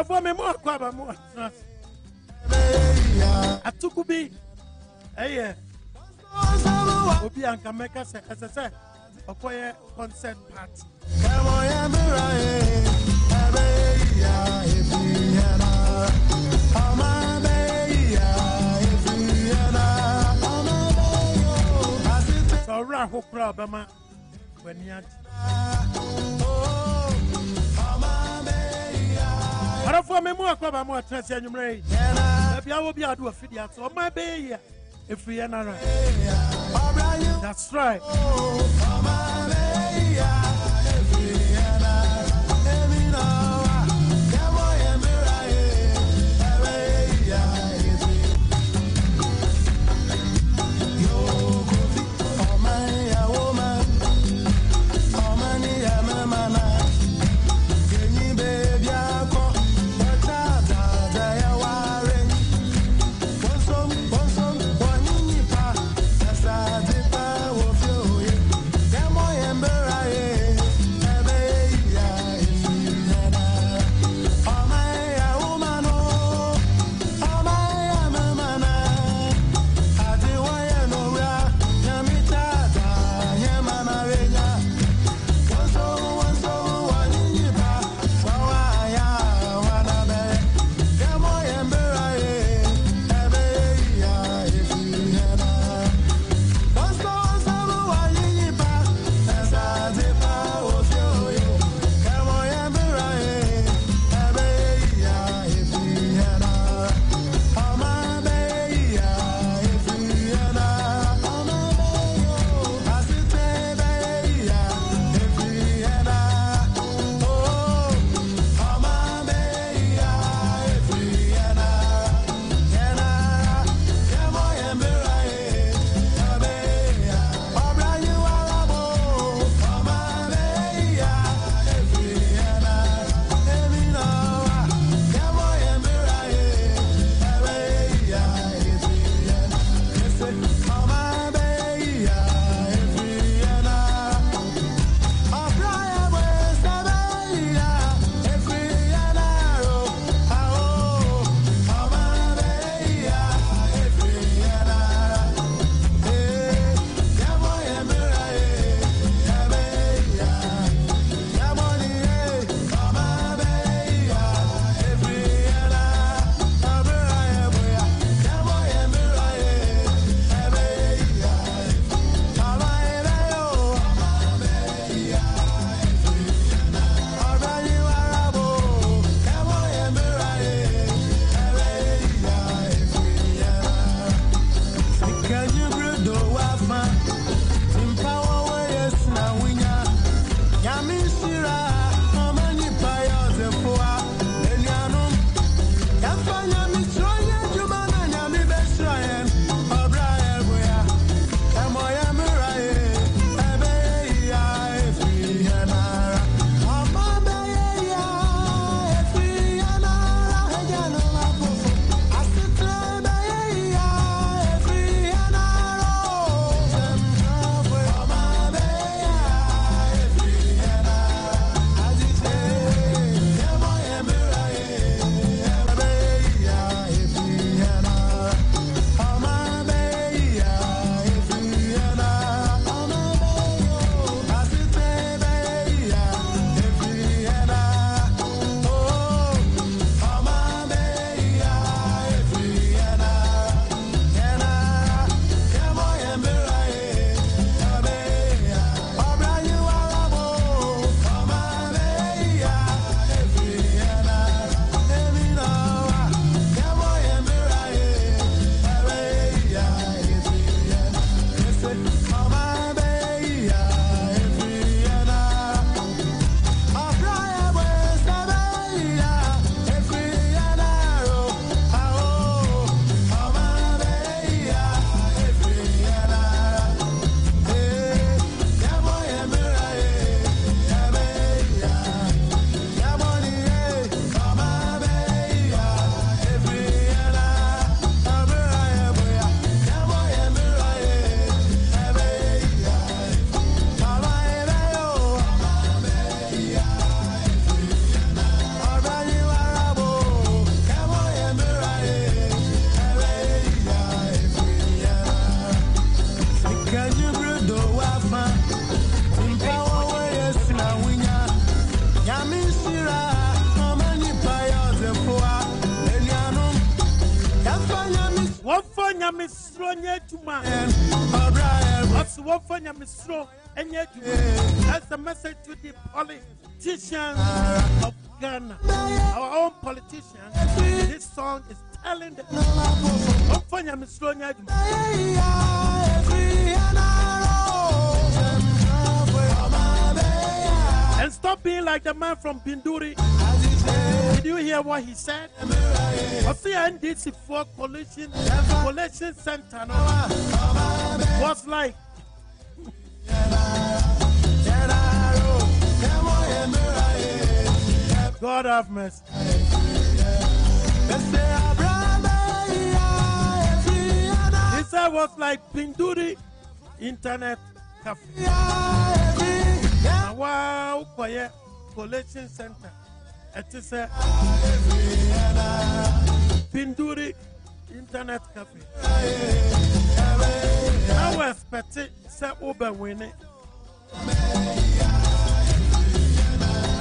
for me more kwaba more. Atukubi. Hey. Obi anka meka se ese okoye concert party. So ra ho problem when you Ara for me more kwaba more trans anyumre. Maybe I will be ado afidi so my be if we are not right. That's right. misro nyejuma. What's one for your misro and nyejuma? That's the message to the politicians of Ghana, our own politicians. This song is telling them, one for your misro nyejuma. And stop being like the man from Binduri. Did you hear what he said? What's the NDC for collection center was like? God have mercy. He said was like Binduri Internet Cafe. Wow, quiet collection center. It is a Binduri Internet Cafe. I was expecting say Uber winning.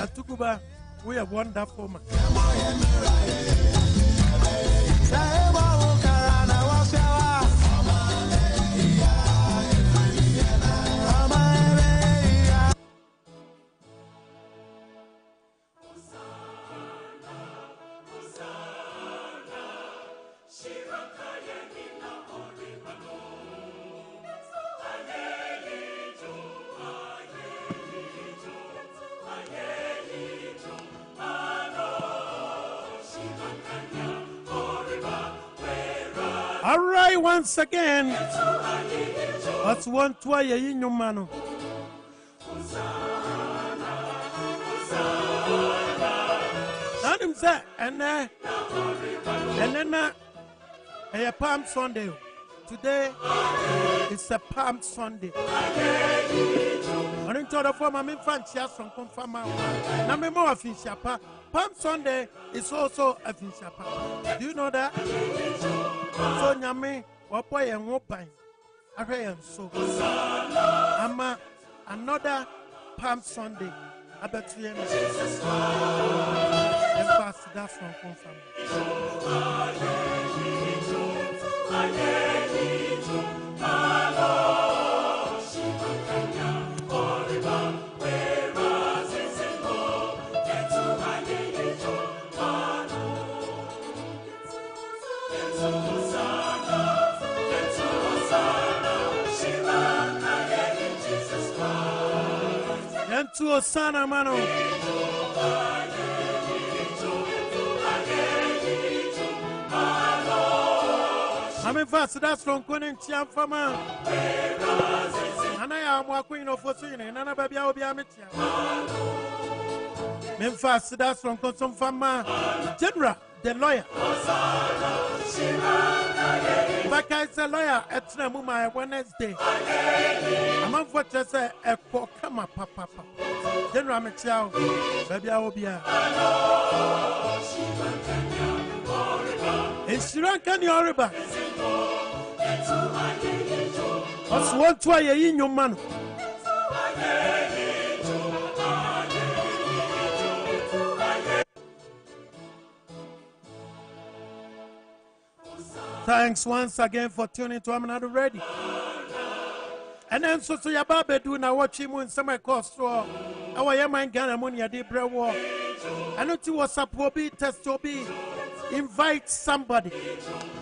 At Tukuba, we are wonderful man. All right, once again, that's one twice in your man. And him say, and then a Palm Sunday. Today is a Palm Sunday. I didn't tell the former me fancy from confirm. Now me more Finchapa. Palm Sunday is also a Finchapa. Do you know that? So nyame wapoye ngopan. Arayam so. Ama another Palm Sunday. I bet you know. And fast that's from confirm. To Osana mano. I'm fast that's from Queen Chiam Fama. And I am walking of OFOSUHENE, and I'm baby. I'll be a metia. I'm fast that's from Consum Fama. General, the lawyer. But I say lawyer at Namuma Wednesday. I'm on what I say a come up, papa. General Michel, baby, I will be a. In Sri Lanka, the Oriba. What's one try in your man? Thanks once again for tuning to Amenado Ready. And then so your baby do now watch him in some cost or our Yaman Ghana money a deep war. I know to WhatsApp will be test to be invite somebody.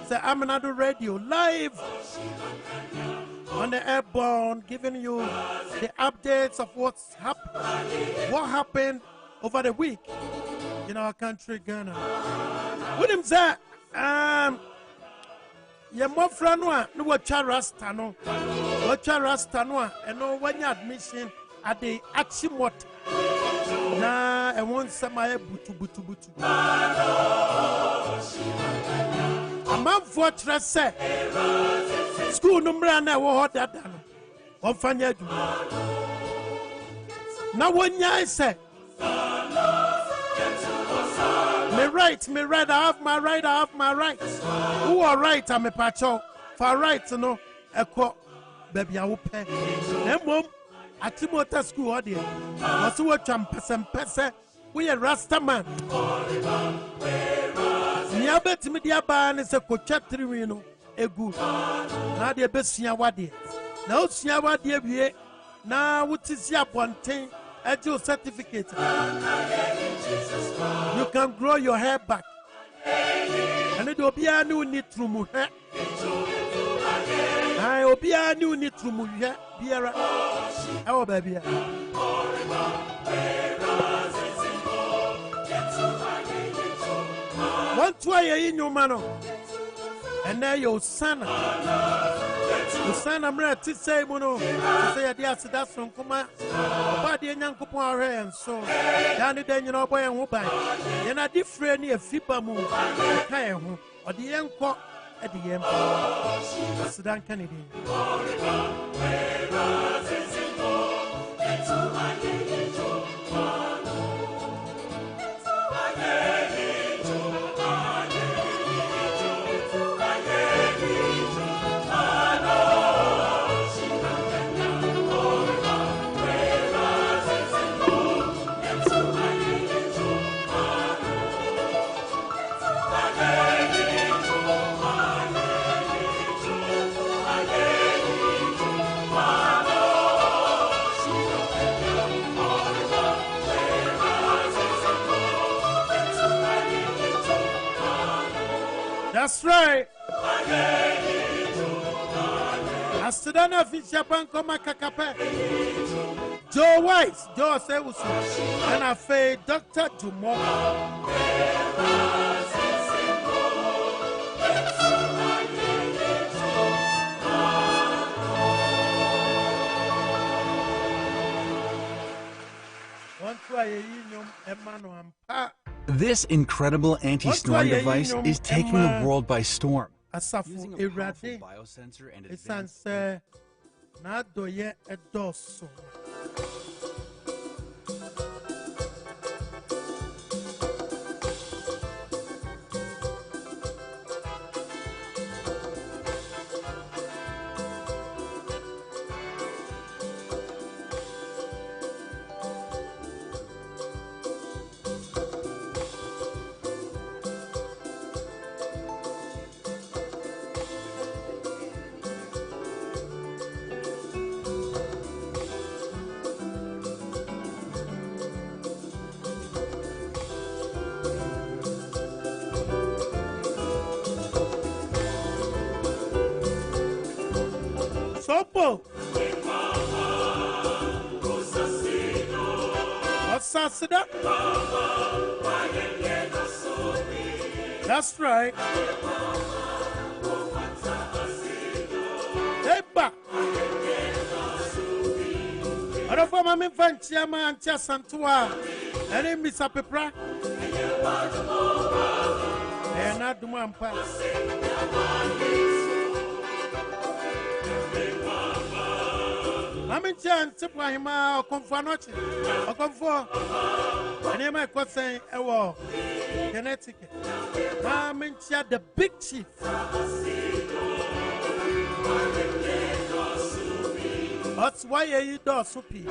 Say Amenado Radio live on the airborne, giving you the updates of what happened over the week in our country, Ghana. With him say, your more friend no watch Rasta no. Watch Rasta no, and no when you admission at the Achimot. Na I want some butu. A man for say school number na wo that dano. On fanya du. Na wonya say me right, I have my right. Who are right? I'm a pacho. For right, no, echo, baby, I will pay. Then, mom, at Timothy school, audience. What's what I'm person, we a Rasta man. Niabet media ban is a coachetry, egu na de besua wade na osua wade wie na wutisi abonten edu certificate you can grow your hair back and it obia ni uni trumu he ai obia ni uni trumu he biara awo ba bia want to aye nyuma no and now your son mra ti say mo no say dia asida son kuma ba de nyankopon ahwe en so dan de nyina oboy en ho ban ye na different ni afiba mu ka en ho ode ye nko e de ye asida kan ni That's right. Astudana Fishapan Koma Kakape. Joe Weiss, Joe Sewusu, and I say Dr. Jumo. This incredible anti-storm device is taking the world by storm. Using a powerful biosensor and advanced Sopo. Asasida. That's right. Eba. Ora for mama fantia ma antia santua. Ere misa pepra. Na duma ampa. I'm chance Prima or Confanochi or Comfort. And here my question, Connecticut. I'm in the big chief. That's why you do soupy.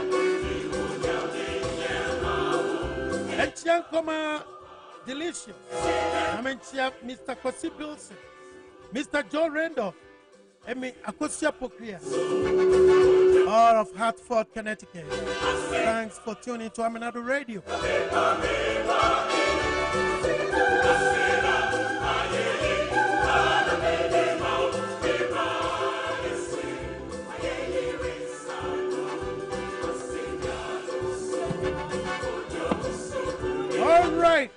And Chiancoma delicious. I'm in Mr. Cossy Bilson, Mr. Joe Randolph, and me Akosia Pokria. All of Hartford, Connecticut. Thanks for tuning to Amenado Radio. All right.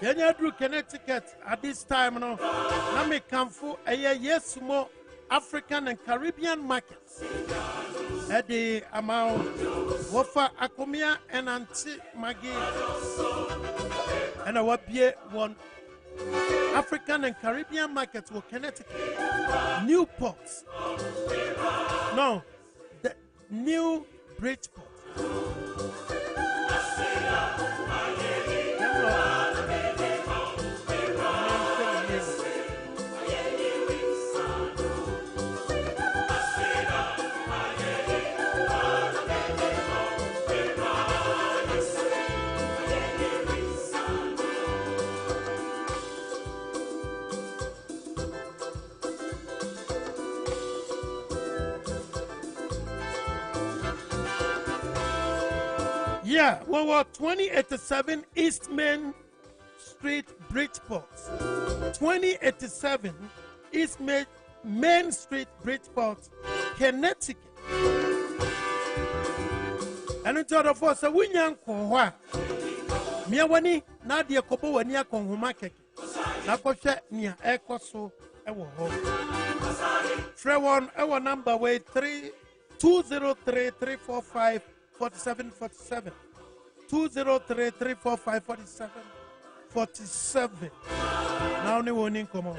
Kenya Drew Connecticut at this time no na me kamfo yes more African and Caribbean markets at the amount wofa akomia and anti magi and what be one African and Caribbean markets will Connecticut Newport no the New Bridgeport Yeah, 2087 East Main Street, Bridgeport. 2087 East Main Street, Bridgeport, Connecticut. And it's out of us a winyan kwa. Miawani, Nadia Kobo, and Yakon Humake. Nakosha near Ecoso, our home. Trewon, our number way 203-345-4747. 203-345-4747. Now, no one in common.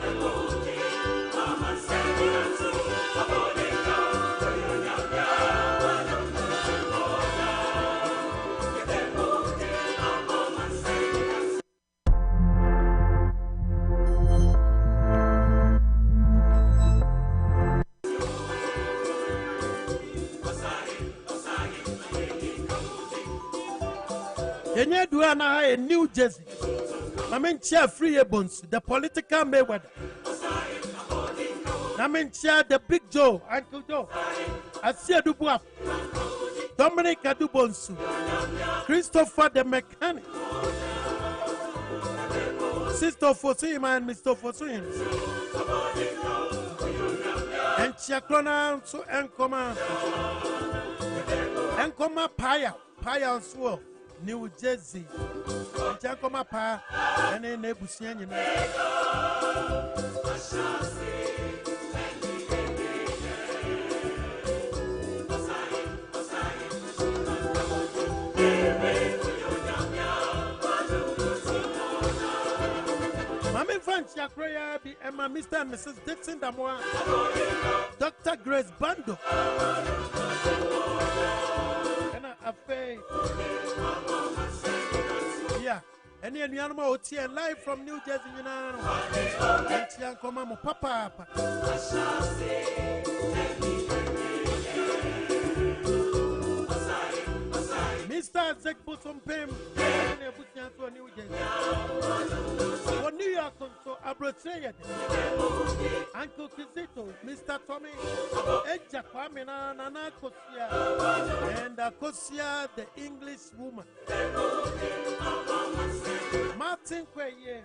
Kenya Duana in New Jersey. I mean, chair free bones, the political Mayweather. I mean, chair the Big Joe, Uncle Joe. Asia Dubois, Dominic Adubonsu, Christopher the mechanic, Sister OFOSUHENE and Mr. OFOSUHENE. And Chiacrona to Encoma Paya Swell. New Jersey, Chakoma Pa, and then Nebusian. Mammy Fancy Acroya be Emma, Mr. and Mrs. Dixon Damoa, Dr. Grace Bando, and a faith. Yeah, and then animal live from New Jersey, you know. And come Papa. Mr. Zek put some pim and put to New Jersey. For New York, so Abrochea, Uncle Kizito, Mr. Tommy, Edja Kwamina, Nana Kosia, and Kosia, the English woman. Martin Quaye,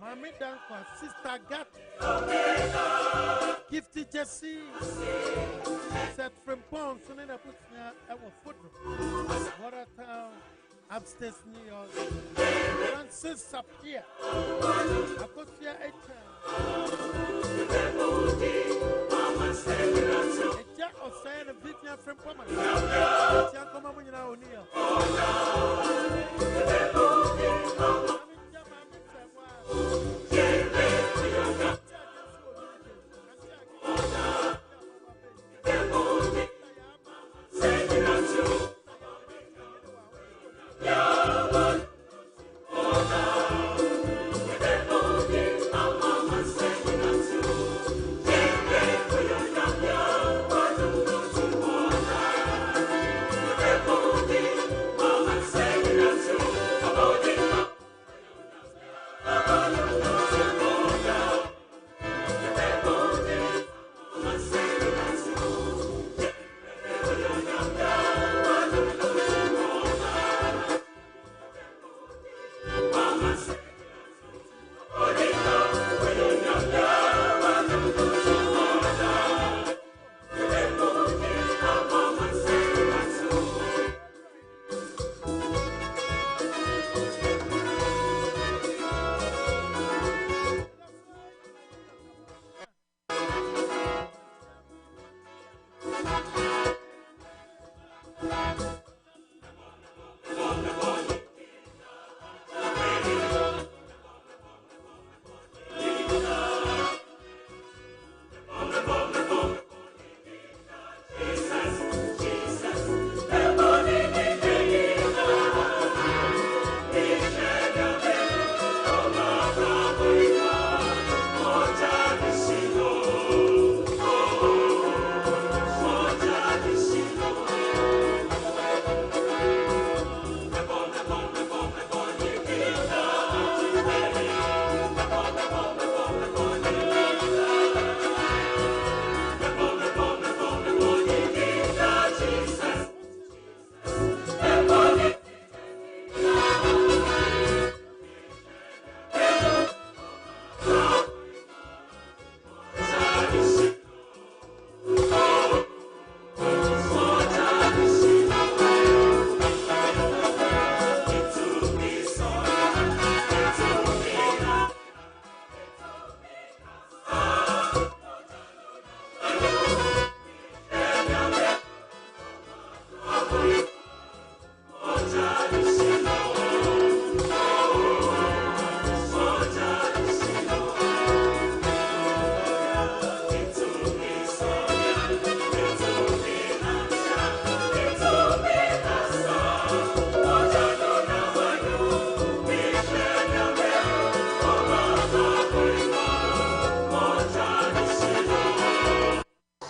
Mammy Danko, Sister Gat, Gifty Jesse, set from Pons, and then I put our foot. Watertown, upstairs New York. Francis Sapia, Akosia Echa, Echa or Sayan of Vitia from Poma, Tiancoma O'Neill.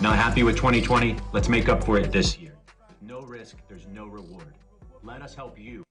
Not happy with 2020? Let's make up for it this year. With no risk, there's no reward. Let us help you.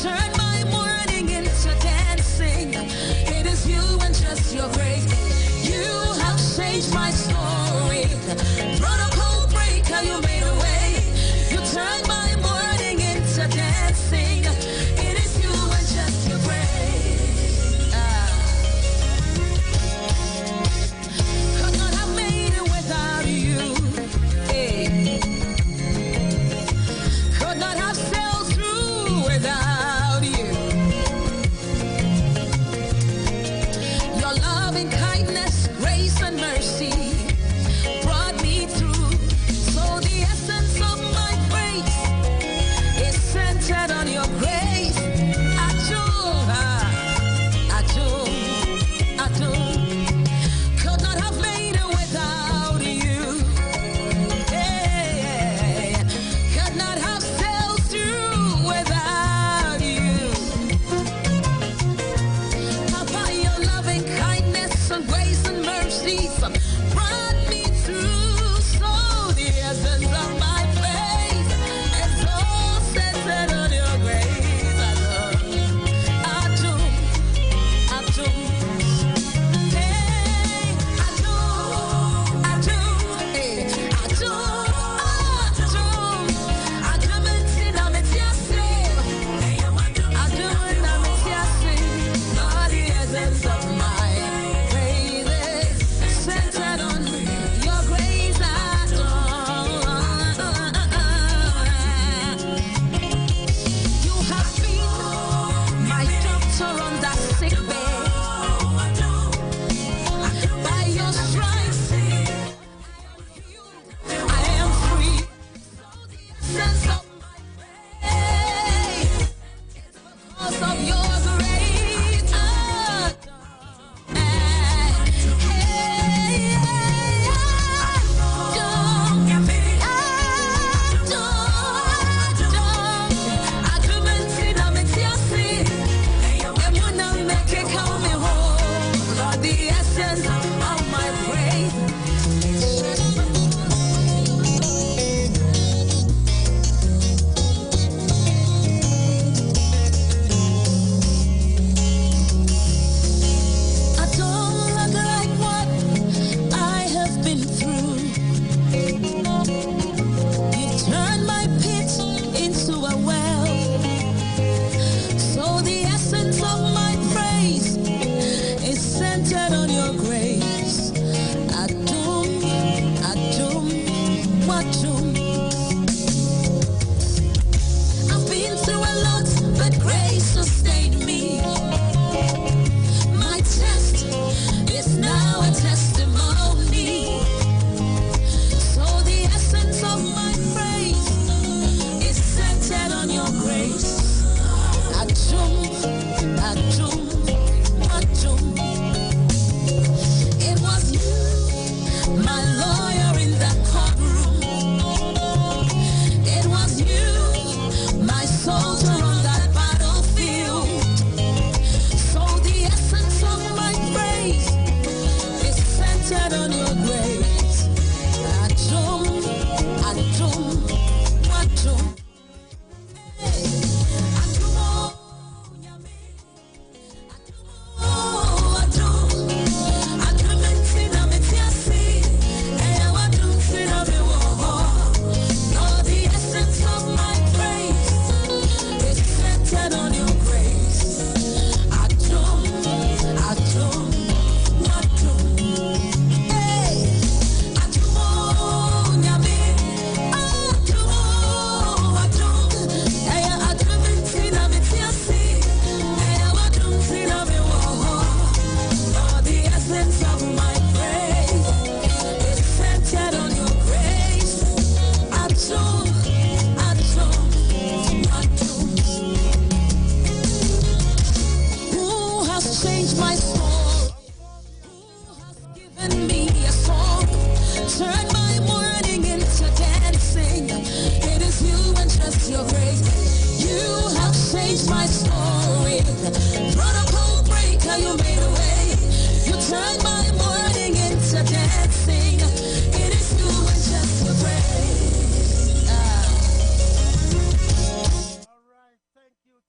turn my mourning into dancing. It is you and just your grace. You have changed my story. Protocol breaker, you made a way. You turn my mourning into dancing. It is you and just your grace. Could not have made it without you. Hey. Could not have sailed through without you. Your loving kindness, grace and mercy brought me through. So the essence of my grace is centered on your grace. Could not have made it without you. Hey, could not have sailed through without you. Papa, your loving kindness and grace and mercy brought me through. So the essence of my faith is all centered on your grace. I do.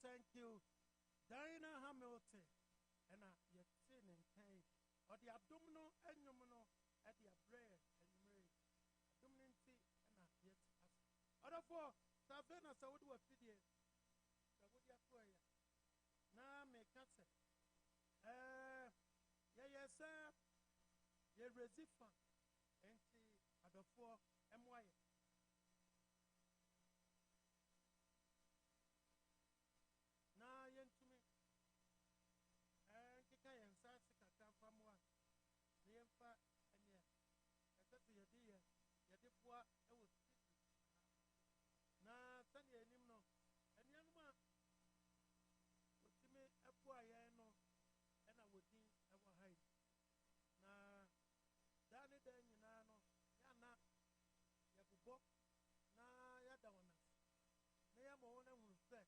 Thank you. Diana Hamilton, and yet sin and pain, or the abdominal and nominal at the bread and marriage, abdominancy and yet. Other for Savannah, so what was video? So what you have now make us yes, sir. You receive and other for MY. Now, young to me, and Kika and Sassika come from one. The Empa and yes, I said to your dear, your dip what I was speaking. Now, Sunday, and no, and young man, what to me, a poor I know, and I would think I will hide. Now, Danny, then you know, Yana, Yabubo, now, Yadona, Nayamona will say.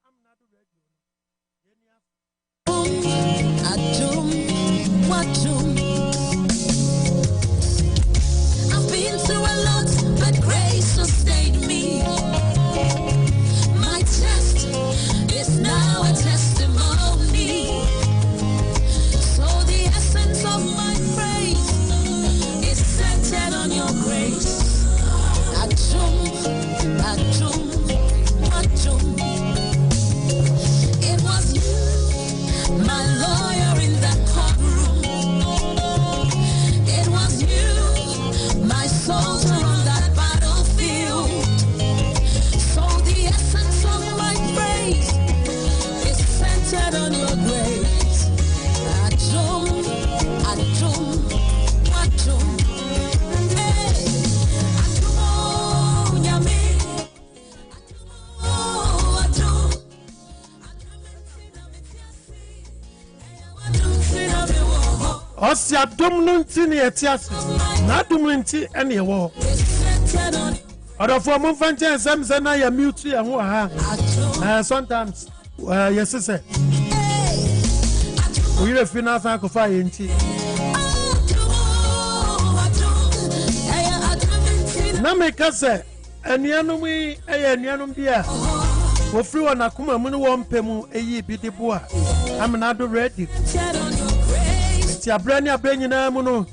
Amenado radio. I've been through a lot, but grace sustained me. My test is now a testimony. So the essence of my praise is centered on your grace. It was you, my lawyer in that courtroom. It was you, my soldier on that battlefield. So the essence of my praise is centered on your grace. Adum. Osia dominanti ni etias na dominanti ene ewo odofo mo fanche semse na ya mute ya ho ha sometimes yes say we re finance akofa yenti na make say enianum enianum bia wo free wona kuma mu ne wo mpemu eyi bi de bo a Amenado ready ya brand ya benyina mu no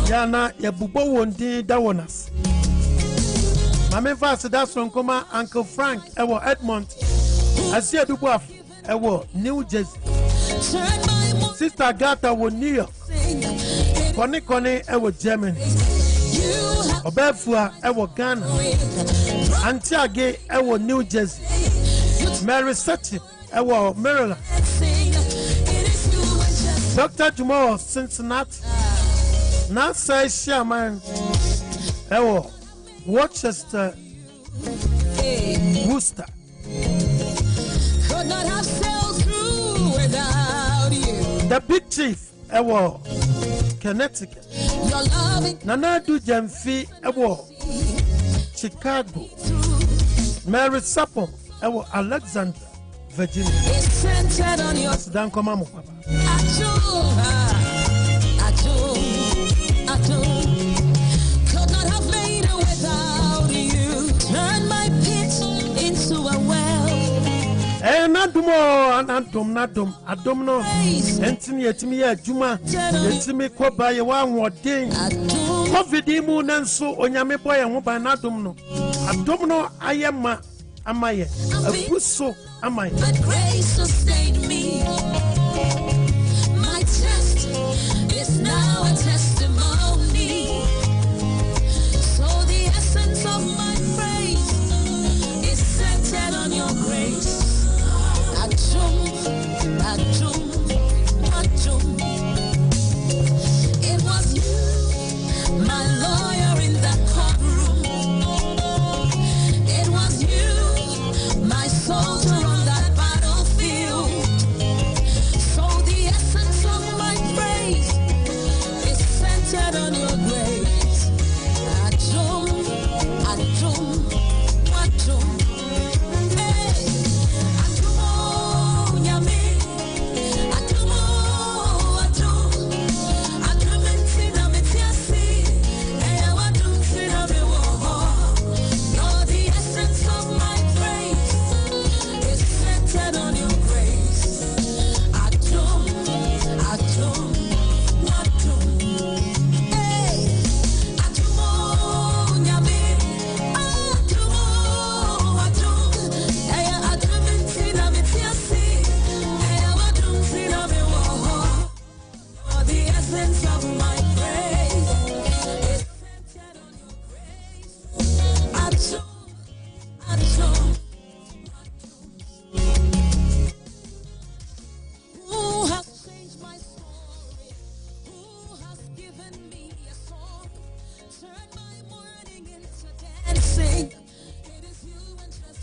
ya na ya bubo wondi da wonas mame fast da son koma Uncle Frank ewo Edmond asia dubuaf ewo New Jersey Sister Gata wo New York koni ewo Germany Obefua ewo Ghana Antiage ewo New Jersey Mary Seti ewo Maryland Dr. Jamal Cincinnati, Nasa Shaman, Ewo, Worcester, Worcester. Could not have sailed through without you. The Big Chief, Ewo, Connecticut. Nanadu Jamfi, Ewo, Chicago. Mary Sapon, Ewo, Alexander, Virginia. It's centered on your Sudan Komamo, Papa. Could not have made it without you. Turn my pit into a well. Nadum no. Entini etimi ya juma. Etimi ko ba ye wa nwodin. Covid mu nanso onyame boy ho ba nadum no. Adum no ayema amaye. Abuso amaye. But grace sustained me. My test is now a testimony. So the essence of my praise is centered on your grace. It was you, my lawyer in that courtroom. It was you, my soldier on that battlefield. So the essence of my praise is centered on your grace. Hey.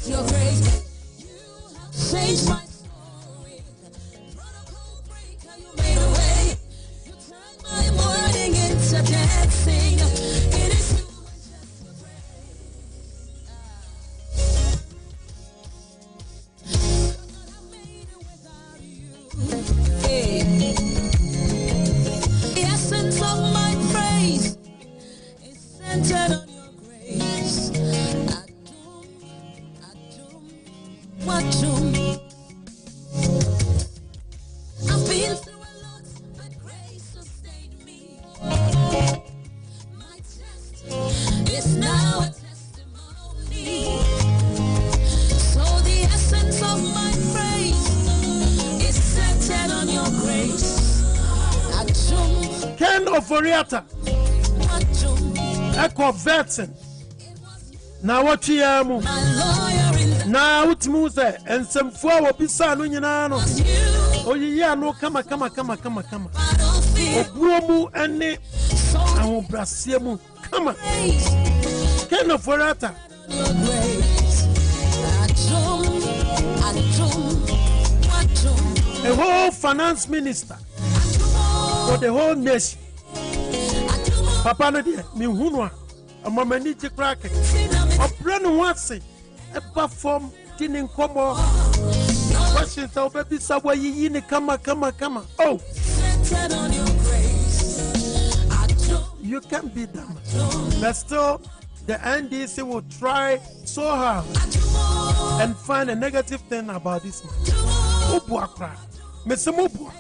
Your grace, you have changed my story. Protocol breaker, you made a way. You turned my mourning into dancing. It is you and just your grace. I made it without you. Hey. The essence of my praise is centered on your grace. I've been through a lot, but grace sustained me. My test is now a testimony. So the essence of my praise is centered on your grace. Ken of Oriata, Echo Vetsen. Now what you am now it's Muse and some flower pisano yinano. Oh yeah, no come. Oh Bromu and ne I Brasiemu. Come on. Ken of Oriata. A whole finance minister for the whole nation. Papa no dear, me hunwa. A mamani to crack it. A brand once a perform didn't come. Questions of baby subway in come. Oh, you can't be them. But still, the NDC will try so hard and find a negative thing about this man. Ubuakra, Mr. Mubu.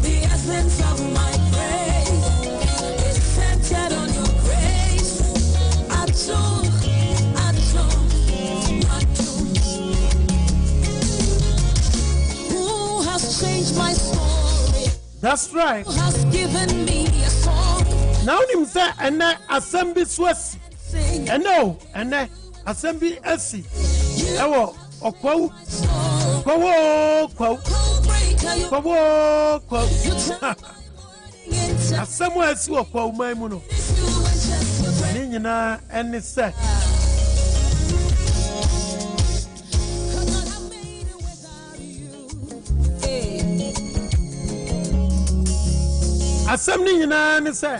The essence of my praise is centered on your grace. Who has changed my story? That's right. Who has given me a song? Now him say and assembly swasi. And no, and assembly SC. Ewo okwo. Somewhere see what my muno. Nina and set. Assembly and set.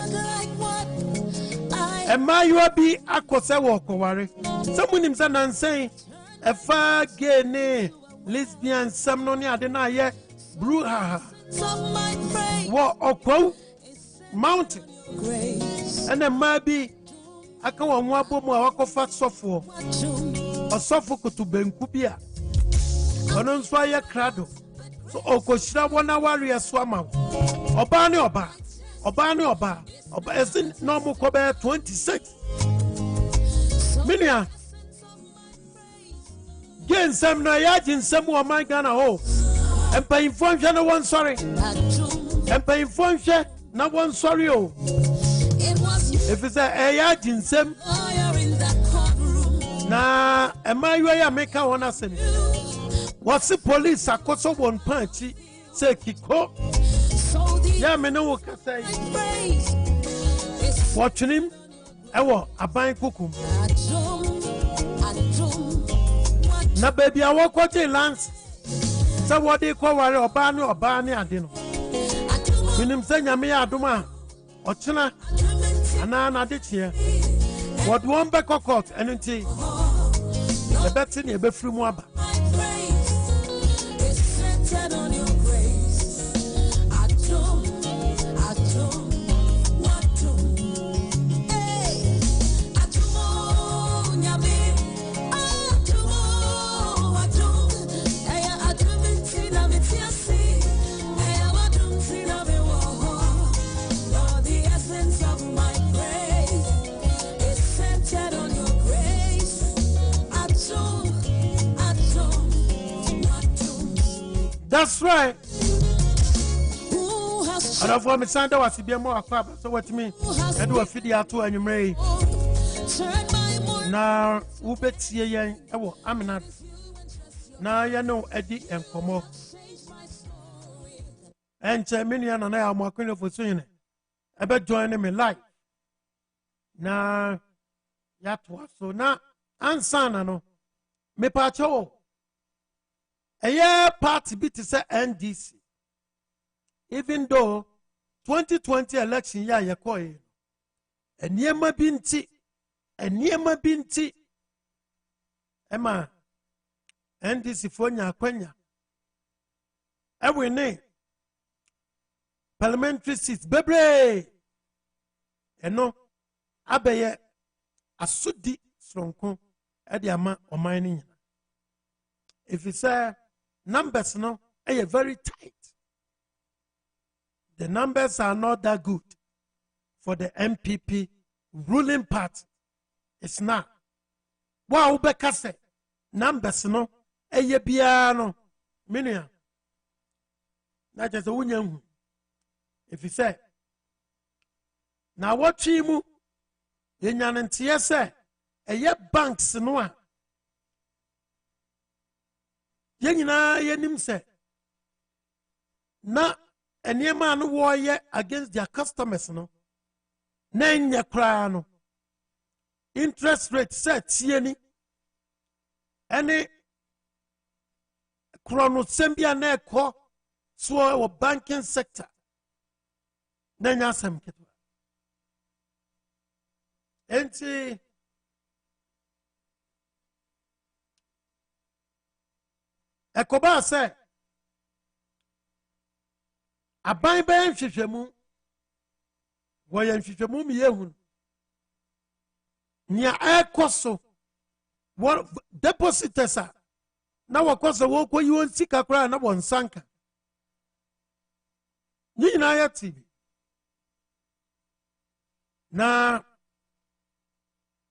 And my you be a cosa walk worry. Someone himself and saying a far gay lesbian, some no near deny yet. Bruha. What okwo mountain and then maybe I can want one more fat software or software to Benkubia. On fire crado. So Okoshira 1 hour swammer. Obani Oba. Isn't normal cover 26. Minia. Gain some Nayajin, some more my Ghana hole. And paying function, no one sorry. And paying function, no one sorry. Oh, if it's a yajin sem, na am I where I make a one assem? What's the police? I got so one punchy, say Kiko. Yeah, me no can say. Watching him, I want a buying cookum. Na baby, I walk what they lance. So what they call or Barney, I didn't. When him saying me aduma or China, and I did here. What one back or court and until the better near Befru Mwaba. That's right. And of what Santa was to be more crab, so what you mean? I do a video to and you may. Now, who bets ye? Amenado. Now you know Eddie and Como. And Minian and I are more queen of OFOSUHENE. I bet joining me live na yatoa so na ansana no mepacho eye party bi te say NDC even though 2020 election ya yekoye eniema binti ema NDC fonya akwanya every parliamentary seats bebre eno abeye asudi sronko edi ama oman ni nyina if you say numbers no are very tight, the numbers are not that good for the MPP ruling party. It's not. Wow, bekase numbers no eye bia no minia. Na just a if you say now what chimu yenyanentie say eye banks no a yenyina yenim say na eniema no woye against their customers no na nya kra no interest rate set tieni any chrono sembia na ekọ so our banking sector na nya sam keto enti ekoba say aban ben hwehwemu woyen hwehwemu mi yehun nia ekoso what depositors are na wakoso wo ko yiwon sika kra na won sanka ni na ya tv na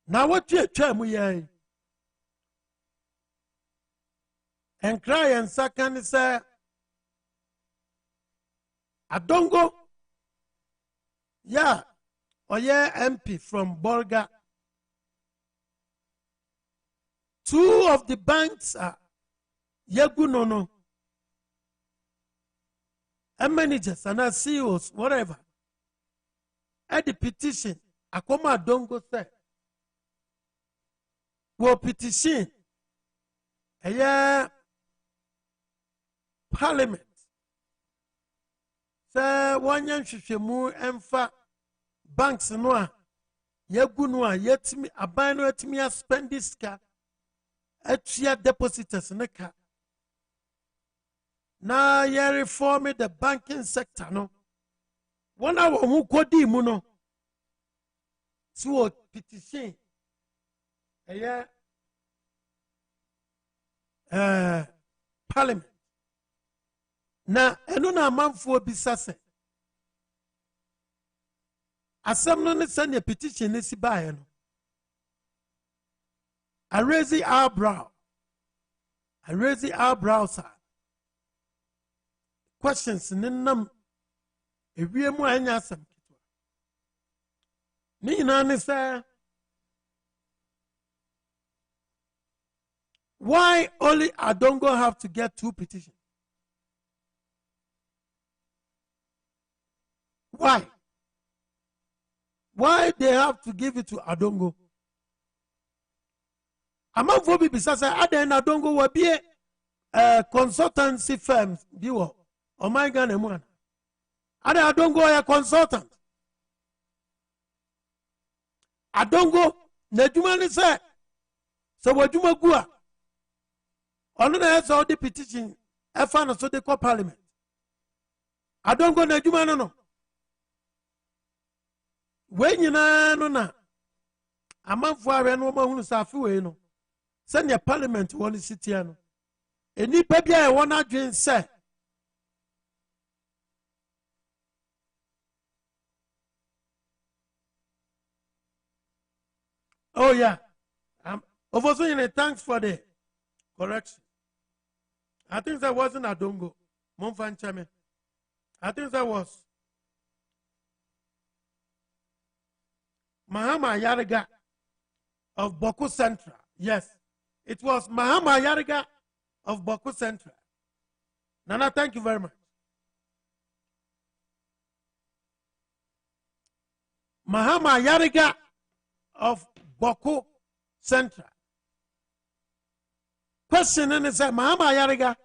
watu etwa mu ye en cry and second say Adongo, yeah, oye MP from Bolga. 2 of the banks are Yagunono, and managers and CEOs, whatever. At the petition, Akoma Adongo said, will petition a year parliament. Say one yan hwehwemu emfa banks no a yagu no a yetimi aban no yetimi spend this ka atua depositors ne ka na ye reform the banking sector no one a wo kodi mu no si wo petition eye parliament na enu na amanfo bisa se asem no ne sane petition ne si bae no I raise our brow sir questions ne nam ewie mu anya asem kitwa ni na ne say why only Adongo have to get 2 petitions? Why they have to give it to Adongo? Among Fobi Bisasa, Aden Adongo will be a consultancy firm, viewer. Oh my God, Aden Adongo a consultant. Adongo, Nejumani said, so what you go? Only has all the petition, I found so they call parliament. Adongo Nejumani no. When you know, no, a month for a no one who's half away, no. Send your parliament to one city, no. And you baby, I want to drink, say. Oh, yeah. OFOSUHENE, thanks for the correction. I think that wasn't Adongo. Monfan Chame. I think that was Mahama Yariga of Boku Central. Yes, it was Mahama Yariga of Boku Central. Nana, thank you very much. Mahama Yariga of Boko Central. Question is Mahama Yariga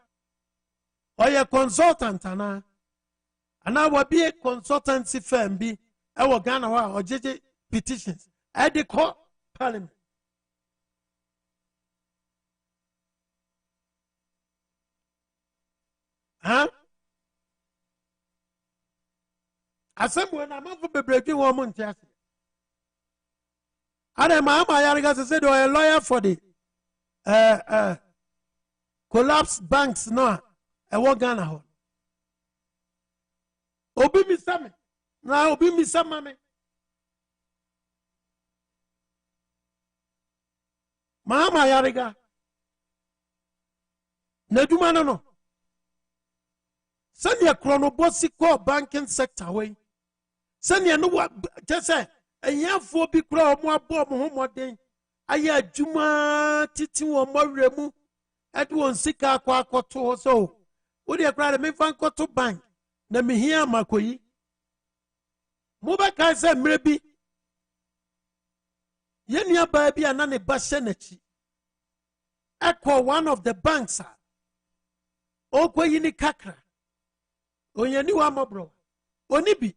or a consultant and I will be a consultancy firm be our Ghana or JJ petitions at the court parliament. Huh? I said when I'm over the breaking woman, and Mahama Yariga said, "Oh, a lawyer for the collapsed banks no a wo Ghana ho obi mi same na obi mi samame Mahama Yariga na duma no sanya chronobosi ko banking sector we sanya no tese enyafo bi kura omo abo mo ho moden aye adwuma titi wo mawremu ade won sika akwa akoto so wo de kura me fan koto bank na me hia makoyi mo ba kai se mre bi ye nia ba bi ana ne ba hye nachi akọ one of the banks okoyi ni kakra onyani wa mobro oni bi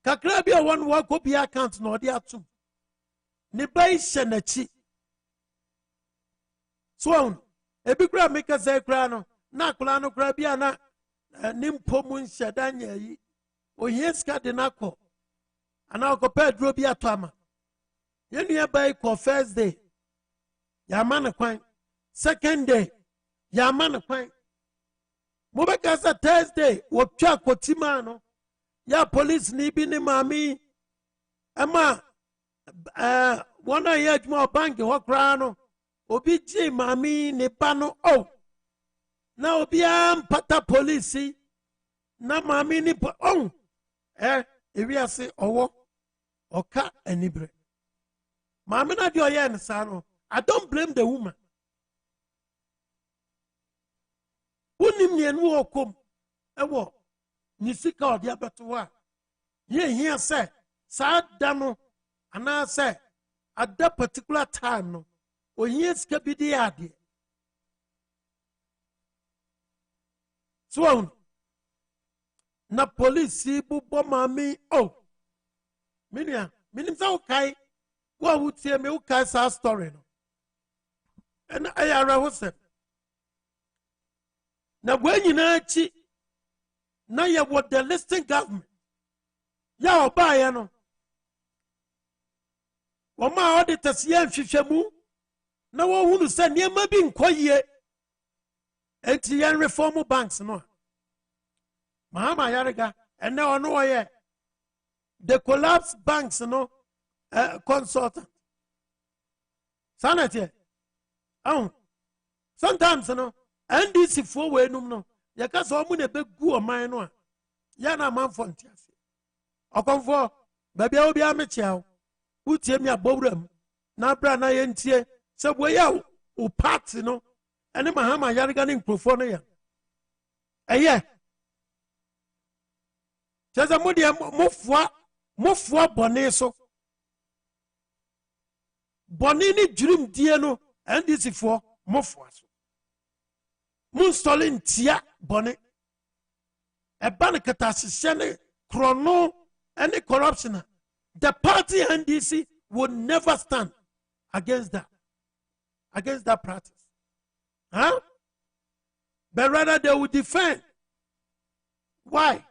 kakra bi a won wa ko bi account na ode atum ne ba hye nachi so ebi kura meka say kura no na kula no kura bi ana nimpo mu nhyadanya yi ohieska de nako ana ko pedro bi atama yenu bai ko first day ya man kwan second day ya man kwan mo be ka say Thursday wo twa kotima no ya police ni bi ni mami ama wona ye adwuma bank ho kura no obi ji mami ne ba no oh na obi ampata police na mami ni oh ewi ase owo oka anibre mami na de oye nsa no I don't blame the woman unim ne enu okom ewo ni sika ode abeto a ye hia se sa da no ana se at that particular time no ohia sika bi de ade so na police bubo mami oh minia minim sa ukai wa wutie me ukai sa story no and ayara wose na gwenyina chi na ye what the listing government ya oba ye no wo ma auditors ye nhwehwemu na wo hunu se niema bi nkoyie enti yan reform banks no Mahama Yariga and now no ye the collapsed banks no consultant sanity sometimes no NDC for we no ya ka so mu na be gu oman no a ya na man for ntiase okonfo ba bia obi amechia utie mi abowram na bra na ye ntie se bo ya o party no ene Mahama Yariga ni nkrofo no ya Chaza mudi mofua bone so bone ni dream die no NDC for mofua so munstolin tia bone e ban katasise ne krono any corruption the party NDC would never stand against that practice but rather they would defend. Why?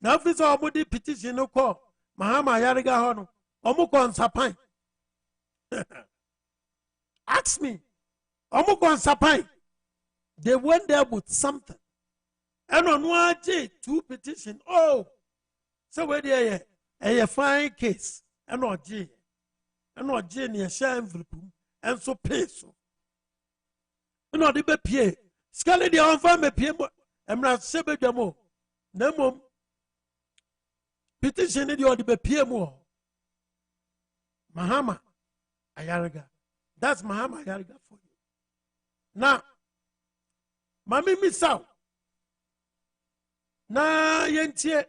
Now if it's already petition no call Mahama Yariga hono omuko nsapan ask me omuko nsapan they went there with something and on one two petition so where there a fine case and no near share envelope and so pay so no the be pay scale the on me pay I'm not sebe demo nemo petition in the PM Mahama Yariga. That's Mahama Yariga for you. Now, Mami Misao. Na yentie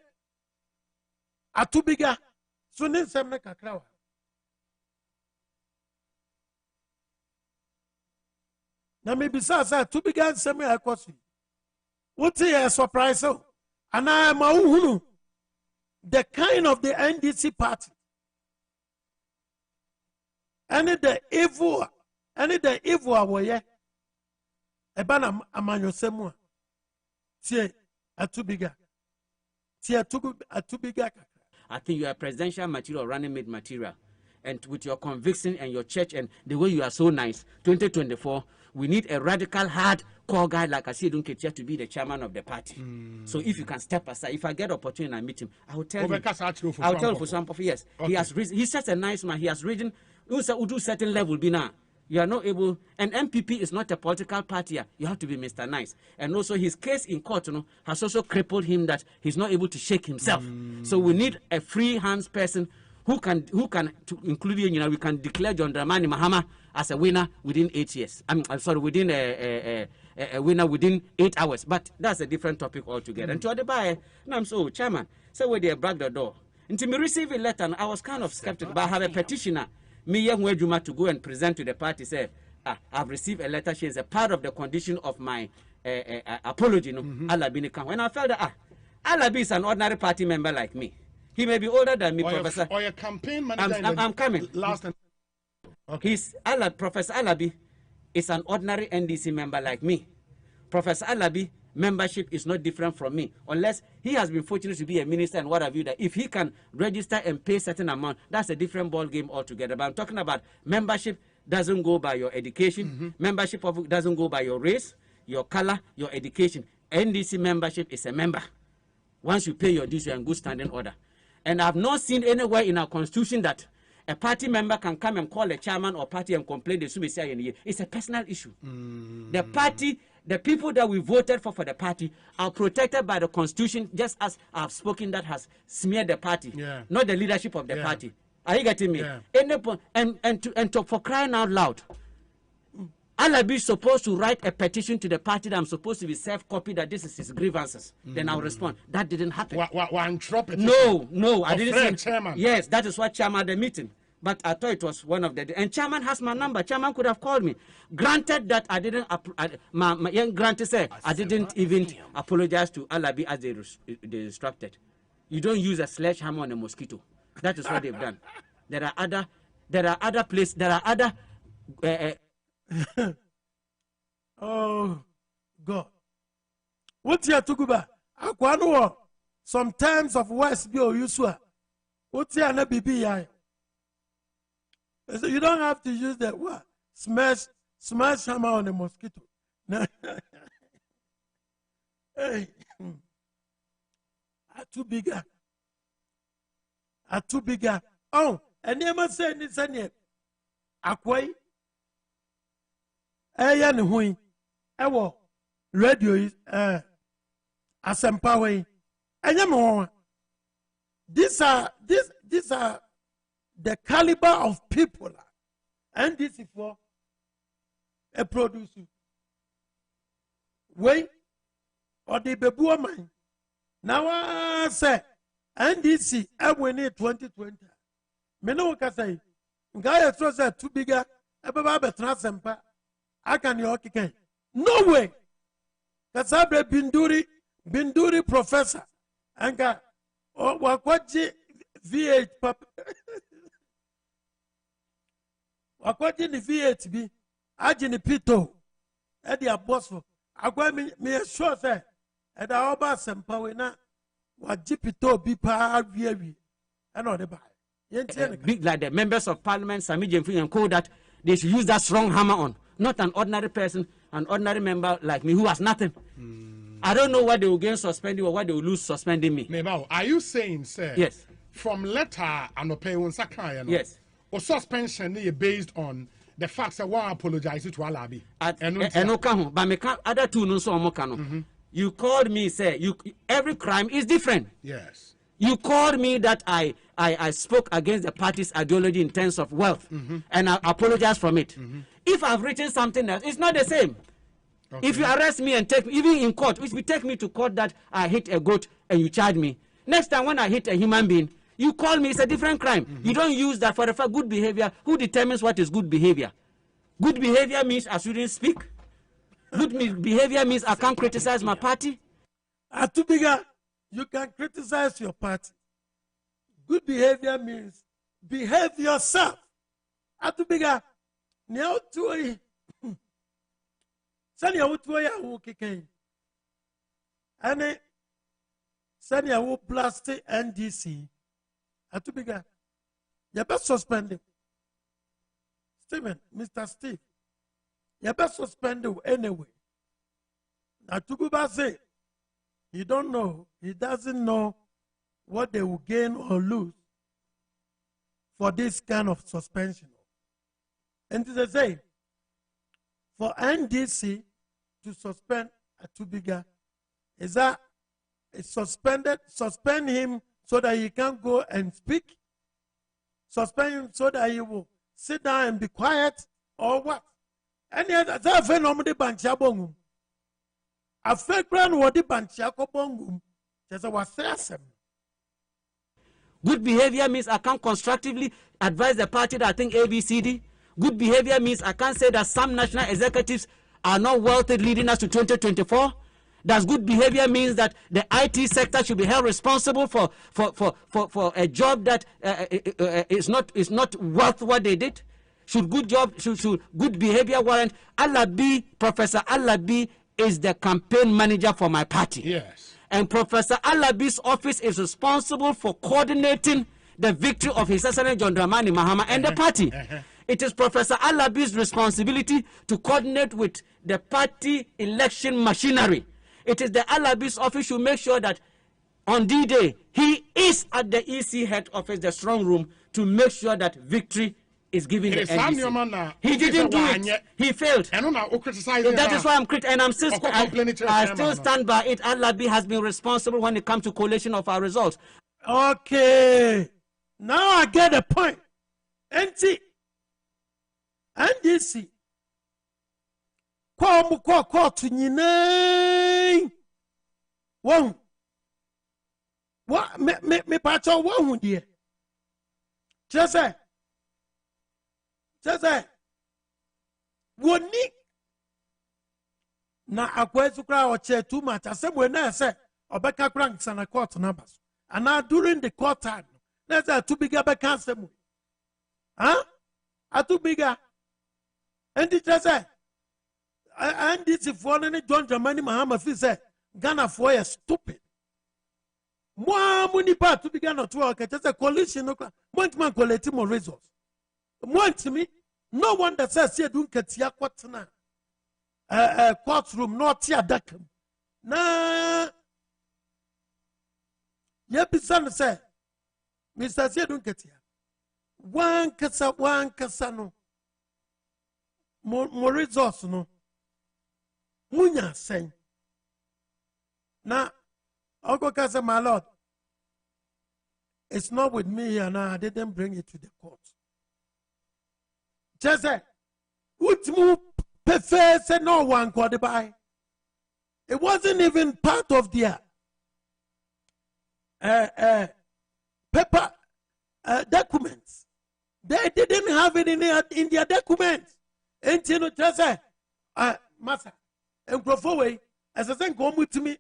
atubiga sunin semne kakrawa. Na me bisa say to begin semi akosi. What is surprise? And I am a the kind of the NDC party. Any the evil away. Ebana amanyo semua. Tie atu bigger. Tie atu bigger. I think you are presidential material, running mate material. And with your conviction and your church and the way you are so nice, 2024, we need a radical, hardcore guy like Asiedun Ketia to be the chairman of the party. So if you can step aside, if I get opportunity and I meet him, I will tell him. I will tell for some of yes. Okay. He has risen. He's such a nice man. He has risen. Do certain level. Bina. You are not able, and MPP is not a political party. You have to be Mr. Nice. And also his case in court, has also crippled him that he's not able to shake himself. So we need a free hands person who can, including, we can declare John Dramani Mahama as a winner within 8 years. I'm sorry, within a winner within 8 hours. But that's a different topic altogether. And to the buyer, I'm so chairman. So where they broke the door. Until me receive a letter, and I was kind of skeptical, but I have a petitioner. Me to go and present to the party, say, I've received a letter. She is a part of the condition of my apology. Alabi. When I felt that Alabi is an ordinary party member like me. He may be older than me, Professor. Or your campaign manager. I'm coming. Last time. Okay. Professor Alabi is an ordinary NDC member like me. Professor Alabi membership is not different from me, unless he has been fortunate to be a minister and what have you. That if he can register and pay certain amount, that's a different ball game altogether. But I'm talking about membership doesn't go by your education. Membership doesn't go by your race, your color, your education. NDC membership is a member. Once you pay your dues, you're in good standing order. And I've not seen anywhere in our constitution that a party member can come and call a chairman or party and complain. It's a personal issue. The party. The people that we voted for the party are protected by the constitution, just as I've spoken that has smeared the party, not the leadership of the party. Are you getting me? And for crying out loud, Alabi is supposed to write a petition to the party that I'm supposed to be self-copied that this is his grievances. Then I'll respond. That didn't happen. No, I didn't say. Chairman. Yes, that is what chairman the meeting. But I thought it was one of the... And chairman has my number. Chairman could have called me. Granted that I didn't... granted say I didn't even apologize to Alabi as they instructed. You don't use a sledgehammer on a mosquito. That is what they've done. There are other places... There are other... oh, God. What's your tukuba? Akwano. Sometimes of West Bio Yusua. What's your BB? So you don't have to use that word. Smash hammer on a mosquito. Hey. Too bigger. Too bigger. Oh, and you must say this and yet. Akwai. Ayan hui. Ewo. Radio is asempawe. And these are the caliber of people, and this is for a producer. Wait, or the baby woman. Now I say, and this is when it 2020. Me no can say, guy throws that too bigger. Everybody transempa. I can you okay? No way. That's a Binduri professor. And got what V8 papa. According to V8 be, Ajini Pito, Eddie Abosso, Agua me sure say, and our bass and Pawena, what Jipito be pa VAV, and all the buy. Big like the members of parliament, Sami Jemfi and Co. that they should use that strong hammer on, not an ordinary person, an ordinary member like me who has nothing. I don't know what they will gain suspending or what they will lose suspending me. Mebao, are you saying, sir? Yes. From letter and pay on Sakaya? Yes. Or suspension based on the fact that one apologize to Alabi. And but me other two no so mokano. You called me, say every crime is different. Yes. You called me that I spoke against the party's ideology in terms of wealth, and I apologize from it. If I've written something else, it's not the same. Okay. If you arrest me and take me, even in court, if you take me to court that I hit a goat and you charge me, next time when I hit a human being, you call me, it's a different crime. You don't use that for the fact good behavior. Who determines what is good behavior? Good behavior means I shouldn't speak. Good behavior means I can't criticize my party. Atubiga, you can criticize your party. Good behavior means behave yourself. Atubiga, now to Sanya Utuya who kicking. And Sanya who blasted NDC. Atubiga, you best suspend him. Stephen, Mr. Steve, you best suspend him anyway. Atububa say, he don't know, he doesn't know what they will gain or lose for this kind of suspension. And they say, for NDC to suspend Atubiga, is that suspend him so that he can't go and speak? Suspend him so that he will sit down and be quiet, or what? Any other phenomenon banchabongum. A fake brand what the banchakobongum. There's a wasasem. Good behavior means I can't constructively advise the party that I think ABCD. Good behavior means I can't say that some national executives are not wealthy leading us to 2024. Does good behavior means that the IT sector should be held responsible for a job that is not worth what they did? Should good behavior warrant? Professor Alabi is the campaign manager for my party. Yes. And Professor Alabi's office is responsible for coordinating the victory of His Excellency John Dramani Mahama and the party. It is Professor Alabi's responsibility to coordinate with the party election machinery. It is the Alabi's office to make sure that on D-Day, he is at the EC head office, the strong room, to make sure that victory is given the NDC. He didn't do it. He failed. That is why I'm critical, and I still stand by it. Alabi has been responsible when it comes to collation of our results. Okay. Now I get the point. NDC. Kwa to nyine. One. What me pacho one dear. Just say. Woni na akwezu kra o che too much. Asem na say obeka crank sana court numbers. And now during the court time, let's say too bigger be cancel. Huh? Too bigger. And it just say and this if one any John Dramani Mahama fi say Ghana for you stupid. Mo muni pa too bigger not to okay just a coalition no want man collect more results. Want me? No one that says here don't get ya kwatna courtroom not here dakum. Na Yepisan say Mr. Sia don't get here. One kasa no more results no. Munya saying. Now I'll kasa my lord. It's not with me and I didn't bring it to the court. Just say, what move prefer say no one got by. It wasn't even part of their paper documents. They didn't have it in their documents. And you know, just say, Master, and go forward as I say, come with me.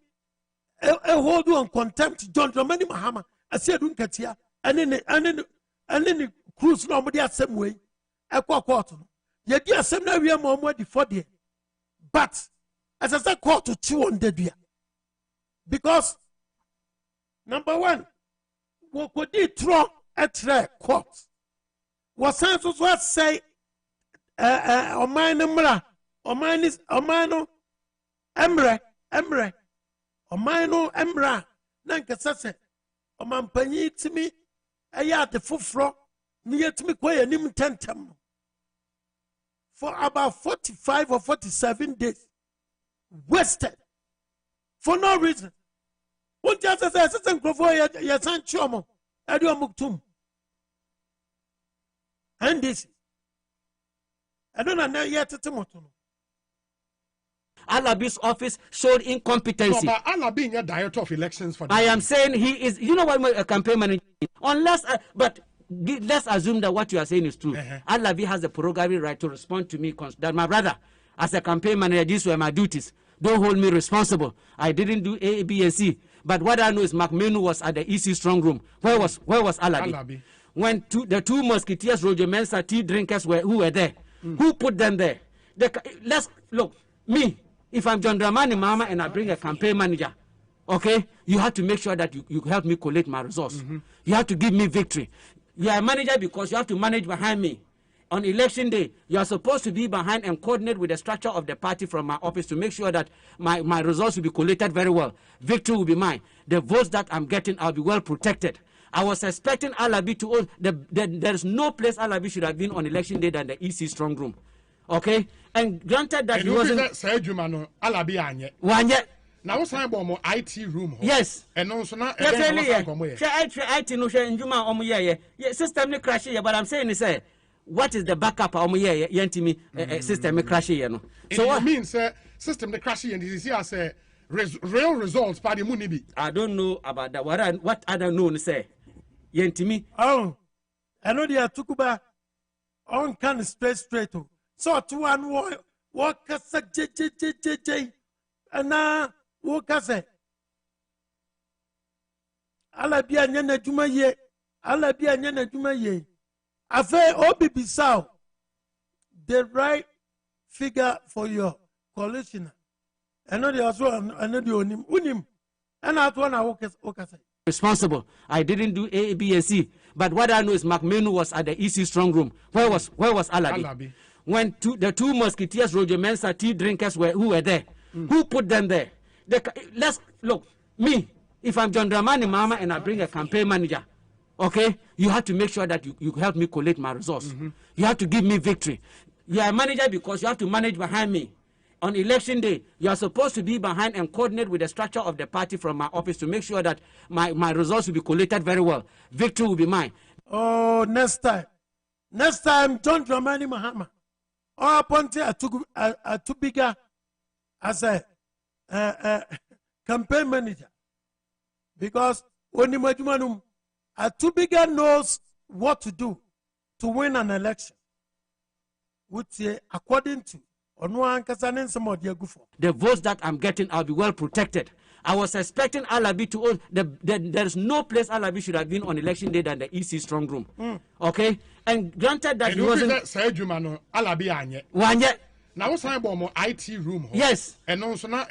A hold on contempt John Dramani Mahama. I said, don't get here. And then the cruise normally the same way. Court. You get some now we are more before there. But as I said, court to chew on the dear. Because number one, what could they throw at court? What sense was what say or mine or mine is or mine emre or mine emra nanka sase or man panyi to me a yard the full floor near to me quay and him tentem. For about 45 or 47 days, wasted for no reason. One just says, "Assistant Grover, your son Chomo, Edio Muktum." And this, I don't know yet. Alabi's office showed incompetency. No, but Alabi is director of elections for. I am saying he is. You know what a campaign manager is? Unless, but. Let's assume that what you are saying is true. Alabi has the prerogative right to respond to me. That my brother, as a campaign manager, these were my duties. Don't hold me responsible. I didn't do A, B, and C. But what I know is Amenado was at the EC strong room. Where was Alabi? When the two musketeers, Roger Mensa, tea drinkers who were there. Who put them there? Let's look, me, if I'm John Dramani Mama and I bring a campaign manager, okay, you have to make sure that you help me collect my resource. You have to give me victory. You are a manager because you have to manage behind me. On election day, you are supposed to be behind and coordinate with the structure of the party from my office to make sure that my results will be collated very well. Victory will be mine. The votes that I'm getting, I'll be well protected. I was expecting Alabi to there's no place Alabi should have been on election day than the EC strong room. Okay? And granted that he wasn't... Alabi anye. Wanye. Now what's about IT room? Yes. And also now system crash here, but I'm saying is what is the backup system crash here no. So what means system the crash here and this is say real results by the money. I don't know about that. What I don't know say. Yentimi. Oh, I know they are Tukuba on can straight. So to one walk as a JJJJ and now walk as a Alabia Yana Jumaye, Alabia Yana Jumaye. I say, Obi Sao, the right figure for your coalition. I know they also another unim, and I want to walk as responsible. I didn't do A, B, and C. But what I know is Amenado was at the EC strong room. Where was Alabi? When the two musketeers, Roger Mensa, tea drinkers who were there. Who put them there? Let's look, me, if I'm John Dramani Mama and I bring a campaign manager, okay, you have to make sure that you help me collect my resource. You have to give me victory. You are a manager because you have to manage behind me. On election day, you are supposed to be behind and coordinate with the structure of the party from my office to make sure that my results will be collated very well. Victory will be mine. Oh, next time, John Dramani Mahama. Or appointed a too bigger as a campaign manager. Because Onimajumanum, a too bigger knows what to do to win an election. Which, according to the votes that I'm getting, I'll be well protected. I was expecting Alabi to there's no place Alabi should have been on election day than the EC strong room. Okay? And granted that he wasn't... Alabi anye. Wanye. Now what's about IT room? Yes. And also now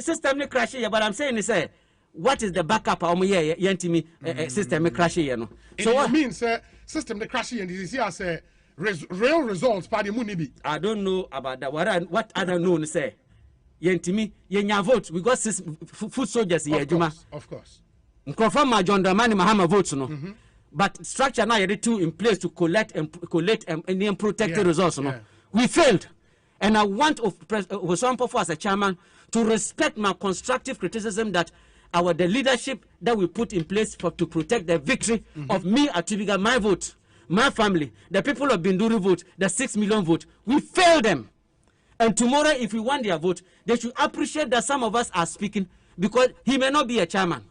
system crash here, but I'm saying is what is the backup system crash here no. So what means system the crash here and this is say real results by the money. I don't know about that. What I don't know say. Yentimi, yenya vote. We got food soldiers here, Juma. Of course. Confirm my John Dramani Mahama votes no. But structure now ready to in place to collect and protect the results no. We failed. And I want OFOSUHENE as a chairman to respect my constructive criticism that the leadership that we put in place to protect the victory of me Atubiga, my vote. My family, the people of Binduri vote, the 6 million vote, we failed them. And tomorrow, if we want their vote, they should appreciate that some of us are speaking because he may not be a chairman.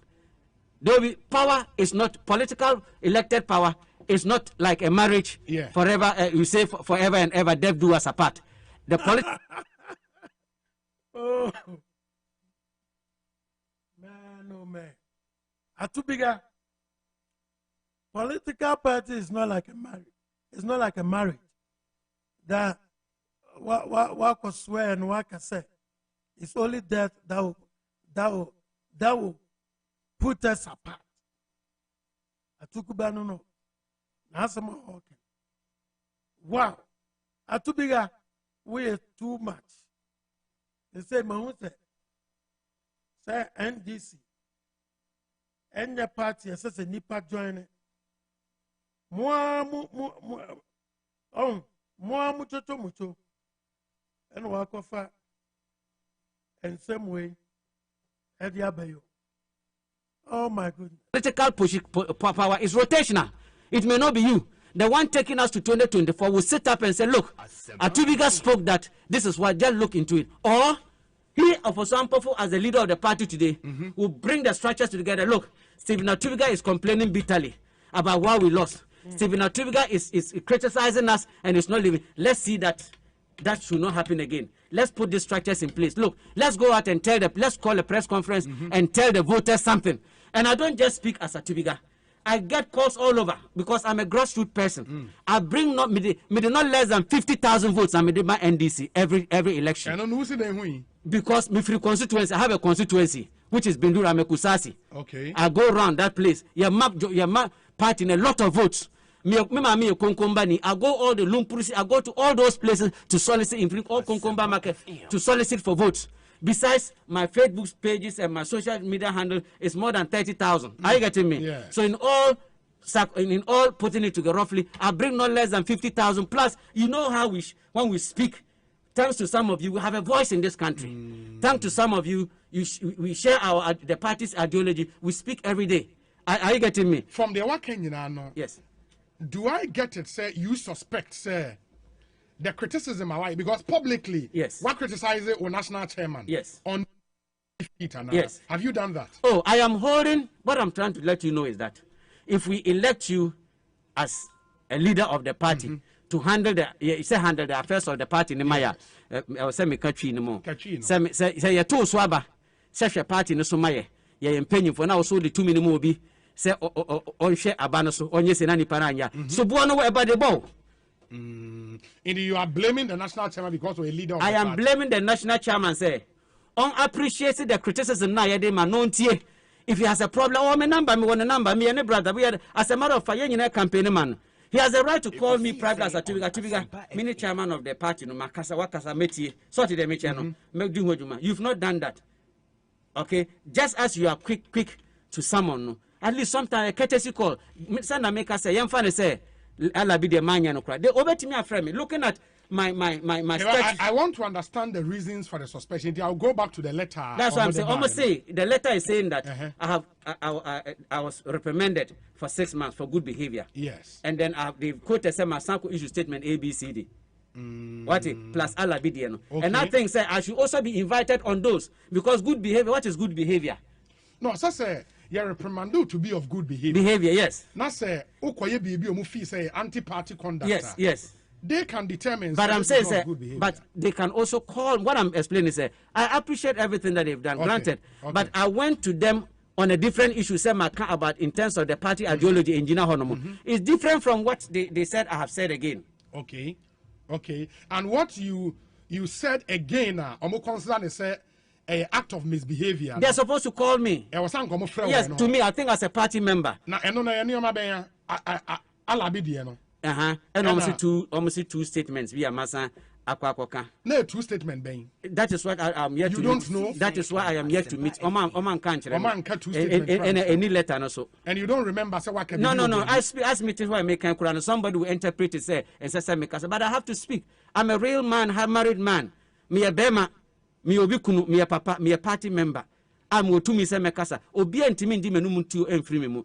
Power is not political, elected power is not like a marriage forever. You say forever and ever, death do us apart. The oh, man, oh man. Atubiga. Political party is not like a marriage. It's not like a marriage. That what could swear and what can say. It's only that will put us apart. Atukuba no. Nasama okay. Wow. Atubiga, we are too much. They say Mahute. Say NDC. And your party says a nipa join it. Mucho, and walk off and some way at the abayo. Oh my goodness. Political power is rotational. It may not be you. The one taking us to 2024 will sit up and say, look, Atubiga spoke that this is what, just look into it. Or he, OFOSUHENE as the leader of the party today, will bring the structures together. Look, Stephen Atubiga is complaining bitterly about what we lost. Stephen Atubiga is criticizing us and is not leaving. Let's see that should not happen again. Let's put these structures in place. Look, let's go out and let's call a press conference and tell the voters something. And I don't just speak as Atubiga. I get calls all over because I'm a grassroots person. I bring not less than 50,000 votes. I made my NDC every election. I don't know who's because my free constituency, I have a constituency which is Bindura Mekusasi. Okay. I go around that place. Your map party in a lot of votes. I go all the Lumpurisi, I go to all those places to solicit in all Konkomba market to solicit for votes. Besides my Facebook pages and my social media handle is more than 30,000. Are you getting me? Yeah. So in all putting it together roughly, I bring not less than 50,000 plus. You know how when we speak, thanks to some of you, we have a voice in this country. Thanks to some of you, we share the party's ideology. We speak every day. Are you getting me? From the Wakenya, yes. Do I get it? Say you suspect, say the criticism of why? Because publicly, yes, what criticizes the national chairman? Yes. On feet and yes. Have you done that? Oh, I am holding. What I'm trying to let you know is that if we elect you as a leader of the party to handle the affairs of the party in the Maya, I say me country no more. Say you two swaba, say party no so Maya. You penny for now so the 2 minutes more be say on share abanaso on yes nani paranya. So buono about the ball. You are blaming the national chairman because we're a leader of I am blaming the national chairman, say, unappreciated the criticism now, if he has a problem, oh, me want a number, me and a brother, we are, as a matter of fact, in a campaign man. He has a right to call me private as a mini chairman of the party, no, Makasa Wakasa Meti, sorted the Michano, make do what you. You've not done that. Okay? Just as you are quick to someone, at least sometimes a courtesy call, Sanda make us say, young fan say, I'll be the man, no cry. They over to me after me, looking at my I want to understand the reasons for the suspension. I'll go back to the letter. That's what I'm saying. Almost say the letter is saying that I was reprimanded for 6 months for good behavior. Yes. And then the court said my Sanko issue statement ABCD. What it plus Alabidiano. Okay. And I think say I should also be invited on those because good behavior. What is good behavior? No, so say you're reprimanded to be of good behavior. Behavior, yes. Now say Okoye baby omufi say anti-party conduct. Yes. They can determine. But I'm saying, sir, but they can also call. What I'm explaining is, I appreciate everything that they've done. Okay. Granted, but I went to them on a different issue. Say about in terms of the party ideology in Gina Honomo. It's different from what they said. I have said again. Okay. And what you said again, Omo concern is an act of misbehavior. They're supposed to call me. Yes, to me, I think as a party member. And almost two statements via Massa Aquacoca. No, 2 statements, Ben. That is what I am yet to meet. You don't know? That is why I am yet to meet. Oman country. Oman cut 2 statements. Any letter also. And you don't remember so what can No. Ask me to why I make a Quran. Somebody will interpret it say and say but I have to speak. I'm a real man, I'm a married man. Me a bema, me obikunu, me a papa, me a party member. I'm going to me say mekasa. Obi antimi ndi menu muntu enfrimi mu.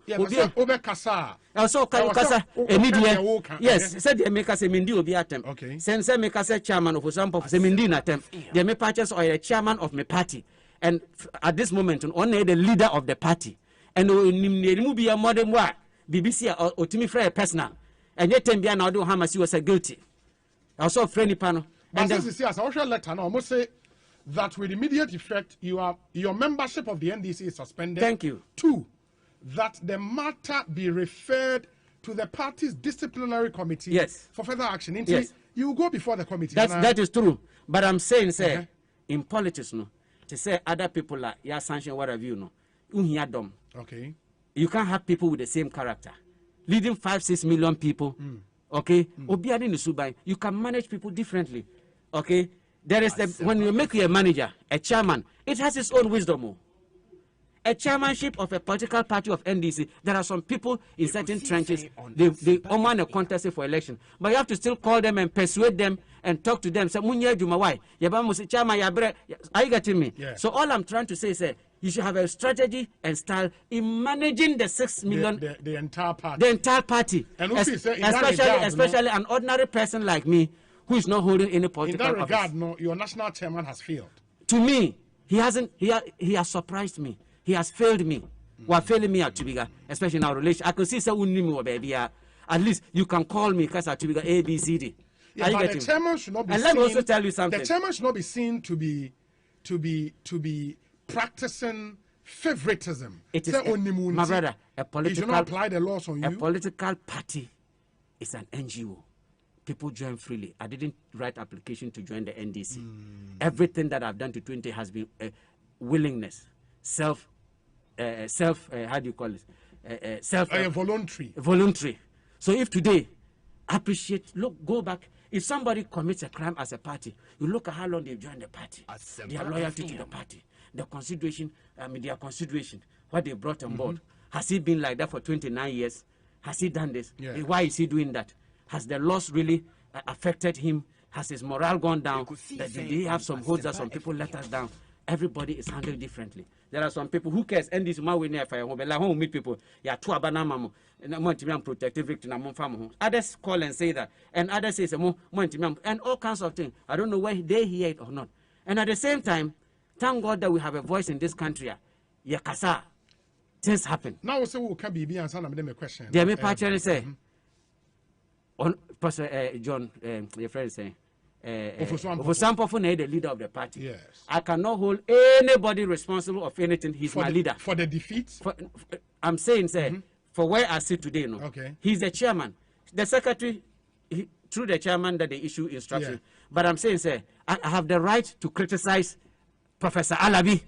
Obi kasa. Also kasa enidia. Yes, said the make say mindi obi atem. Okay. Say make say chairman of some say mindi na tem. The me parties or the chairman of my party. And at this moment on the leader of the party. And nimne be a modern wa BBC or timi free personal. And yet tem bia na do hamasi was a guilty. Also friendly panel. And this is yes, I shall letter now. I must say that with immediate effect, your membership of the NDC is suspended. Thank you. 2, that the matter be referred to the party's disciplinary committee for further action. Yes. You will go before the committee. That is true. But I'm saying, say, in politics, no, to say other people are sanction whatever you know, okay. You can't have people with the same character. Leading 5-6 million people, okay? You can manage people differently, okay? There is when you make you a manager, a chairman, it has its own wisdom. A chairmanship of a political party of NDC, there are some people in certain trenches, they want a contest for election. But you have to still call them and persuade them and talk to them. Say, are you getting me? Yeah. So all I'm trying to say is you should have a strategy and style in managing the 6 million, the entire party. The entire party. And especially an ordinary person like me, who is not holding any political office. In that regard, no, your national chairman has failed. To me, he hasn't. He has surprised me. He has failed me. While failing me at Tubiga, especially in our relation. I can see say baby. at least you can call me because I to be A, B, C, D. Yeah, but the chairman should not be and seen, let me also tell you something. The chairman should not be seen to be practicing favoritism. It is, my brother, a political. He should not apply the laws on you. A political party is an NGO. People join freely. I didn't write application to join the NDC. Everything that I've done to 20 has been willingness, how do you call it? Voluntary. Voluntary. So if today, appreciate, look, go back. If somebody commits a crime as a party, you look at how long they've joined the party, their loyalty to the party, the consideration, their consideration, what they brought on board. Has he been like that for 29 years? Has he done this? Yeah. Why is he doing that? Has the loss really affected him? Has his morale gone down? Did he have some holds that some people let us down? Everybody is handled differently. There are some people who cares, and this man will never home meet people. Yeah, two abanamamu, and protective victim. Others call and say that, and others say and all kinds of things. I don't know why they hear it or not. And at the same time, thank God that we have a voice in this country. Yakasa, things happen. Now, so we can be answering a question. They may partially say, on Pastor John, your friend saying. OFOSUHENE, the leader of the party. Yes. I cannot hold anybody responsible of anything. He's my leader. For the defeat? I'm saying, for where I sit today, he's the chairman. The secretary, through the chairman, that they issue instruction. Yeah. But I'm saying, I have the right to criticize Professor Alabi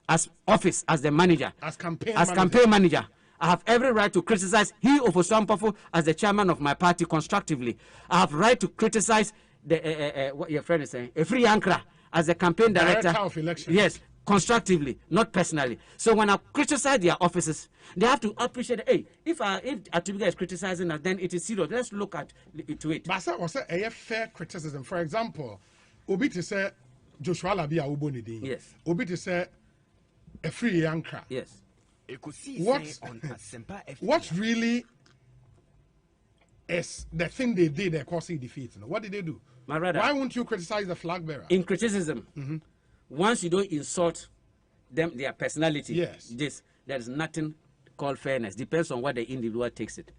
as the manager. As campaign manager. I have every right to criticize OFOSUHENE as the chairman of my party constructively. I have right to criticize what your friend is saying, a free Ankara as a campaign director of elections. Yes, constructively, not personally. So when I criticize their offices, they have to appreciate. Hey, if Atubiga is criticizing us, then it is serious. Let's look at to it. But I say a fair criticism. For example, Obi to say Joshua Labi Awubonidi. Yes. Obi to say a free Ankara. Yes. What really is the thing they did that causing defeat? What did they do? My brother, why won't you criticize the flag bearer? In criticism, once you don't insult them, their personality, yes, there is nothing called fairness. Depends on what the individual takes it.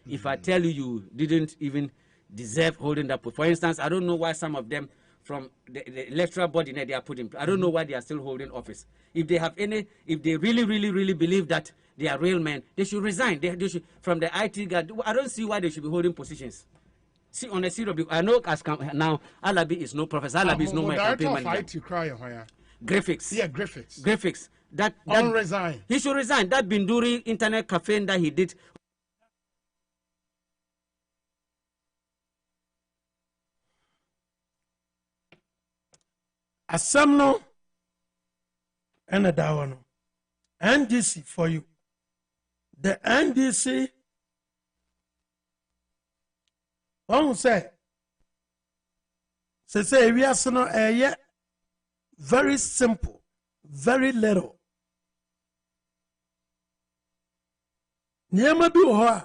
If I tell you didn't even deserve holding that, for instance, I don't know why some of them from the electoral body they are put in. I don't know why they are still holding office. If they have if they really believe that they are real men, they should resign. They should, from the IT guard. I don't see why they should be holding positions. See, on a serious, I know as now Alabi is no Professor Alabi is no my campaign manager. Graphics. Yeah, graphics. Graphics. That resign. He should resign. That Binduri internet cafe that he did. Asamno and a dawano. NDC for you. The NDC one say we are so very simple, very little. Niema bi ho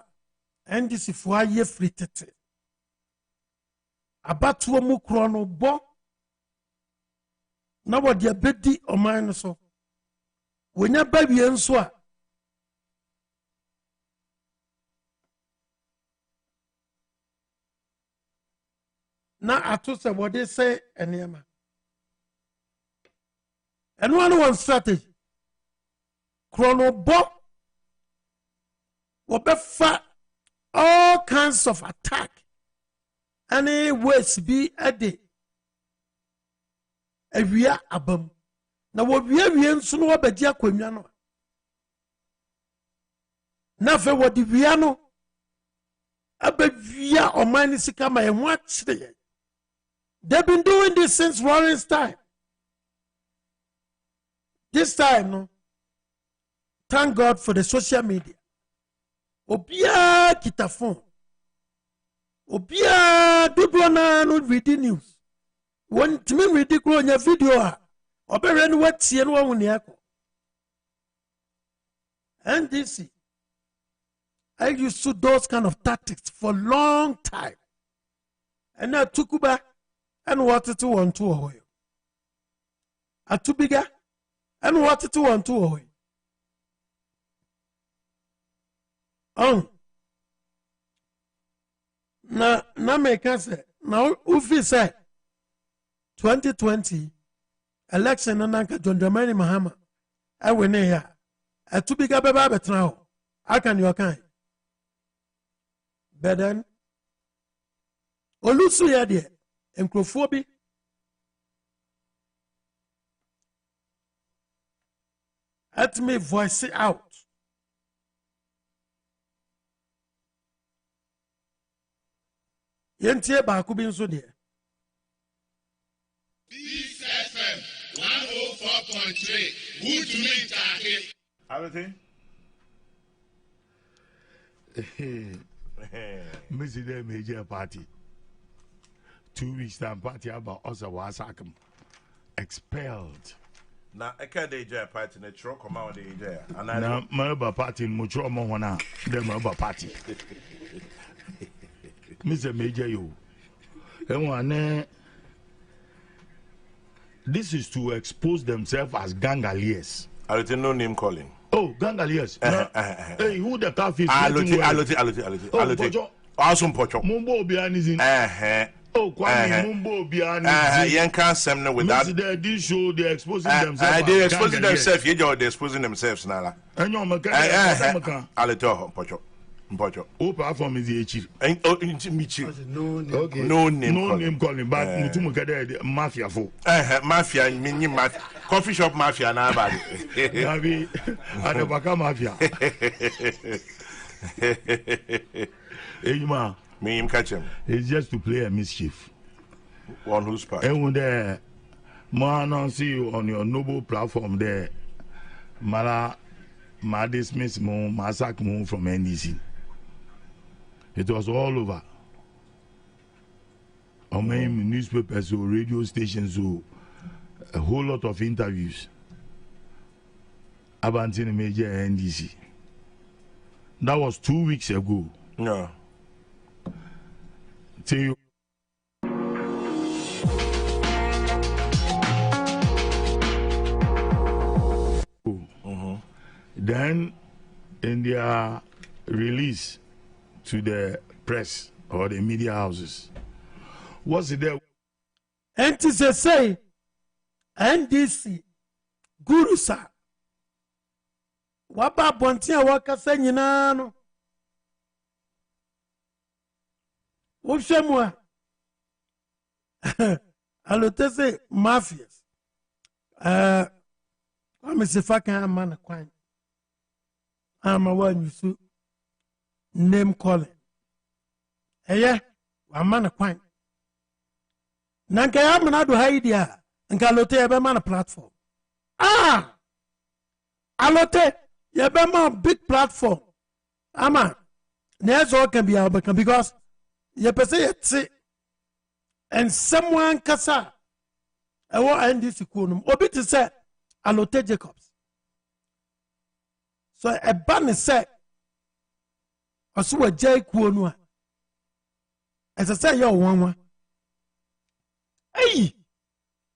NDC fo aye fritete. Abatuo mu kro no bo na wode abedi oman no so. Wonya bawie nso a na ato se wode say eniema. And one strategy. Chronobo will be all kinds of attack. Any ways be a day. A real abum. Now, what we have soon will be Jaquimiano. Never what the Viano. A via or Manisicama and watch there. They've been doing this since Warren's time. This time, no. Thank God for the social media. Obia kita phone. Obia dubona no read news. One to me read the video. Oberen what see and one yako. And this, I used to do those kind of tactics for a long time. And now Tukuba and wanted to want to avoid. At too bigger. And what to want to avoid. na make say na ufi say 2020 election na nanka John Dramani Mahama e wene ya atubi ga beba betena ho akan yo kan but then olusu ya de enkrofo bi let me voice it out. Yentie baako bi nso de. This FM 104.3. Good to meet you. Everything? Miss the major party. 2 weeks time party about us was expelled. Na eka de je party na tro come out de je na maba party mo tro mo hona de maba party Mr. Major you this is to expose themselves as gangaliers. I don't know name calling. Oh, gangaliers. Hey, who the car is? Alote. Awesome pocho. Mumbo obianizin. Oh, Kwame Mumbo Biani. Yan can't send without this show. They're exposing themselves. They're exposing themselves. They're exposing themselves now. And your mechanic. Alito Pocho. Oh, platform is the H. Okay. No name calling. But Mutumukade mafia for. Mafia, mini mafia. Coffee shop mafia now. Nabi, and the Baka mafia. Ejima. Me him catch him. It's just to play a mischief. On whose part? And when there, man, see you on your noble platform there. Ma dismiss mo, ma sack mo from NDC. It was all over. On my newspapers or radio stations or a whole lot of interviews about the major NDC. That was 2 weeks ago. No. Tell you. Then, in their release to the press or the media houses, what's it there? NTC NDC Guru sa waba bontia wakasa nyina no wohwemwa alotese mafias amesifa kan amana kwan ama wanyusu name calling amana kwan nanka ya Amenado haidia nka alote ebe mana platform alote ebe ma big platform ama nezo can be abaka because ye pese yetse and someone kasa ewo NDC kunum obi ti say alote Jacobs so a ban say oso jai kuonu a ese say yo wanwa hey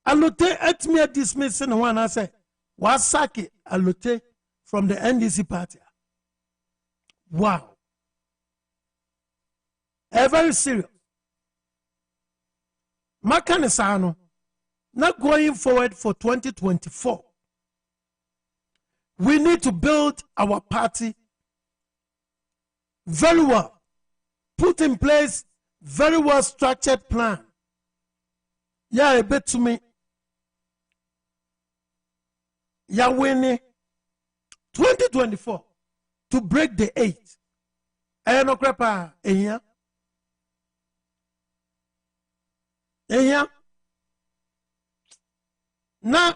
alote at me dismiss no one I say wasaki alote from the NDC party. Wow. Very serious. Makanisano, not going forward for 2024. We need to build our party very well, put in place very well structured plan. Yeah, a bit to me. Yeah, winning 2024 to break the 8. I no crepa here. Na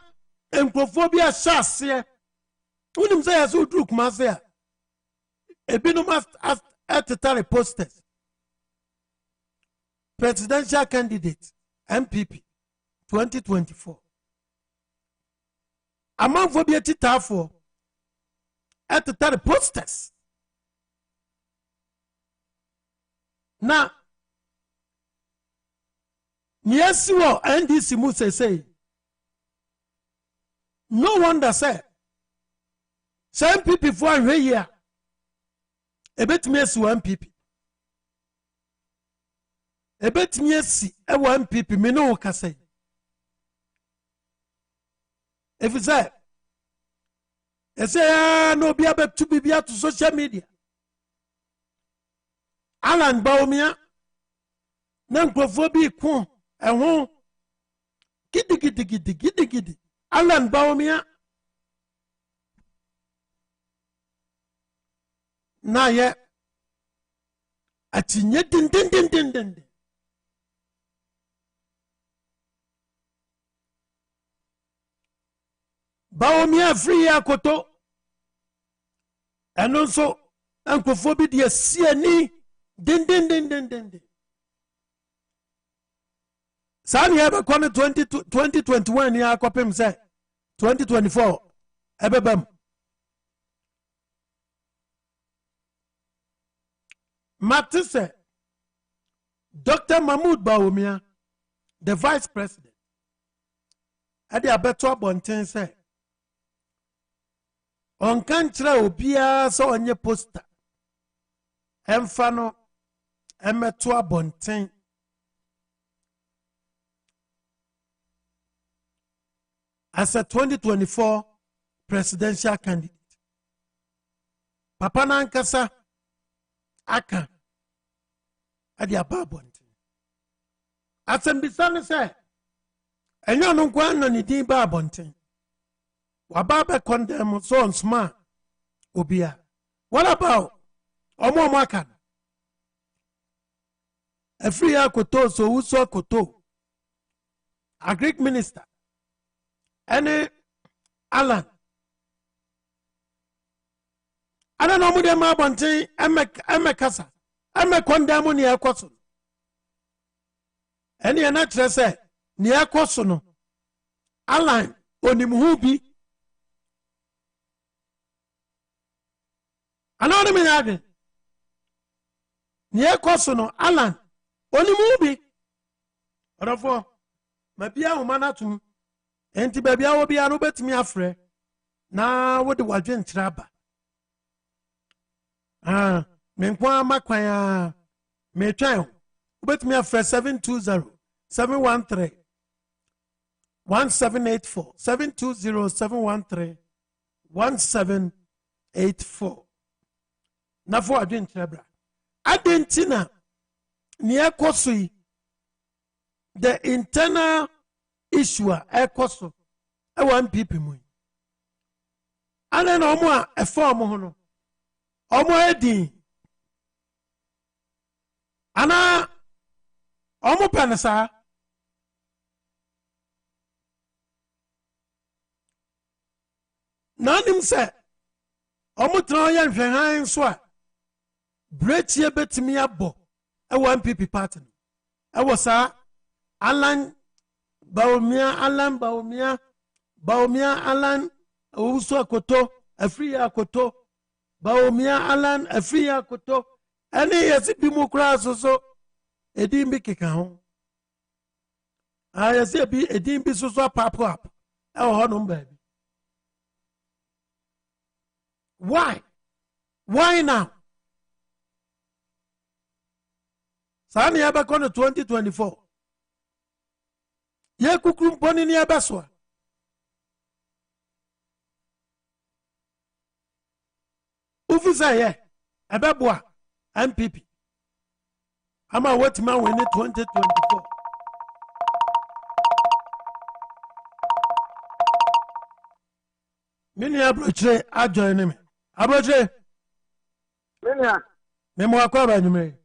enkophobia shasia unim say aso druk masea ebino must at posters presidential candidate MPP 2024 among phobia titafo at posters na yes, well, NDC Muse say, no wonder say, some people for a year, a bit miss one people. ebetimi asi ewa MPP me no kasa efisa ese no bia betu bibia to social media Alan Baumia na nkrofo bi ku eho gidi Alan Baumia na ye atinye din Baumia free akoto eno nso nkrofo bi de asiani din Sani ebe kone 2021 ya akopim se 2024 ebe bam Matisse Dr. Mahmoud Baumia the vice president ade abeto abonten se on kan kire obia so onye poster emfa no emeto abonten as a 2024 presidential candidate. Papa Nankasa aka adi ababonte. Asembisane se enyo no kwa no ni din ba abonte. Wababa condemn so on sma obia. What about omo maka? Efri akoto so uso akoto. A Greek minister Any Alan. I don't know what them abonte emekasa. Emekondamo ni ekoso. Any anatre say ni ekoso no. Alan onimhubi. Another me again. Ni ekoso no Alan onimhubi. Orofo mabia humanatum enti babia wo bia no betimi afre na wo de wadwe ntraba menkwa makwan me twan wo betimi afre 720 713 1784 720 713 1784 na fo wadwe ntraba adentina ni ekosui the internal issue ekoso ewa MPP mu ana na omo a efom ho no omo edin ana omo pensa nanim se omo tro ya nhwenhan so a brechie betimi abo ewa MPP party ewo sa Alan Baumia Alan Uso Akoto Afri Akoto Baumia Alan Afri Akoto any yesi bimu kra so edin bi keka ho yesi bi edin bi so pop up e ho no baby why now Sani aba kono 2024 ye kukrum poni ni abaswa ufisa ye ababwa MPP ama wetima win 2024 mini abrochre ajoin me abrochre mini memo akwa ba nyume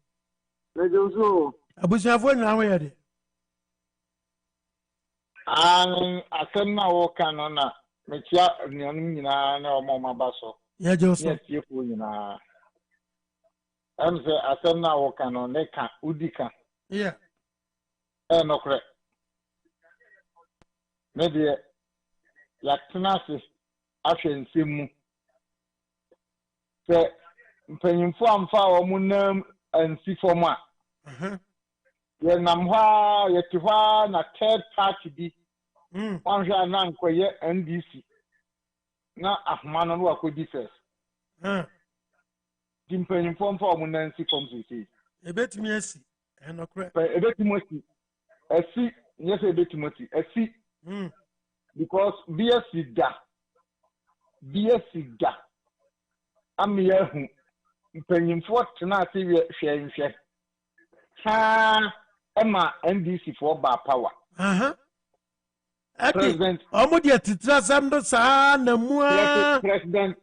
lejoso abusiafo nyina ho ye de asem na wo kan no na metia nuanum nyina na omo mabaso ya joso yes yefo nyina say asem na wo kan no ne ka udika yeah no kre me de ya tenase ahwensemu se mpanyimfo amfa wo munam ansi fom a ye namha ye tiwa na third party bi wanhwa na nkoye NDC na ahmano no akodi first dimpanyimfo mfa wo munam ansi fom sisi ebetimi asi And correct. Ebetimoti. I see. Yes, Ebetimoti. I see. Because BSC da. I'm here. Penny for tonight. Share. Ha. Emma NDC for bar power. President. Omodia titra samdo sa na mua. President.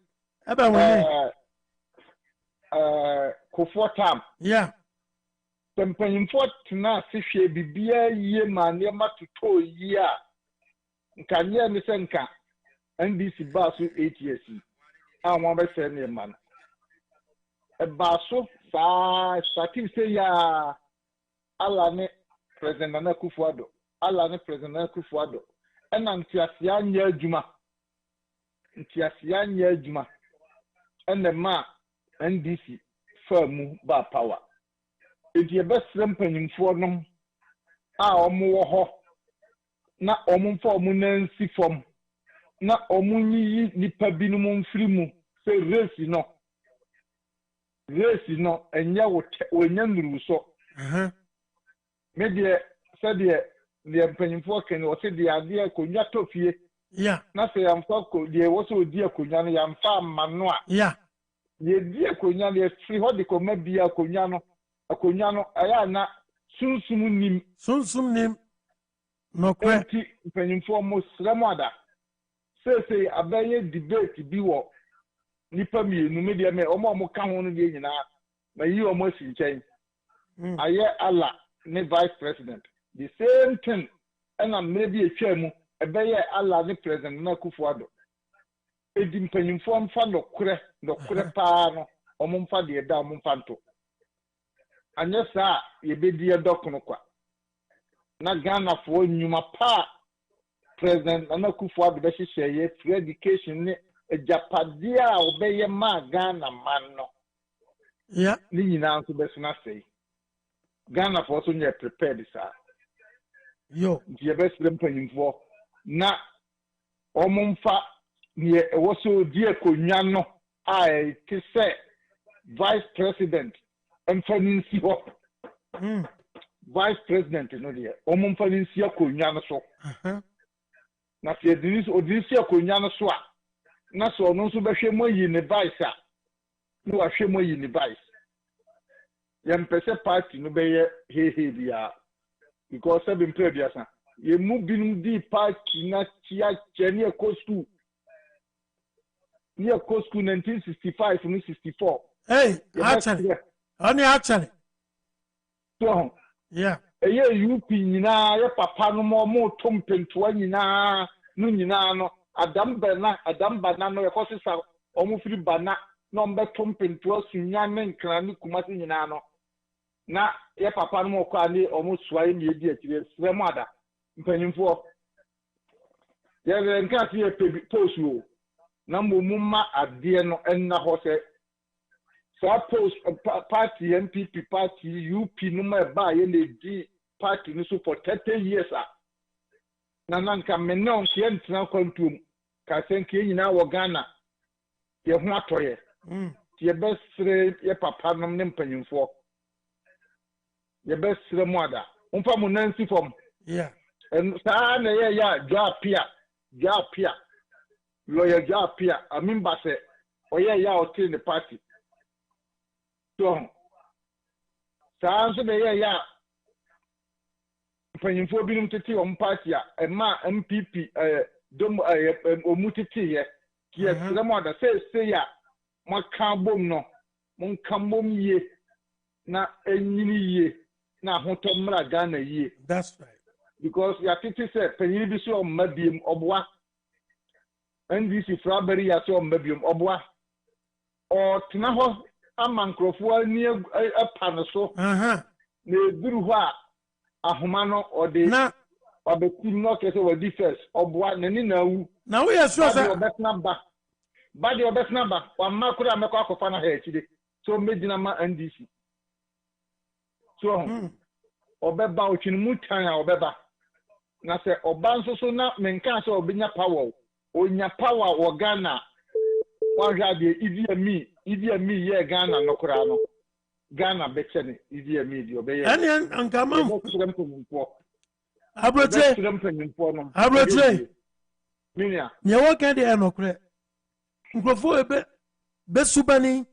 Eba wone. Kofotam. Yeah. Penny for tonight. She be a year man. Yama to toy year. Kanya Nisenka. NDC basu 8 years. I want to say name man. A basu sa starting say ya. Alane President Anakufuado. Alane President Anakufuado. And Antiasia Nyajuma. Antiasia Nyajuma. And the ma NDC firm ba power. If you best ramping for them, omu na omu for munensi form. Na omuni nipa binum frimu. Say race no. And ya when you so. Maybe said the penny forking or said the idea could not tofie. Yeah. Nothing I'm talking, there was a dear Kunyani, I'm farm manua. Yeah. Ye dear Kunyani, 3 hodico maybe a Kunyano, Ayana, soon nim. No quantity penny foremost Ramada. Say, a very debate to be what Nipami, no media may almost come on again now. May you almost in change. I hear Allah. Ne vice president the same thing and I'm maybe a chairman a bear Allah the president na Kufuado edim panyimfo mfa no kure pa no omumfa de da omumfa nto anya sa ye bedi edokono kwa na Ghana fo nyuma pa president na Kufuado be hihye free education ne ejapadia obeye ma Ghana man no yeah ni nyina nso be sina sei Ghana for so near prepared, sir. Yo, the best ramping for na Omumfa near also dear Kunyano. I to say vice president and Faninsi vice president, no dear Omumfa Ninsia Kunyano so. Na fear Denis or Disia Kunyano swa. Na so no so be more in the vice, sir. No, I shame more in the vice. Yampese party no be he dia because seven previous ye move bin di party na tia cheni ekostu near Costco 1965 and 64. Hey, actually. So, yeah. A year you pina, your papa no more tumping to any na, no, Adam Banana, your horses are almost free banana, number tumping to us in Yaman, Crani, Kumatinano. Na ya papa no kwa ni almost swine ye dear to the mother penny for ya nka see post you na mumma ade no enna ho se so post party MPP party UP no ma ba ye na di party no so for 30 years na nanka menna on ke ntina kwantum ka senke nyina wo Ghana ye ho atoye ye besre ye papa no ne mpanyimfo the best remada. Umpa Nancy from yeah. And Sana Japia, lawyer Japia, I mean Basse, or or in the party. So Sansa Penny for being to tea on party, a ma MPP, dom omutiti, yes, Ramada say ya, my carbon no, mon cambom ye, na any ye. Na hotomra Ghana ye. That's right. Because ya titi say penyi bi so mabium obwa. NDC Fraberi ya so mabium obwa. O tina ho amankrofo ani apa no so. Na eduru ho a ahoma no ode na obetim no kese we defense obwa nani na wu. Na we are sure say obetna ba wa makura mekọ akofa na ha ekide. So medina ma NDC. So, Obeba uchin mutanya obeba. Na se obanso so na menka se obinya power. Onya power wo Ghana. Wa hwade Idi Ami ye Ghana no kura no. Ghana Betchen is the media. And come on. Minia. You walk at the Emocre. Before a best subani,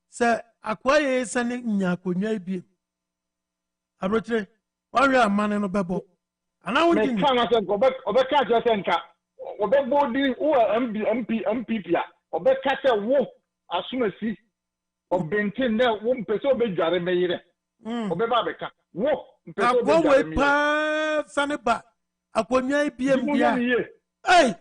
sir, acquire sending Yakunya be. Abrotre, or a man in a bubble. And I want to go back or back at your center. Or back body or MP, or back catch a wolf as soon as he or Benton there won't pay so big Jaremay. Or Babaca. Wolf, one way pa Sanaba. Akonya PM. Hey,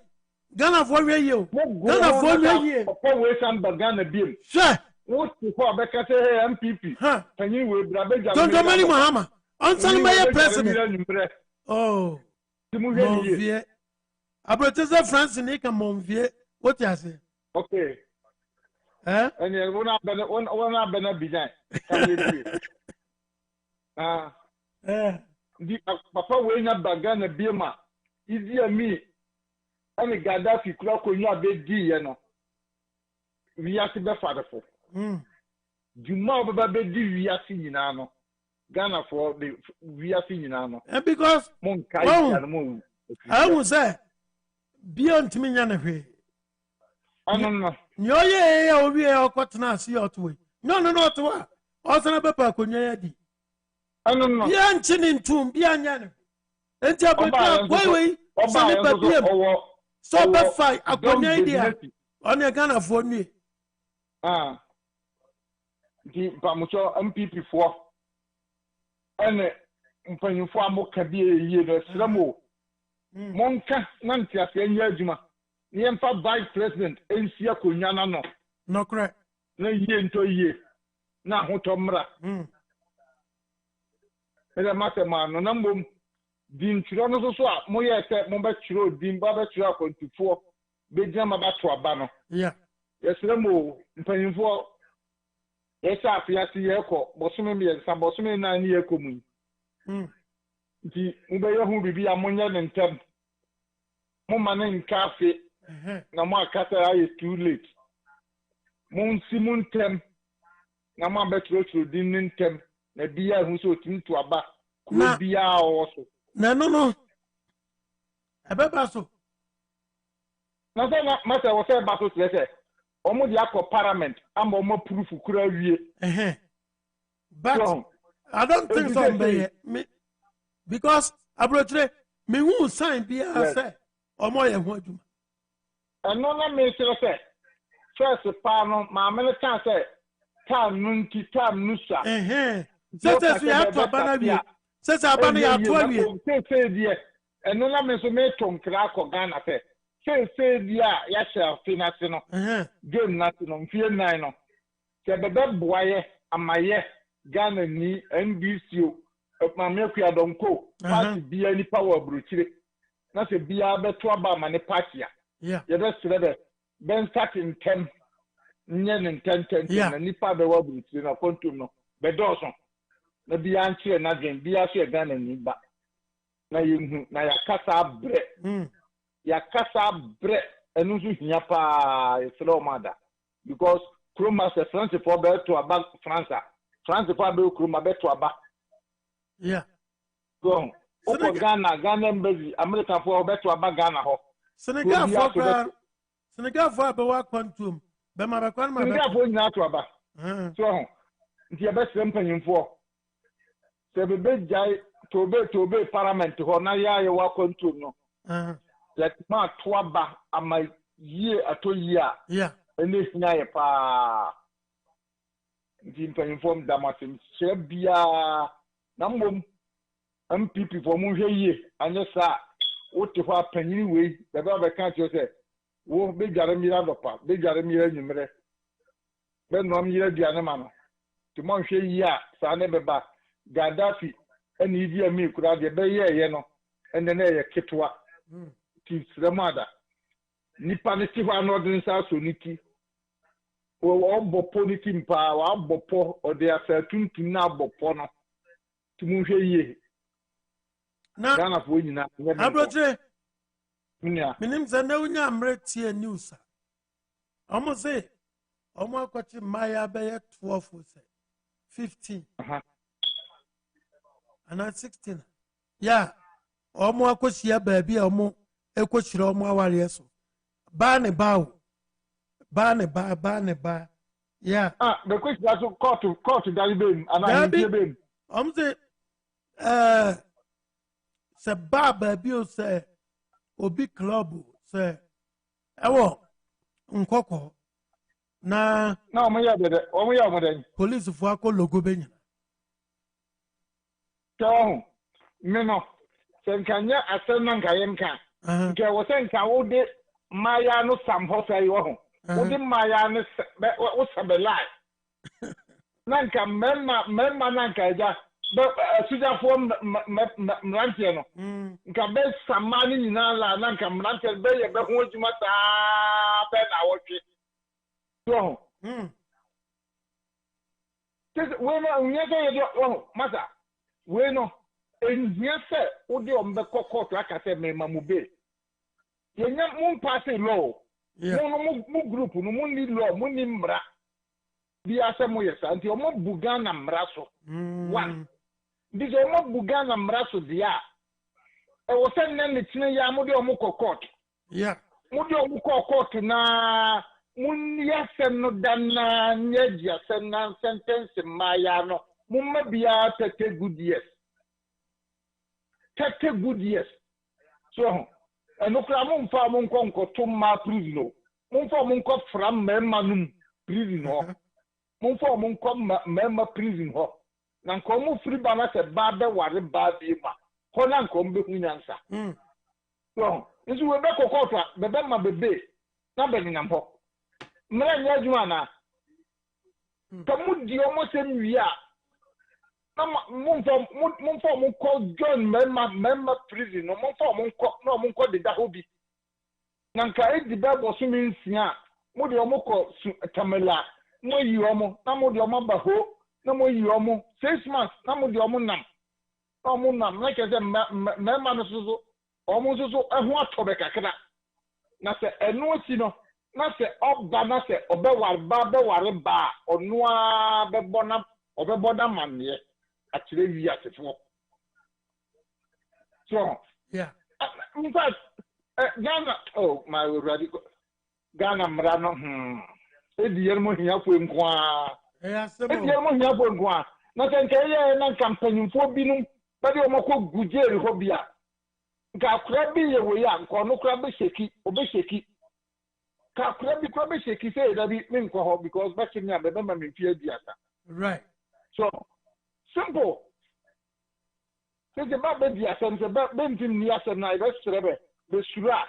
Ghana for you. Ghana for you. Always and Ghana beam. Sure. What before Becca say MPP? Huh? Can you with Brabeja? Don't go many Mahama. On Sunday, President. Oh, Monvier. Abroteza France Nick and Monvier. What you say? Okay. Eh? And you won't have been a beginning. The Papa Wayne Bagana Bima. Easier me. And the Gaddafi clock when you are big D, you know. We are to be fatherful. Juma baby we are seeing now. Ghana for the we are seeing now. And because I will say beyond me yana. No. No, yeah, we are caught now. See your way. No, to what? Also, a papa could you no. Beyond chinning tomb, beyond yana. And tell me, so bad fight. I got no idea on your Ghana for me. The Pamucho MPP for and when you form more can be a year, the Slamo Monka Nantia, Yajima, the Emperor Vice President, Nsia Kunyana, no correct, no year into a year. Now, Hotomra. And a matter man, no number. Din Chirono so Moya said Mombachiro, Din Babachira 24, Bejama Batwa. Yeah. Yes, Remo, paying for. Yes, I feel Yako, Bosumi and some Bosumi 9 year coming. The Ubeya who will be ammonia and temp. Momma in cafe, no more Cata is too late. Mon Simon Temp, Nama Betro to Din Temp, the beer who so to a back. Could be also. No. Ababaso. Nothing matter was said about letter. Almost the parliament, I'm more proof of Kurawi. But I don't think so, because Abrotre, me won't sign be a say, or more than what you. And no one may say, first, pardon, my American say, Tam Nunti, Tam Nusa. Says we have to abandon. Says Abania 12 years. Say, dear, and no one may make Tom Crack or Ghana. Say, dear, yes, Finasino, game nothing on Fear Nino. Say, the bad boy, and my yes, Ghana ni, NBC, of my Mercury don't go. Party be any power brutally. Not a be a better about my party. Yeah, that's the Ben starting 10, Nyan and 10, and Nipa the Wobbles in a contum. But Dawson. Na bi anche na gen bi aso Ghana ni ba na yehu na yakasa bre enu so hia pa islo mada because kroma se France for be to aba France for be kroma be to aba yeah go o Ghana embassy America for be to aba Ghana ho Senegal for be wa quantum be ma be kwan ma be Senegal for nyina to aba so nti e be sempanyin for Sebe jai tobe parliament ho na ya wa control no. Let ma toaba ama ye atoyia. Yeah. Ene hina ye pa. Ndi inform damatim sebia na mom MPP for mu hwe ye anya sa wote ho apanyini we be ba kan ti o se wo be jare mira dopa be jare mira nyumre be no am yira diane ma no ti mo hwe yi a sa ne be ba Gaddafi and Idi Amin could have the bay, and then a kitwa. Tis the mother. Nipanistiva Northern South Unity. Or Bopolitim power, Bopo, or they are certain to now Bopono. To move ye. Now, none of winning. Abroche, my name's a no yam red tea news. Almost say, almost got Maya Bay at 12. 15. And at 16. Yeah. Omo akosia baby omo ekochire omo aware so. Ba ne ba. Yeah. The question is court Dalibin and I hear say se ba baby o say obi club say ewo nkoko na omo ya de police fo akọ logo benya so me no senkanya asenna nkayemka nke wo senka wo de maya no samho sai wo ho wo de maya no wo sabelai nanka memma nanka ja sujafo mrantie no nka be samani nyina la nanka mrantie be ye be ho adwuma ta be na wotwe so we no nyaka ye do masa we no enhia se wo de ombe kokko aka se mema mu be ye nya mu pass law mu group no mu ni law mu ni mra bi asemo ye sa nti omo buga na mra so one this omo buga na mra so dia e wo se nne ne tine ya mu de omo court mu de omo court na mu ya se no dana nyegia se na sentence maya no mu mabia 30 good years 30 good years so enokra mu mfa mu nkonko to ma prison mu mfa mu nko from mema num prison ho mu mfa mu nko mema prison ho na nko mu free bana se ba be ware ba bi ma ho na nko mbe hunyansa so nso we be kokotwa be be ma bebe na be nyam ho mra nya adwuma na to mu di omo se nwia na mu mfa mu ko John mema prison no mu mfa mu nko na mu nko de da hobi na nka edi ba bo so mi nsia mu de omo ko tamela mo yi omo na mo de omo ba ho na mo yi omo 6 months na mo de omo nam na keze mema no so omo so ehu atobe kakra na se enu osi no na se oba na se obeware ba onu a bebona obeboda manne actually we are so yeah in fact Ghana oh my radical Ghana mrano ediyer mo hia fo nkwa ediyer mo hia fo nkwa na kenke ye na campaign fo binum bade o mako gujeri ho bia nka kura bi ye we ya nko no kura be sheki obesheki ka kura be sheki say that be me nko ho because back in ya be ma me fie diata right so simple. Say the baba dia sense ba bentin ni asem na ibe serebe be sura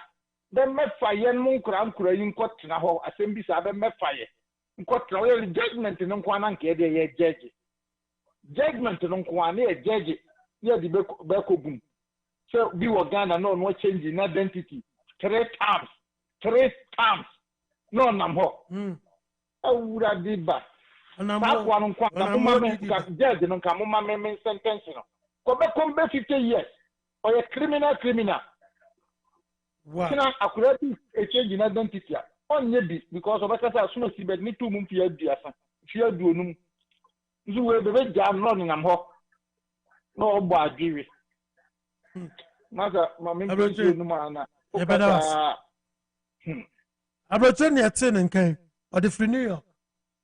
dem mefa ye mu nkura yin kotena ho asem bi sa be mefa ye nkotena we judgment no kwa na nke de ye judgment no kwa na ye judge ye di be ko bum so bi wo Ghana no change in identity 3 times no nam ho awura di ba kwa no kwa na mama ka judge no ka mama me sentence no ko be 50 years or a criminal wow kina akurati a change in identity onye bi because obekasa asuno si bed ni tu mum fi aduasa fi aduonum nzu we be jam no nam ho no ogbo adwiri maza mama mi fi no mana ye bada abrochen ye tin nkan o de free New York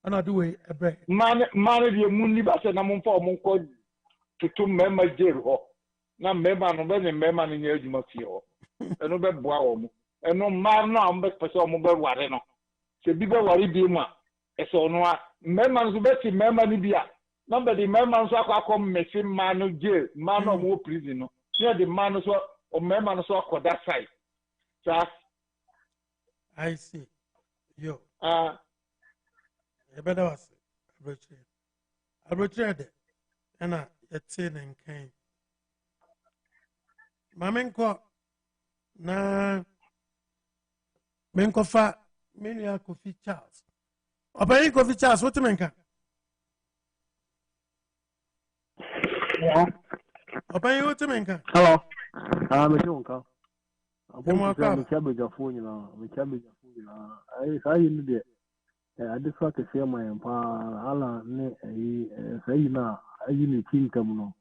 and I do a break man the munni ba se na mum fa mum ko tutu mema jeru ho na mema no be mema no nya adwuma fie ho eno be boa wo mu eno ma no am be pese o mu be ware no se bi be ware bi mu a ese ono a mema no be ti mema ni bi a na be di mema so akọ mesi ma no jail ma no mo prison no ya di ma no so o mema no so akoda side so I see yo better was abrochede ana yetine nkan mamenko na menkofa menia Kofi Charles obayin Kofi Charles what menka obayin what menka hello mechonka abo mchabeja funi na ai sai ni de I just want to share my ala ne say na ayi ni tinkam no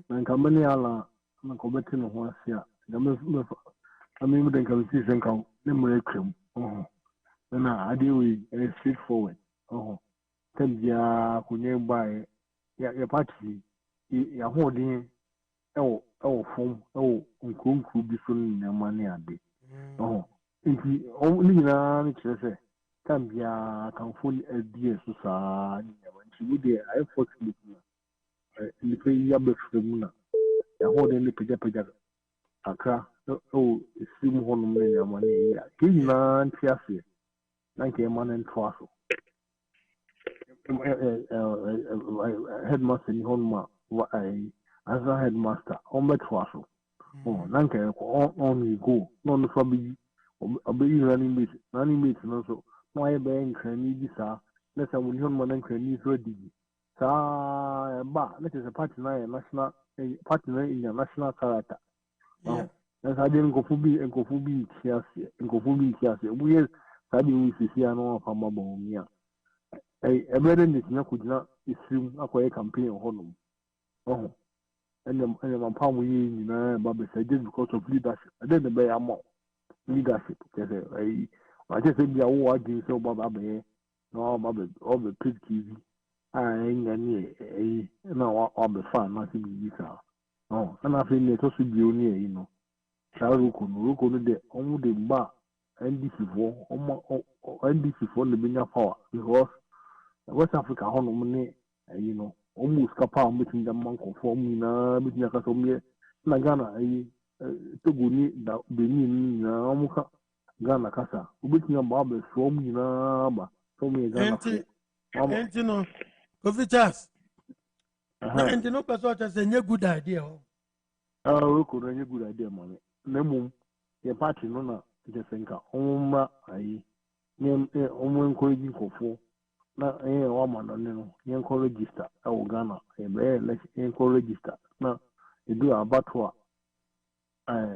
na kamani ala na ko beti no ho asia na me ami mu den kam si senka ne mu ekwem na ade we straightforward tem dia kunye bae ya party ya hodin ewo fom ewo nkunkuru bi so na mane ade nti ni na ni kire Cambia can fully ideas to sa she would I fortunate in the pay yabber muna ya hold in the pija akra sim honum ne money ya kina ntiafe na nke man and twaso headmaster ni honma as a headmaster on the twaso na nke on you go no for be running mate no so why being cranny bisa let's say when you man cranny so digi sa ba let is a partner national partner in your national character that's I didn't go for be and go for be kiasi we is study we see no from abomia a better this na could not assume a campaign honum and the palm we in Baba said just because of leadership I didn't be a more leadership I just said, "Yeah, what do you say about Abbey? No, Bobby, all the pit TV. I ain't any, no, all the fun, nothing be this. Oh, and I think it's also be near, you know. Sharuko, the only bar, NDC4, NDC4, the Bina power, because West Africa, money, you know, almost capable between the monk of formula, between the Casomia, Nagana, Toguni, the Benin, Namuka. Ghana kasa ubiti amba ba so mu na ba so mu Ghana enti no Kofi Charles enti no person just say good idea we ko no good idea man na mum ye party no na je senka omma ayi ne omo encourage nkofo na wa ma no ne no ye register e Ghana e be register na edu abatwa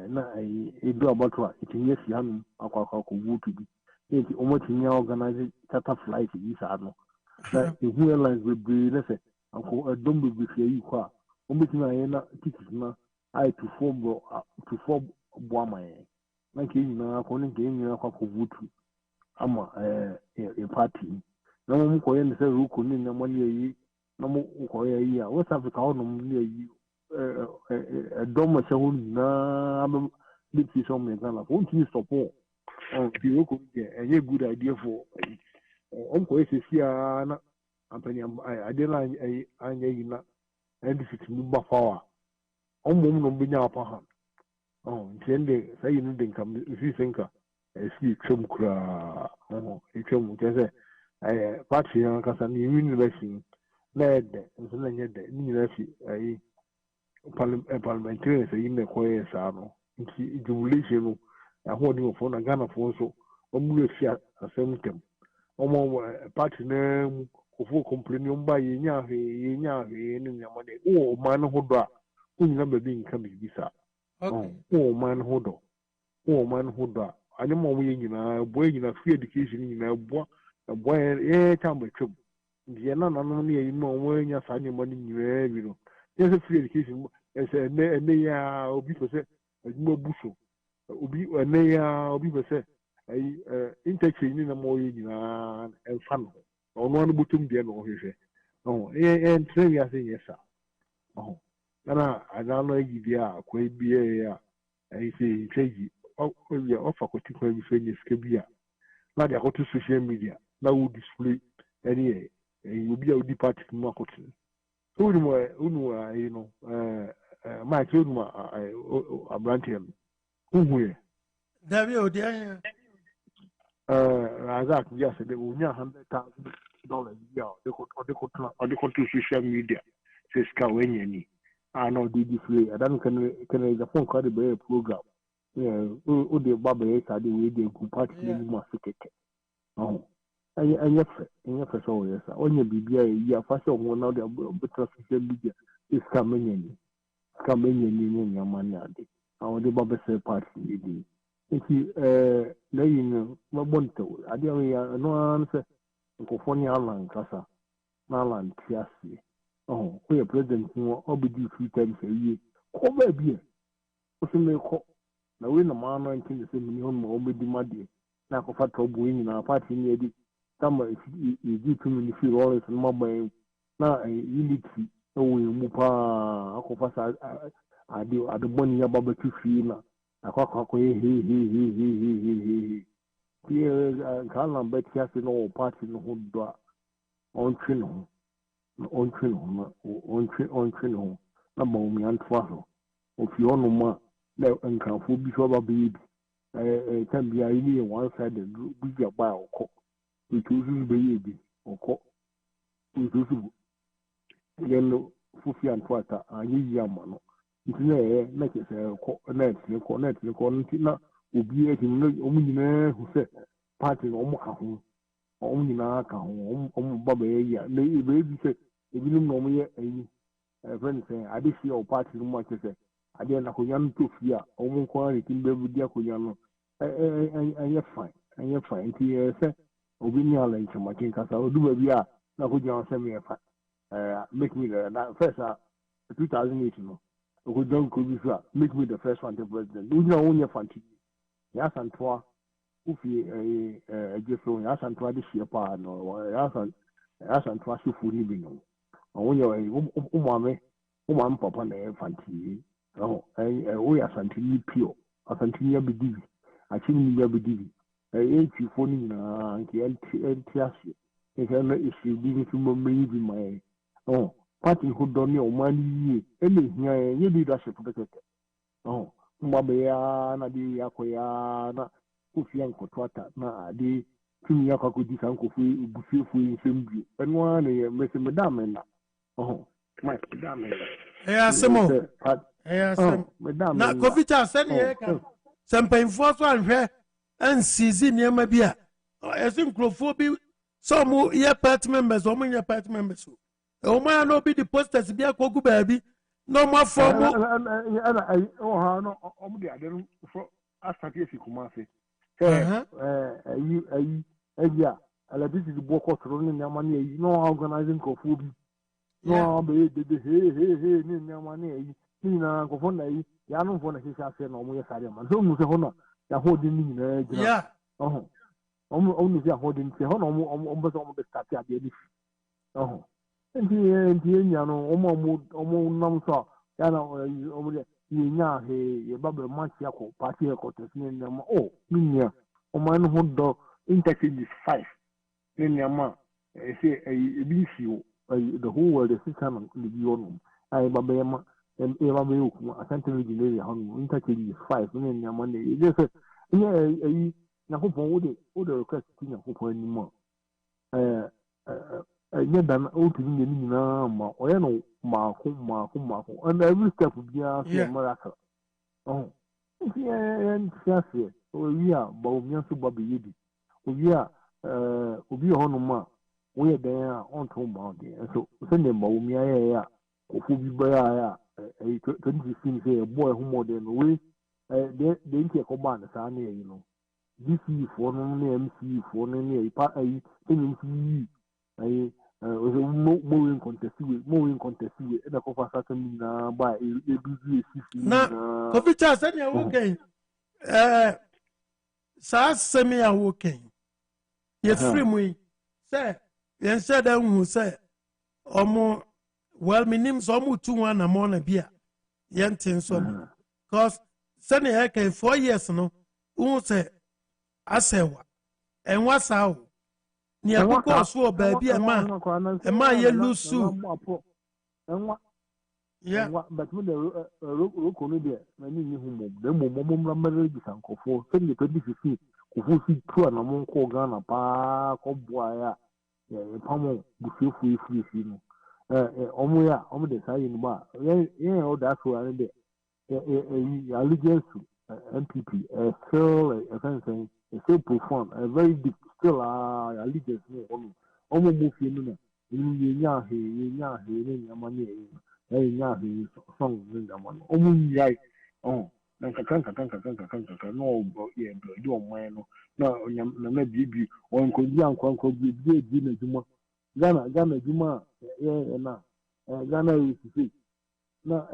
na edu abatwa itinye si hanu akwa vutu bi enti omotinya organize charter flight visa no na ehu airlines we be na se anko adom be fi yi kwa omotinya ye na ticket na ai to four boamaye na ke nyina ko ne ke nyina kwa vutu ama party na mo ko ye ne se ruko ni na mo yi na mo ko ye yi a West Africa ho no mo yi dom shahun na bit some Ghana won't you support the a good idea for uncle Sia na I didn't I na and if it's Muba power on no binya upon Tiende say you didn't come if you think a see some cra it's a party and university led and so then parliamentarians in the choir sano jubilation holding for na Ghana for so omufia asemtem party na ofo complain by yenya ni nyamade man hodo a unyina baby nka bibisa man hodo a ani mo wo nyina boy nyina free education nyina boy tambetwem die na no ne yi no wo nya sa nyama ni nyina bi no yes free education ene ya obi pese adwuma buso obi ene ya obi pese ai interchange ni na mo yi nyina enfa no ono no butum de no hwehwe train ya se yesa na ana no yi dia kwa bie ya ai se treji ya ofa ko ti kwa bi fe ni ske bia na dia ko to social media na wo display ene obi a odi party mu akoto unu you know Mike unu abrantiam uhuye David odia Razak yes they unya $100,000 yeah they could to social media says ka wenye ni no do this way adan can the phone call the program yeah o de baba e ka de we de ku party ni mu asekeke enye so yes onye bibia ya fashion ho na de better social media is coming ni nyamani ade awon de baba say party ni nti na yin no mabonto ade ya no answer nkofo ni alan kasa na alan tiase oh we president ni obedi free time say yi ko ba bi e o se me ko na we na ma no ntin se me ni ho mo obedi made na ko fa trouble yin na party ni edi kama e to me ni fi rollers no ma ban na unity o we mu pa akofa sa ade boni ya baba tu fi na akwa he kala mbeti ase no party no ho do on twin no na ba o mi antwa so o fi ono ma na nkanfo bi so ba bi can be any one side bi ya ba okọ ituzu be ye bi okọ ituzu yellow fufi antwa ta anyi ya ma no ntine na ke se okọ net ni ko ntina obi e tin no omu nyina hu se party no omu ka ho omu nyina ka ho omu baba ye ya na e be bi se ebi no omu ye ayi friend say ade fi o party no ma ke se ade na ko yan to fi a omu ko ari tin be bi ko yan no fine nti se obi ni ala nchama kin kasa odu ba bi a na ko jan se me fa make me the first 2008 no ko don ko bi fa make me the first one to president u na onye fanti ya santoa ufi ejeso ya santoa de shie pa no ya santoa sufu ni bi no onye umame papa na fanti o ya santi ni pio asanti ni abidi achini ni abidi echifo ni na nke entiasi nke na isi bi ni tumo meyi bi mai party who don your money ele hia ye leadership bekeke mbabe ya na di yakoya na kufi ankotwata na ade tumi yakako di sankofu bufufu nsembio enwa na ye mese medamena my medamena asemo na kofita sene ye ka sempenfo so anhwe ansizi niema bia esi nkrofo bi some ye party members o mun ye party members o ma no bi the posters bia kogu baabi no more form no omu de ade no for asante esi kuma se ayi electricity board control ni na mani ayi no organizing kofu bi no be de he ni na mani ayi ni na kofu na ayi ya no fo na sisa se na omu ye sare man so mu se ho na ya ho de ni na gina omu se ho de ni se ho na omu be so omu de start ya de ni nti enya no omo nam so ya na omo de yenya he ye baba match ya ko party ya ko tesne na ma minya omo no ho do interchange is 5 minya ma say ebi si the whole world is system in the beyond ai baba ya ma baba yo ku asante region area ho interchange is 5 minya ma ne je se na ko pon wo de request ti na ko pon ni mo nye dan otu ni na ma oye no maako and every step be a miracle ntiase owi a ba omi aso ba be yedi owi a obi ho no ma we dan a onto ma de so sende ma omi aye ya ofu bi ba ya 2015 say boy hu mo de no we de nke ko ba na sa na yi no DC for no na MC for no na pa ayi MC ayi more in contest we na ko fa sa na ba ebizi esisi na ko fi cha se ni awoken sa se mi awoken ye free mu se ye said that who say omo well minim so omo tu wan na mo na bia ye ntin so cause se ni e kan 4 years no who say asewa enwa sa ni akoko so baabi ema ye lusu but me the roko no de mani ni hu mo de mo mramare bi sankofo se ni 2015 kofu fi tu na mo ko Ghana pa ko boa ya pamo bufufu fi no omo de sai ni ba ye o da so ani de allegiance MPP still still profound very deep still allegiance no omo mo fi no na ye nya he ni amani nya he song ni amani omo nyai na nkaka no ye do o man no na bibi on ko bi anko bi na juma Ghana juma na Ghana is na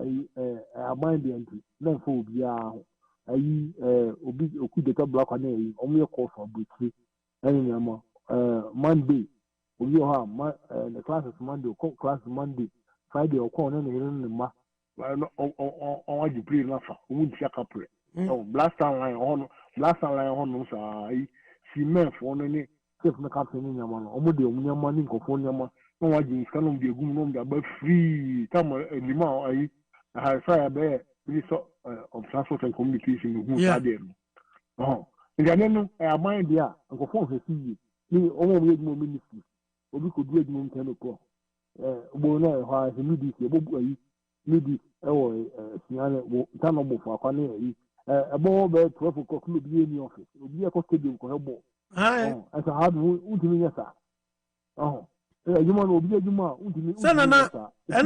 aban de anti na fo obi a ayi obi okudeta black na yi omo ye course of butri any nyama Monday obi ha the class is Monday class Monday Friday o ko na ne ma on ji pre na fa o mu tia kapre blast line on sa ayi si men fo no ni chef na captain ni nyama no omo de omo nyama ni nkofo nyama no wa ji scanum de gum no da ba free tam lima ayi ha fire be Minister of Transport and Communication who started and no mind there and go for see me almost more ministry obi could do it in 10 o'clock bona ha he need this bobu ayi need this siane wo tanobo for akwane ayi abo be 12 o'clock no be any office obi e ko stadium ko hebo as a hard untimi nyasa ejuma no obi ejuma untimi sana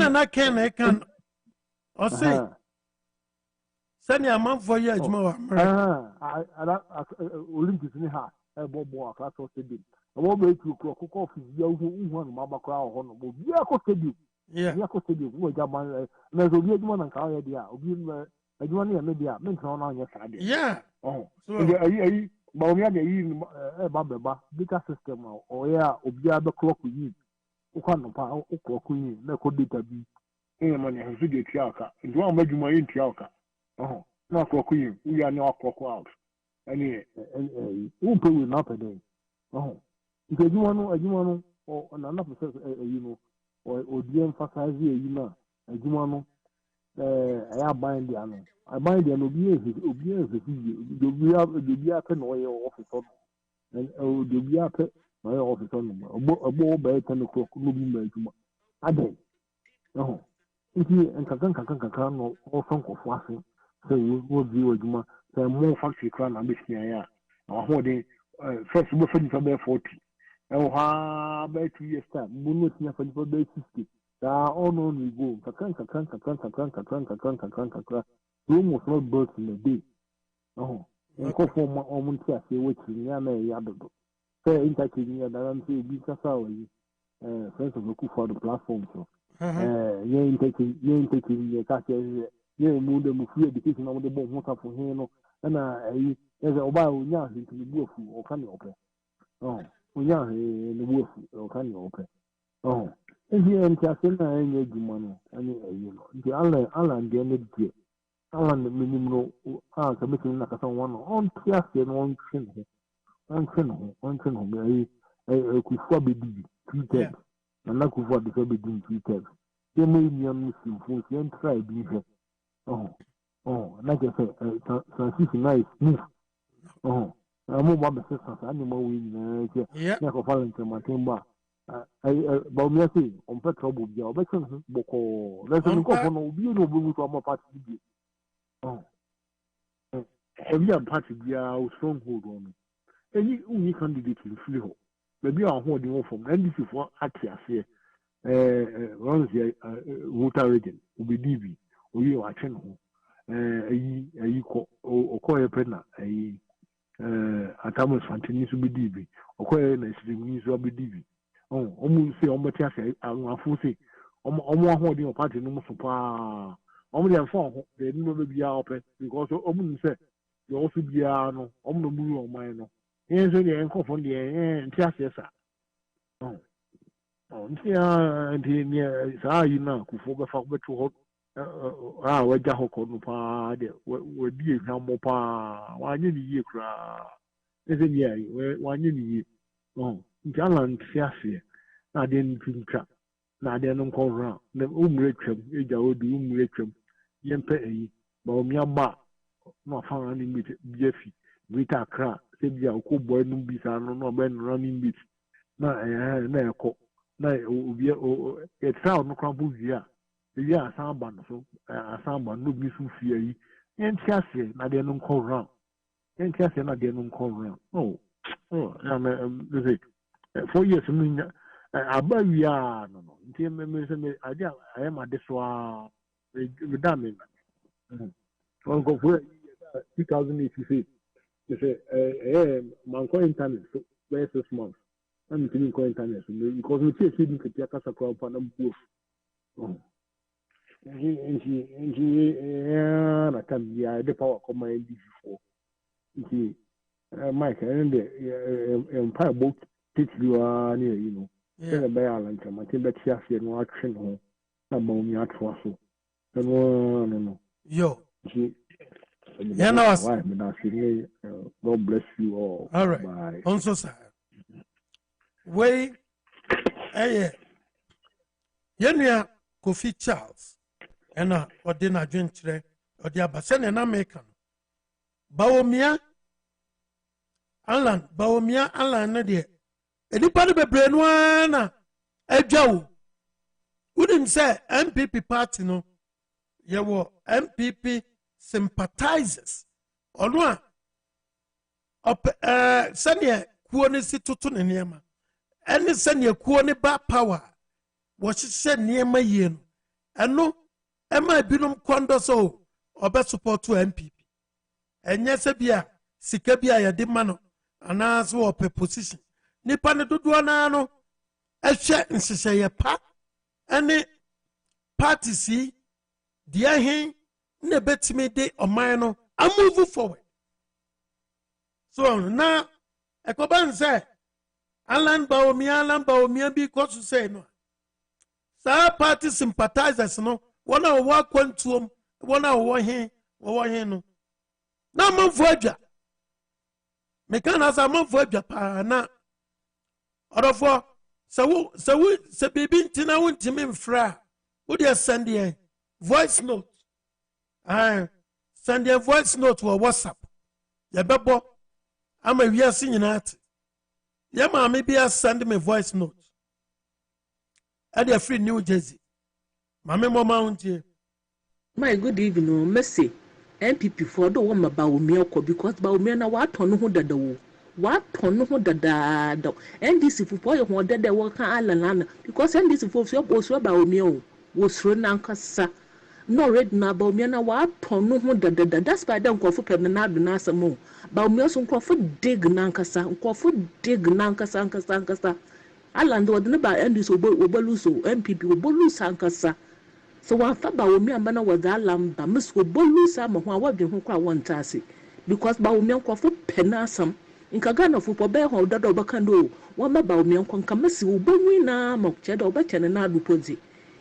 na ken kan o say Sani amount for years more. Olympics ni ha ebo class of stadium. Abo be 2 o'clock office ya hu ma bakra ho no. Obi akọ stadium. Yeah. Obi akọ stadium wo jaman na so bi adwuma na ka ya dia. Obi adwuma na ya me dia. Me ntan na anya sa dia. Yeah. So ayi ba omi ade yi ba beba data system o ya obi abe clock yi. Ukwa no pa o clock yi na ko data bi. Man ya so de tiaka. Ndu am adwuma yi tiaka. No clock you. We are no clock out. Any won't pay with not a day. Because you want or another process, or do emphasize you know, as you want I bind the ano. I bind the obedience, we have pen or your office on, and we have my office on a ball by 10 o'clock, no be by tomorrow. I did. If you and Kakan or some of washing. So we will do it. So more factory crown and business here. Our holding first we finished for 40. And by 2 years time, we will see for 60. All on we go. Kakan. We almost not birth in a day. And call for my own tears. Which in Yana Yabdo. So interchanging that I'm saying, be Sasawi, friends of the coup for the platform. So, you ain't taking your cashier. Yeah, move them free education on the bomb water for him, and as a while, yeah, into the wolf or can you open? Yeah, in the wolf or can you open? And here in Casina, and you money, and you know, the Alan, the end of the Alan, the minimum, committing like someone on Piazza and on Chin, a could forbid 3 times, and I could afford the forbidden 3 times. They made me a Muslim for and try being here. Like I said, transition is smooth. I'm more assistance, animal win, Nako Valentine, Matimba. But me, I say, on petrol, your veteran, Boko, there's a no be no blue to my party. Every party, stronghold on any only candidate in Fliho. Maybe I'm holding off from NDC for Atia here. Runs the water region will be DB. We are channel. A call a penna, Atamas Fantinis will be DB, or call a news will be DB. Almost say on Matias, I'm forcing. Almost holding a party no more. Only a phone, they never be open because Omun said, you also be no, on the blue or mine. Here's the ankle from the end, yes, sir. You know, who forgot to hold. Waja hoko no pa de we die hwa mo pa wanye ni ye kra eze ni ai wanye ni ye nti ala ntiase na de ntinka na de no nkora na umre twam eja odi umre twam yempe eyi ba omia ba no fa ni mit biefi vita kra se bia okobọ enu bisa no be no running bit na na ekọ na obi e tra no kra bu via yeah, Samban, so Samban, no be so fear. And Cassie, not the non call round. And Cassie, not the non call round. Oh, I'm 4 years. I mean, I buy ya, no. I am at this one with damage. I'll go for 2008 they say manko internet so where 6 months I'm doing internet because we take it to kasa kwa pa na mbuo nji na kan ya de power come my before nji Mike and the empire book teach you near you know yeah by Alan I think that she has no action home about me at for so no yo yeah no God bless you all right bye also sir way Yenya Kofi Charles ena ode na dwenkyerɛ ode abase na na meka no Baomia Alan na de enipa no bebre no na adwawo wouldn't say MPP party no yewo MPP sympathizers ono a sane kuo ne situtu ne niema ene sane kuo ne ba power wo hye niema yie no eno ema binom kondo so obe support to MPP enye se bia sika bia ya de ma no anaso wo pe position nipa ne dodo na no ehwe nsehye ye pa ene party si dia hin ne betimi de oman no a move forward so na ekoban say Alan Baomia because say no sa party sympathizers no one of work kwantuom one of wo hin no na manfo adwa mekana sa manfo adwa pa na orofo se bibi ntina wontimi mfra wo dey send the voice note send the voice note or WhatsApp ya bebo ama wiase nyina ate ya maame bia send me voice note at the free New Jersey mame mo mountain my good evening Messi MPP for do one Baomia because Baomia na wa tonu ho dadawo wa tonu ho dada NDC for your ho dada wo kan alana because NDC for so Baomia wo sro nankasa no red na Baomia na wa tonu ho dada that's why dem ko fu pem na do na asemo Baomia so ko fu dig nankasa ankasa alanda wo de ba NDC oboluso MPP oboluso ankasa so one fa Baomia mbana was alamba misko bolusa ma ho awadwe ho kwa wontase because Baomia ko fu penasam inka Ghana fu po be ho dodo bakando wo ma Baomia ko nka masi obonwi na ma che do ba chene na adupozi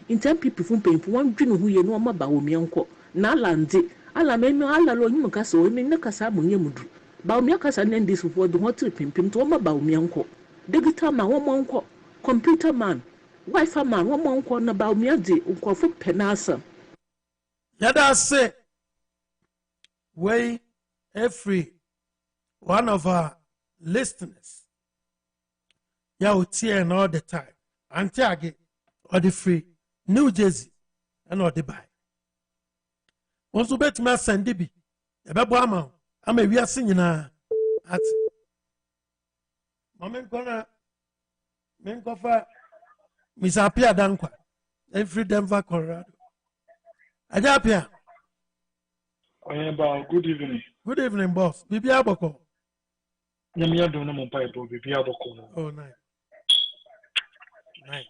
intem people fu pemfu wan dwene hu ye no ma Baomia ko na alande alamenu alalo nyim ka so emi ne kasa munye mudu Baomia kasa na ndis fu do ho tri pempem to ma Baomia ko digital man wo mo ko computer man Wi-Fi man wo mo nko na Baomia de nkofo penasa yada say way every one of our listeners ya utie all the time antiage or the free New Jersey and or the buy once you bet me send bi e be bo ama wiase nyina at moment gonna men kofa Misapia Dankwa, every Denver, Colorado. Ajapia. Good evening. Good evening, boss. Bibi Aboko. Nyamia don't know Bibi Aboko. Oh, nice. Nice.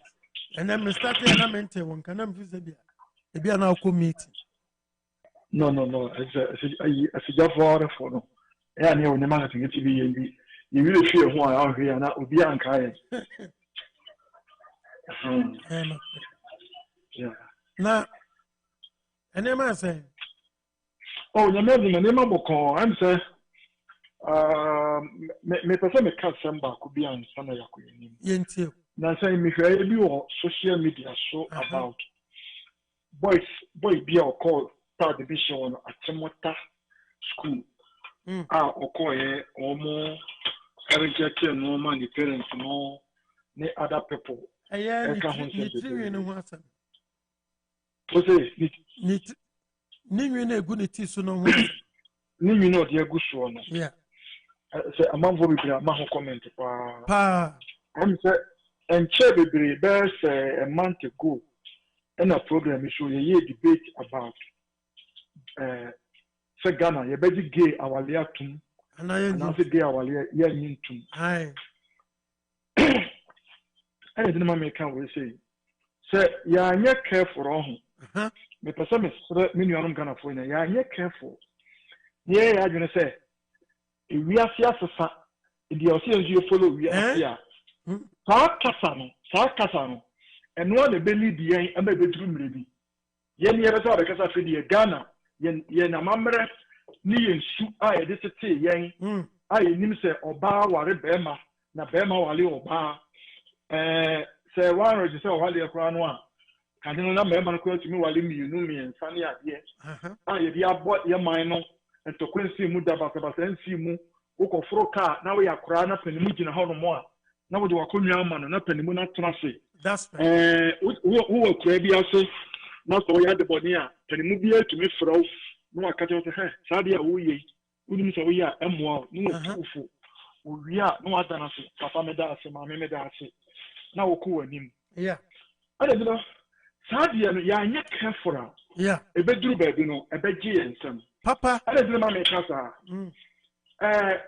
And then we started an amente one can visit the Bia now meeting. No. It's a job for no. Yeah, no, the man to get to be you really feel who I are here and that would be unkind. Yeah. Now, and then I say, oh, you're not in the name of Boko. I'm saying, me person me can't send back could be on Sana Yaku. Yentil. Now saying me you social media show about boy be or call start the bishop on Achimota school. Or call here or more Eric no man, the parents no other people. Yeah, you Nini good it is no Nini no dear good one. Yeah. Say a man will be a man comment. I'm say and Chebby bears a month ago and a program issue a year debate about say Ghana ye beji gay awalia tum and I say gay awalia ye yin tum aye and the man can we say ya nye careful on me person me me nuanom Ghana for ya nye careful ye ya june say we are siasa the oceans you follow we are here sa kasa no and one the belly the yen and be bedroom ready yen ye better the kasa fi the Ghana yen na mamre ni yen su a ye de tete yen a ye nim se oba ware bema na bema wale oba say one register wale akra no a kan no na bema no kwatu mi wale mi nu mi ensa ne ade a ye dia bo ye man no ento kwensi mu daba ba sensi mu ukofro ka na we akra na panimu gina ho no mo a na wo de wakonwa ama no na panimu na tena se that's wo kura bi ase na so ya de boni a panimu bi atumi frɛw no akata se he sade a wo ye unim so wo ya emoa no tufu wo wi a no adana se papa me da ase ma me da ase na wo ko wanim ada bi no sade no ya anya careful a ebeduru ba bi no ebegie ensem papa ada bi no ma me kasa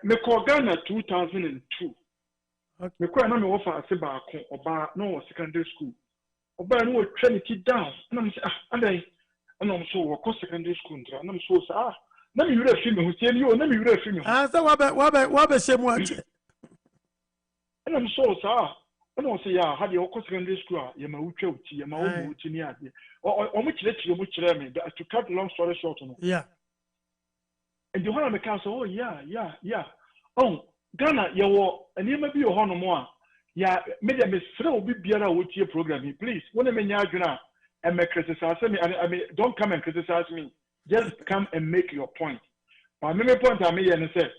me call Ghana 2002 me call na me wo fa ase ba ko oba no secondary school oba no wo trinity down na me say adan na me so wo ko secondary school ntra na me so sa na me yure fi me ho tie ni o na me yure fi me ho say wa be shemu ache na me so sa na wo say ya ha de wo ko secondary school a ye ma wutwa uti ye ma wo mu uti ni ade o mu kire me to cut long story short no and you want to say, oh, yeah. Oh, Ghana, you were, and you may be a honor more. Yeah, maybe I'm a slow bit beer with your program. Please, when I'm in Yaguna and may criticize me, I mean, don't come and criticize me. Just come and make your point. My main point I made and said,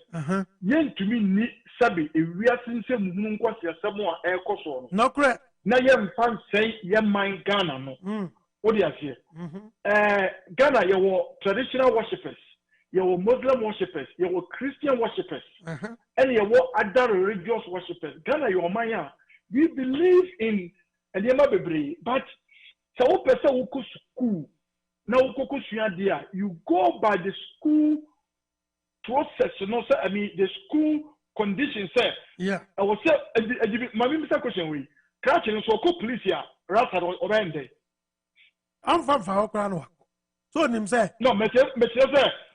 yen to me, Sabi, if we are sincere, Munquas, someone air cost. No, correct. Now, young fan say, young mind Ghana, no. What do you say? Ghana, you were traditional worshippers. You were Muslim worshippers, you were Christian worshippers, and you were other religious worshippers. Ghana, you are Maya. We believe in and you be but so person who go school now you go by the school process, you know, sir. I mean the school conditions, sir. Yeah. I was say my Mr. Question we catching so call police here, Rasta or Rende. I'm from Faokran. So him say no, me say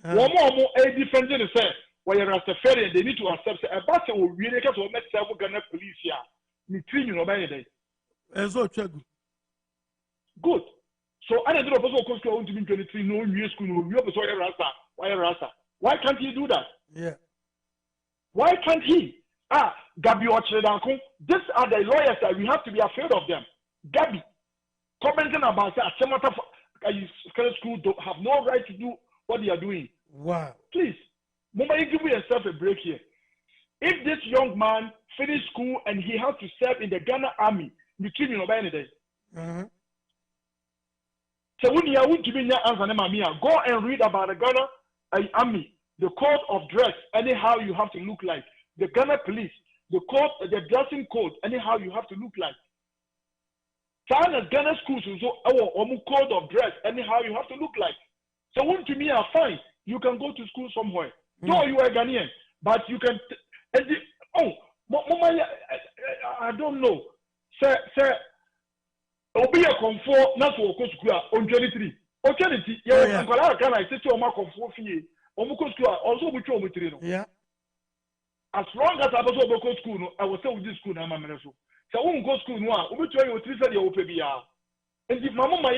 one more a different thing say why Rastafarian they need to accept a bus will really get to make several Ghana police here. Ni train you no by day. Good. So I don't know if I go to 23 no new school no you so Rasta. Why can't he do that? Yeah. Why can't he? Gabi Ochredanko, these are the lawyers that we have to be afraid of them. Gabi commenting about that school don't have no right to do what they are doing. Wow. Please, Mama, you give yourself a break here. If this young man finished school and he has to serve in the Ghana army, you treat him by any day. So when you want to be go and read about the Ghana army, the code of dress, anyhow you have to look like. The Ghana police, the dressing code, anyhow you have to look like. China's Ghana schools so our code of dress, anyhow you have to look like. So when to me are fine, you can go to school somewhere. No, you are Ghanaian, but you can. I don't know. Sir, obi a comfort not for school on 23. On 23, yeah, can I say to my comfort fee? Also with you. Yeah. As long as I was over school, I was still with this school. I'm a man. So we go school now. We try to treat you open bia. And if mama my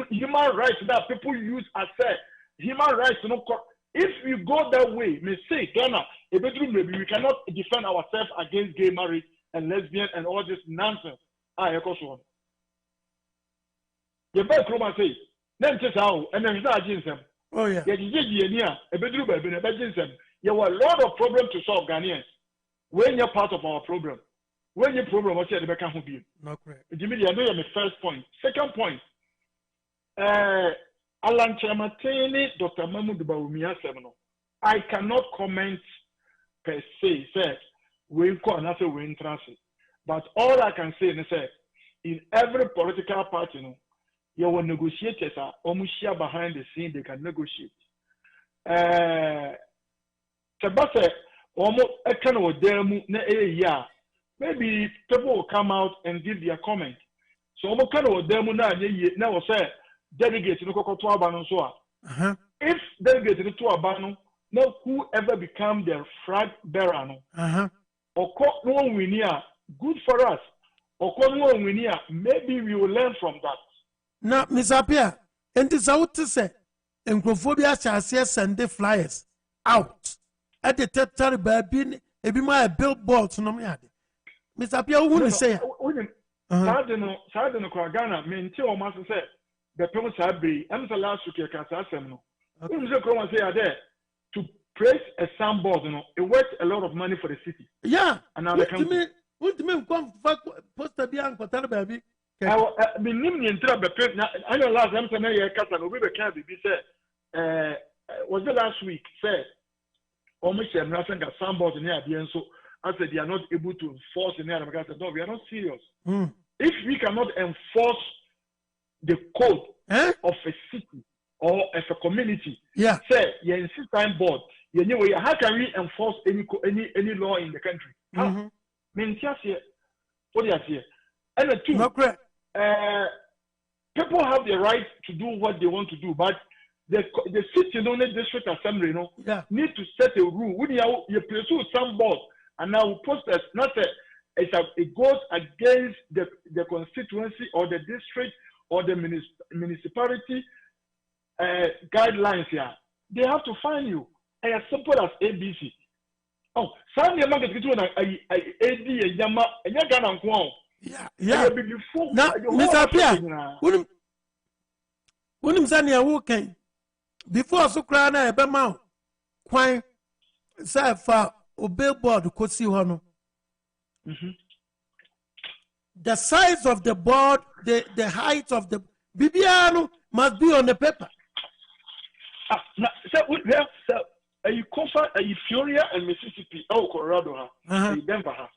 human rights that people use as human rights no. If we go that way, may say Ghana, a bedroom maybe we cannot defend ourselves against gay marriage and lesbian and all this nonsense. I echo so. You better come and say, then just how and then start them. Oh yeah. A bedroom baby, a bedroom. There were a lot of problems to solve Ghanaians. When you're part of our program. When your problem was the become be not correct. Jimmy, I know my first point. Second point, Alan Chamatene, Dr. Mahmoud Bawumia Semino. I cannot comment per se, say, we call and we transit. But all I can say is that in every political party, you know, your negotiators are almost behind the scene, they can negotiate. Sebase almost a kind of demo na a maybe people will come out and give their comment. So almost kind of demo na was say delegate no koko to abano so. If delegate to abano, no whoever become their flag bearer no. Or no one good for us. Or no one maybe we will learn from that. Now, Miss Apia, and this out to say, and Grophobia shall send the flyers out at the territory by being a be my billboard to Nomiad. Miss Apia wouldn't say, Sardino Kragana, mean, Tio Master said, the promise I be, and the last week, I can't say no. Who's the Chroma say are there to praise a soundboard, it worth a lot of money for the city. Yeah, and now they come. What do you mean, come post a bian for baby? I mean, I know last time I Catano, we can't be said, was the last week, said, almost nothing got soundboard in here, and so I said they are not able to enforce in here. I said, no, we are not serious. If we cannot enforce the code of a city or of a community, say, you insist time board, how can we enforce any law in the country? How? What do you say? And the two, people have the right to do what they want to do, but the city, district assembly, need to set a rule. When you pursue some board and now posters, not it goes against the constituency or the district or the municipality guidelines here. They have to fine you. As simple as ABC. Oh, some young man get to an AD and Yama and Yagan and yeah. Now, Mr. Pierre, wouldn't Sanya walking before so crying a bema quite say for a billboard could see one. The size of the board, the height of the Bibiano must be on the paper. So, you cover Peoria and Mississippi, Colorado, Denver,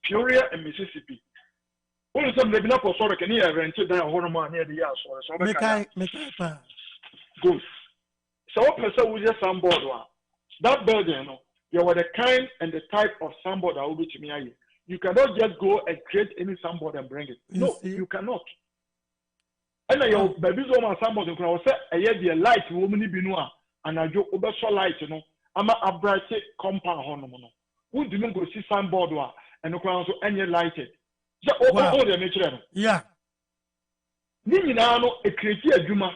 Peoria and Mississippi. Only some maybe not for sorry can hear rented down Hormone near the house or so. Good. So, what person will just soundboard that building, you are the kind and the type of soundboard that will be to me. You cannot just go and create any soundboard and bring it. No, you cannot. And your baby's woman soundboard, you can say, a year light woman be no. And I joke over so light, I'm a bright compound hormone. Who do you go see soundboard and the crown so any lighted? All the nature. Yeah. Ninano, a creative Juma.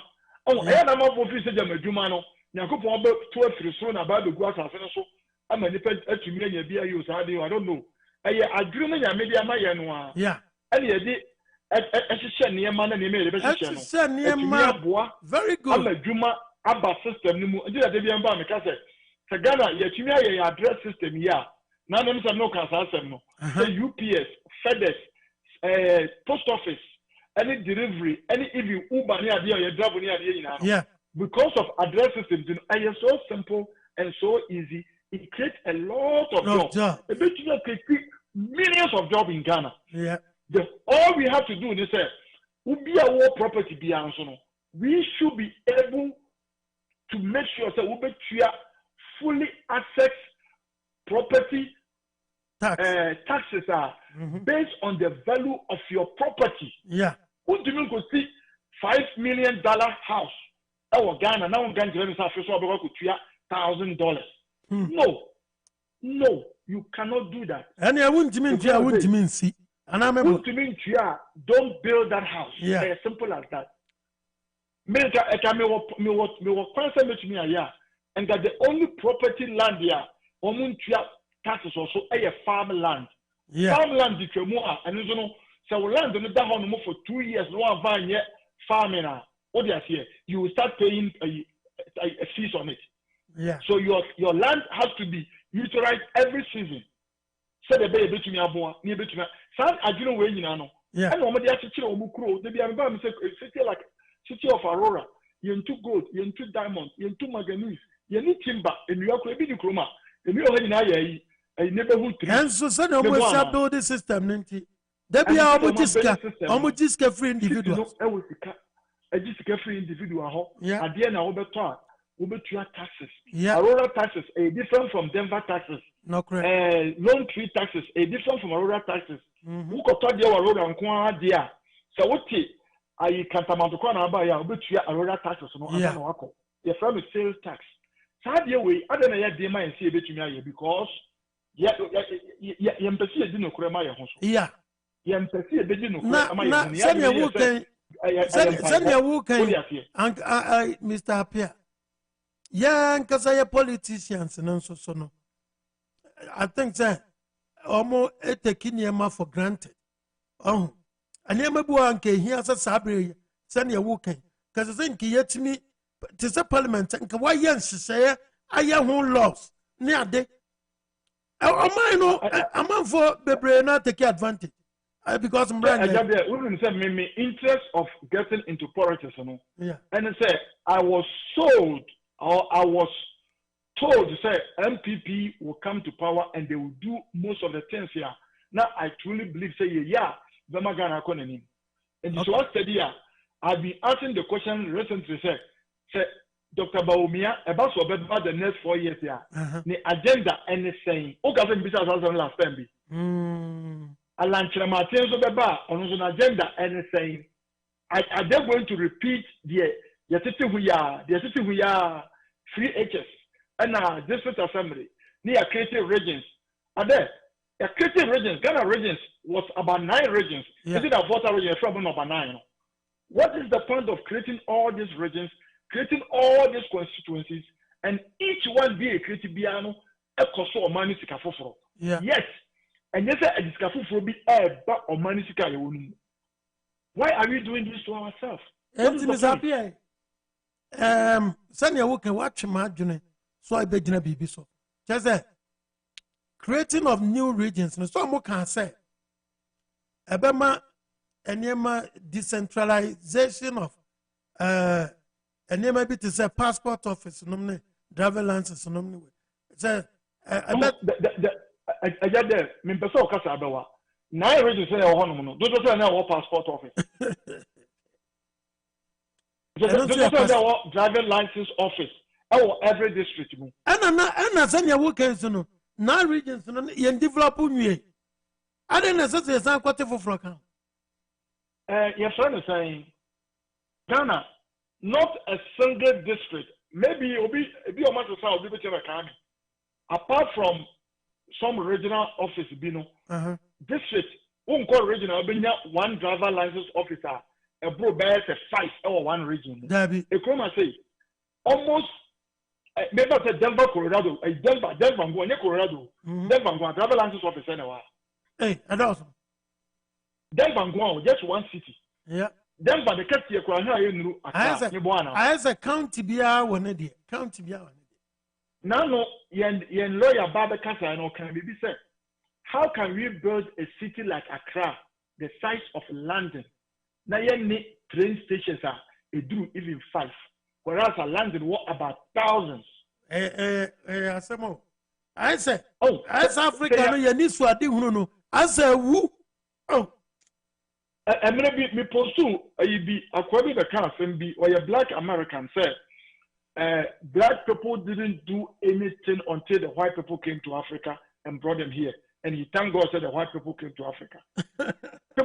Oh, I am a officer of Jumano. Nakupo about 12 soon about the grass and so. I'm a dependent to me and be a use. I don't know. I dream maybe a Mayan. Yeah. And you did a near man and he made a very good. I'm a Juma. Abba system ni mu ejira de bi amba me ka se Ghana ye tumi aye address system ya na dem say no can asem no say UPS FedEx post office any delivery any even Uber ni ade ye drive ni ade nyina because of address systems it's so simple and so easy it creates a lot of jobs a bit create millions of jobs in Ghana all we have to do is say ubi a property bi anso no we should be able to make sure that we fully access property taxes are based on the value of your property. Yeah. Who do you go see $5 million house? Our Ghana now Ghana $1,000. No, you cannot do that. And I wouldn't mean see. And I'm able to mean don't build that house. Yeah. As simple as that. And that the only property land here, taxes also a farmland. Farmland and so land for 2 years, no van yet farming. What do you say? You will start paying a fees on it. Yeah. So your land has to be utilized every season. So the baby to me near between San Adino way in ano. Yeah. And nobody has to chill Mukro, they be a city like City of Aurora, you into gold, you into diamond, you into manganese, you need timber, and you are creating the chroma, and you already a neighborhood. And so, son, almost build the system, Ninty. There be almost free individuals. A just free individual, at the end of the talk. ubetua taxes. Yeah. Aurora taxes are different from Denver taxes. No correct. Lone Tree taxes are different from Aurora taxes. Who could tell you Aurora and Kwa dia? So what I can't amount to Kwana by ubetua Aurora taxes no yeah. Your firm is sales tax. So how do you I don't know yet dema and see a bit to me because yeah empathy didn't know Kurema. Yeah. Empathy didn't know send your work send your work Mr. Apia. Yeah, because I politicians and so no. I think that almost taking Yama for granted. Oh, and Yamabuanke here's a sabre, send your working. Because I think yet me to the parliament and Kawayan say, I am who lost near day. I'm for the brain not take advantage. Because I'm brand new. Interest of getting into politics, yeah. And I say I was sold. Or I was told to say MPP will come to power and they will do most of the things here. Now I truly believe, say, yeah, the Magana Konenim. And this was study. I've been asking the question recently, say, Dr. Baumia, about the next 4 years here. The agenda and the saying, okay, business as last time. Alan Chamatin Zobeba on an agenda and the saying, are they going to repeat the city we are 3 H's and district assembly near creative regions. Are there? Creative regions, Ghana regions was about 9 regions. Yeah. Is it a 4 region from number 9? What is the point of creating all these regions, creating all these constituencies, and each one be a creative piano, a cost or money to Kafofro? Yeah. Yes. And yes, a discafofro be a back or money to. Why are we doing this to ourselves? Send your work and watch my journey. So I beg you, be so. Just that creating of new regions, and so more can say. Abema and decentralization of and there may be to say passport office, no driver license, no. Say, I bet I get there. Me person kasa abewa. 9 regions say o hono no. Do say na o passport office. Driving license office every district. And send your workers no. 9 regions no you develop new. I don't necessarily say quite for Franca. Your friend is saying Ghana, not a single district. Maybe it'll be a matter of apart from some regional office, district won't call regional, one driver license officer. A bro bears a 5 or 1 region. A chroma say almost maybe at Denver, Colorado, Denver, Colorado, Denver, driver license office anywhere. Hey, and also Denver, just 1 city. Yeah. Denver, the cat here, I as a county beer one idea. County beer. Now, no, yen lawyer Baba Casa no can be said. How can we build a city like Accra, the size of London? Now, train stations are even 5, whereas a London what about thousands. I said, oh, as Africa, you need to do as a woo. Oh, and maybe me pursue you be a quite the kind of thing be or a black American said, black people didn't do anything until the white people came to Africa and brought them here. And he thank God said the white people came to Africa.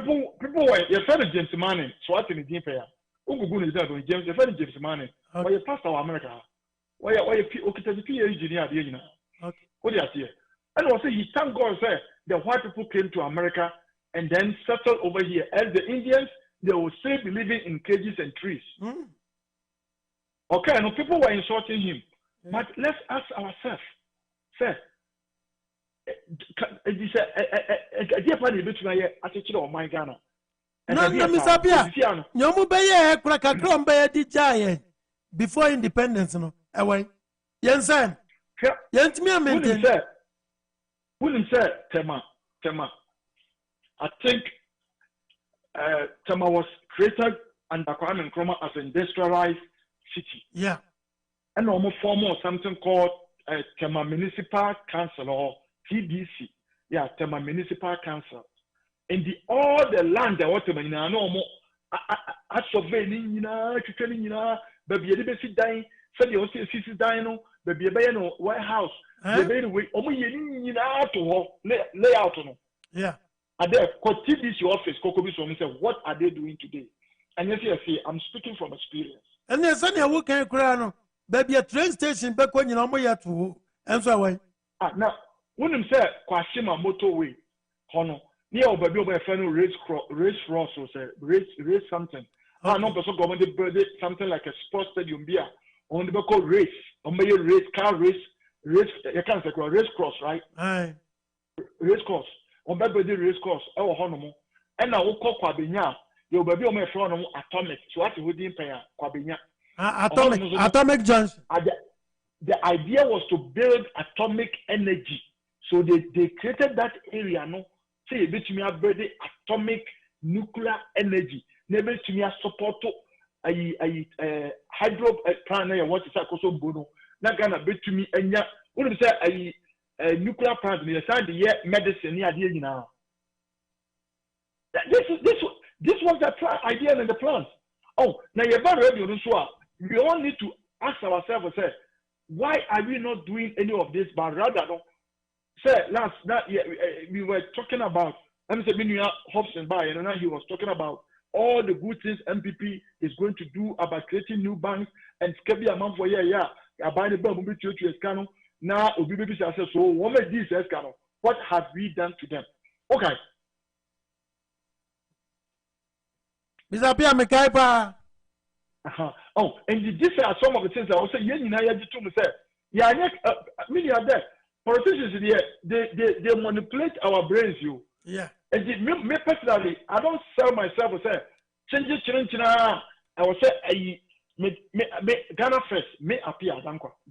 people were you fed James Manning, so what in the deep air. Ugu is that James, you fed James Manning, or you passed our America. Why you engineer the engineer? What do you see? And also he thank God said the white people came to America and then settled over here. As the Indians, they will still be living in cages and trees. Okay, no people were insulting him. But let's ask ourselves, sir. Before independence, no. Away. Yensen. Yentmi maintain. Wouldn't say Tema. I think Tema was created under Kwame Nkrumah as an industrialized city. Yeah. And almost form or something called Tema Municipal Council or TDC. Yeah, Tema Municipal Council. And all the land that was Tema, no more. I surveying, baby ye be sit dying said you see sit dying no baby be no warehouse baby we omo ye ni na to ho layout no yeah are there this your office kokobi so say what are they doing today and yes say I'm speaking from experience and yes any wo kan kura no baby a train station be ko nyina omo ye to enso awai now when say kwashima motorway hono near baby over a race cross or say race something. Okay. No person government build something like a sports stadium beer on the call race or maybe race car race you can't say race cross right? Aye. Race cross on baby race cross our honomo and now we call Kwabenya your baby on my phone atomic so what we didn't pay Kwabenya atomic junction. The idea was to build atomic energy so they created that area no say a bit to me build atomic nuclear energy never to me support a hydro plant what is that also bono not gonna be to me and yeah what is that a nuclear plant me aside the medicine near the now this was the idea and the plans. Oh now you're very ready on this. We all need to ask ourselves say why are we not doing any of this but rather no say last that we were talking about I'm saying Hobson by and now he was talking about all the good things MPP is going to do about creating new banks and scabi amount for buy the bomb to escano now obibi say so what make this escano what have we done to them okay Mr. Pia Mekaipa oh and these are some of the things I was saying you know to say yeah many are there politicians they manipulate our brains you yeah and me personally I don't sell myself or say change I will say me Ghana first me appear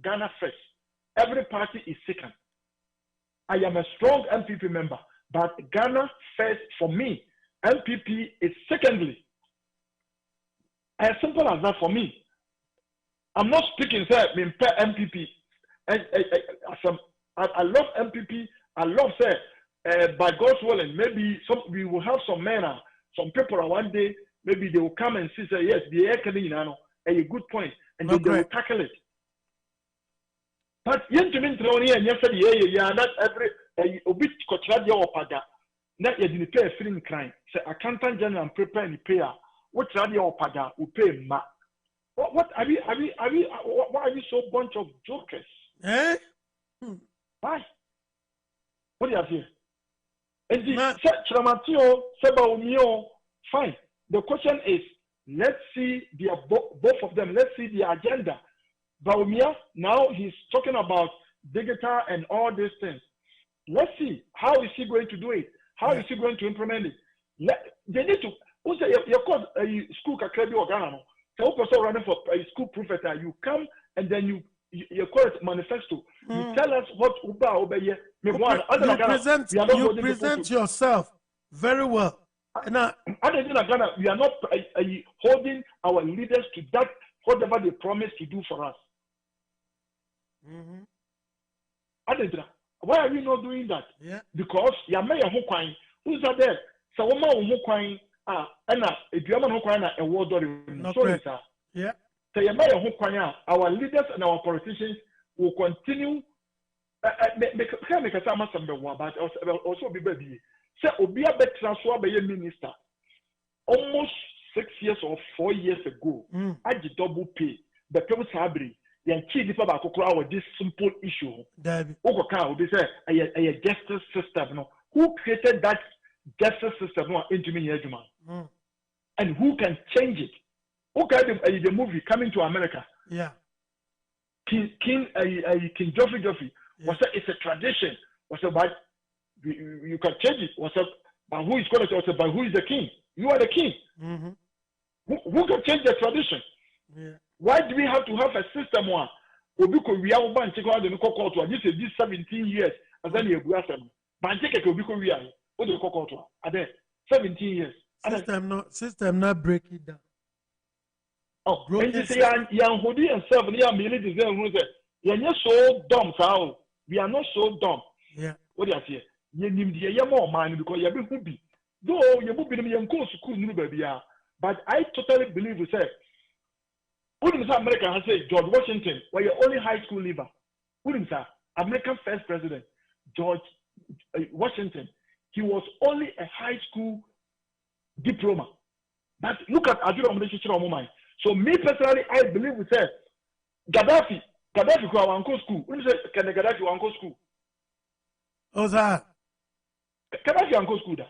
Ghana first every party is second I am a strong MPP member but Ghana first for me MPP is secondly as simple as that for me. I'm not speaking say me MPP and I love MPP I love say by God's willing, maybe we will have some men, some people one day, maybe they will come and say, yes, the air can a good point, and then they will tackle it. But yen to mean throwing and yesterday, not every a bit contradia or pada, not yet in the pay feeling crime. Say, accountant general and prepare the payer, what radio or pada will pay ma. What are we, why are we so bunch of jokers? Eh? Why? What do you have here? And the fine. The question is, let's see both of them. Let's see the agenda. Baumia, now he's talking about digital and all these things. Let's see how is he going to do it? How is he going to implement it? They need to. Also, your course school kakrebi organo. So, person running for a school professor, you come and then you call it manifesto. You tell us what Uba obey. You present yourself very well. Now, we are not holding our leaders to that whatever they promise to do for us. Why are we not doing that? Yeah. Because who's that there? So and if you are a word yeah. So our leaders and our politicians will continue. But also be baby. Say Obia bet transfer by a minister almost 6 years or 4 years ago. I did double pay. The people sabri. Yan chi di pa ba kokora with this simple issue. Okoka will be say a justice system. No, who created that justice system? No, into me and who can change it? Okay, the movie Coming to America. Yeah. King Joffrey. Was that it's a tradition? Was about you can change it? Was that but who is going to also but who is the king? You are the king. Who can change the tradition? Yeah. Why do we have to have a system one? Obiko we are one check out the court to this 17 years and then you go them. But check Obiko we are what the court are there 17 years. System not break it down. Oh, and you say young Hodi and 7 year military you're so dumb, so we are not so dumb. Yeah. What do you say? You need the more money because you're being hoopy. Though you will be in school, baby. But I totally believe we say Wouldn't America has said George Washington, where you're only high school leaver. Wouldn't say American first president, George Washington, he was only a high school diploma. But look at Adjuro Relationship of mind. So me personally, I believe we said Gaddafi go to school. When you say can Gaddafi go school? Oh, that Gaddafi go school that.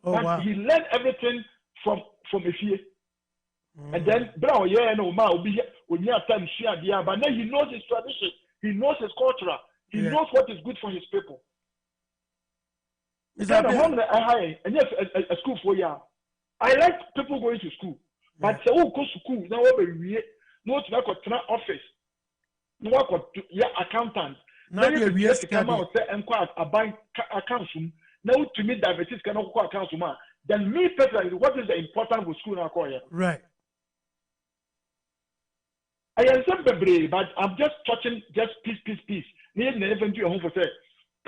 Oh, wow. He learned everything from a fear. And then Brown, yeah, no, ma, will be when you have time, but then he knows his tradition, he knows his culture, he knows what is good for his people. Is that a school for you? I like people going to school, but say, oh, go to school now, we no to work office, no work accountant. Now you have to come out and quite a bank account. Now to me, diabetes cannot go account. Then me personally, what is the important with school now? Right. I am so but I'm just touching just piece. Need never do a home for say.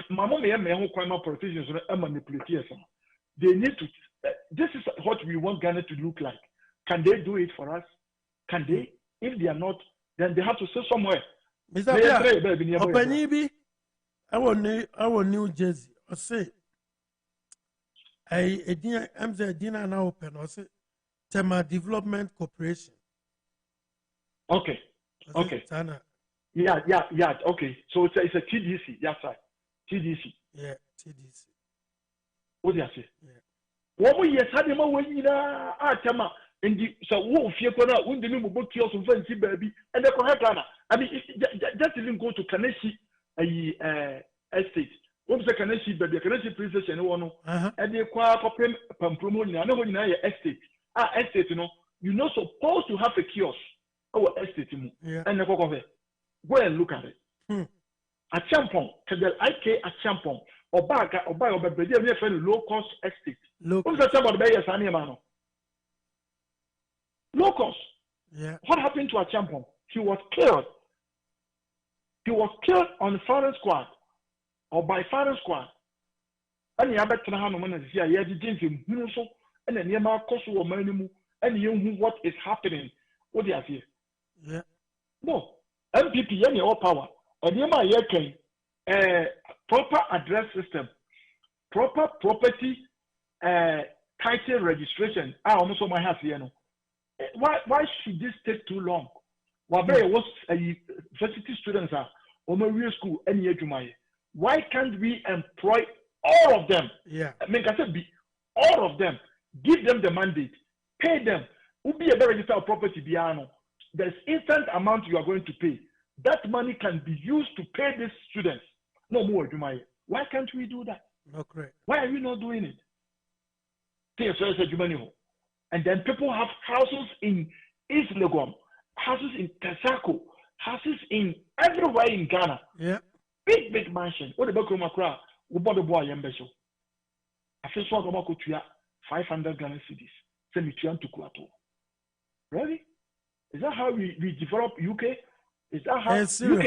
My mom and my home politicians are manipulators. They need to. This is what we want Ghana to look like. Can they do it for us? Can they? If they are not, then they have to stay somewhere. Mr. Openibi, our New Jersey. I say, I'm the dinner now open. I say, Tema Development Corporation. Okay. Yeah. Okay. So it's a TDC. Yes, sir. TDC. Yeah, TDC. What do you say? Yeah. What we yes had him when you Tema and the so wolf you gonna win the new book kiosks and fancy baby and the correct Ghana. I mean, just even go to Kaneshi estate. What was the Kaneshi baby? Kaneshi princess and one. And they acquire Pampromo. I know when you know your estate. Estate, you're not supposed to have a kiosk. Our estate, and the go and look at it. A champon, Kadel IK a champon, or baga or buy or baby, low cost estate. What's the about the Bayers Animano? Low cost. Yeah. What happened to a champon? He was killed. He was killed on the firing squad or by firing squad. And you have to know how many years he had the so and then Yama cost or minimum and you know what is happening. What do you say? Yeah. No. MPP, any all power. And Yama Yakin, proper address system, proper property title registration. I almost my house here. Why should this take too long? Why was university students are on real school any year to my? Why can't we employ all of them? Yeah. I mean, I said all of them. Give them the mandate. Pay them. Who be a very register of property piano. There's instant amount you are going to pay. That money can be used to pay these students. No more, Jumaye. Why can't we do that? No, correct. Why are we not doing it? And then people have houses in East Legon, houses in Tesako, houses in everywhere in Ghana. Yeah. Big mansion. What about Kromakra? We bought the boy Yambeso. I feel so about 500 Ghana cities. Send me to Kuato. Really? Is that how we develop UK? Is that how UK?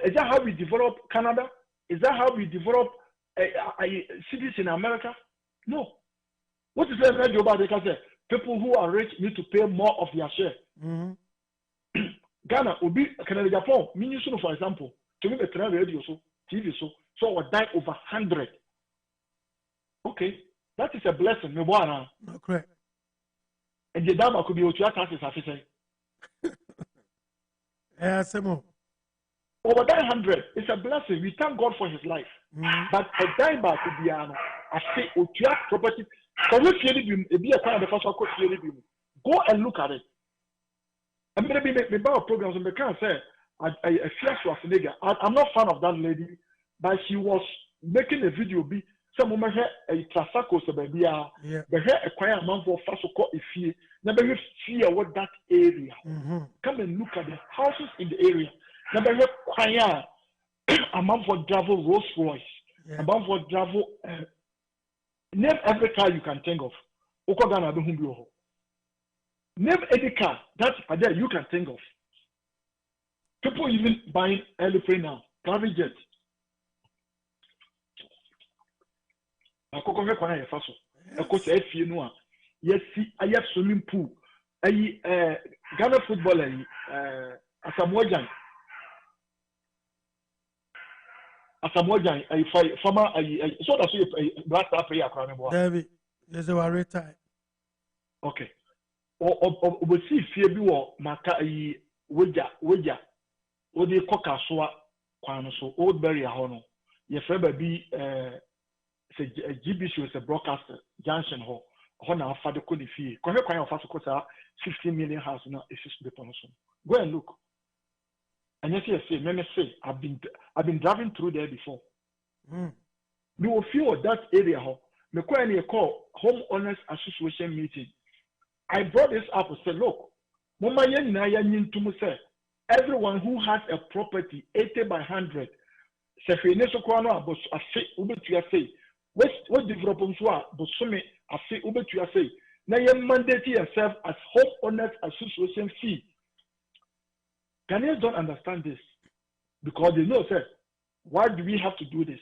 Is that how we develop Canada? Is that how we develop cities in America? No. What is that about? Because people who are rich need to pay more of their share. Mm-hmm. Ghana will be Canada, Japan. Minnesota, for example, to me, the radio, so TV, so will die over 100. Okay, that is a blessing. Correct. And the dama could be with your taxes, I say. Yeah, Samo. Over 100, it's a blessing. We thank God for his life. But a dime back could be I say, with your property. Go and look at it. I'm going to be about programs and I can't say I fear Schwarzenegger. I'm not a fan of that lady, but she was making a video. Some woman had a Trasako, baby. The hair acquire amount for Fasoko if you never fear what that area. Come and look at the houses in the area. Never have choir amount for travel Rolls Royce, amount for travel. Name every car you can think of. Name any car that there you can think of. People even buying airplane now, private jet. Yes, see, I have swimming pool. Ghana footballer Asamoah Gyan former so that's black star player David there's a retired. Okay. O see fie bi wo maka woja o de koka soa kwan so old barrier ho no ye fe ba bi say GBC is a broadcaster junction ho na afa de ko de fie ko he kwan of aso ko sa 15 million house na exist the so go and look. And yes, I've been driving through there before. We will feel that area. Me call Home Owners Association meeting. I brought this up and said, look, everyone who has a property 80 by 100, what developers now you mandate yourself as Home Owners Association fee. Ghanaians don't understand this because they know, sir, why do we have to do this?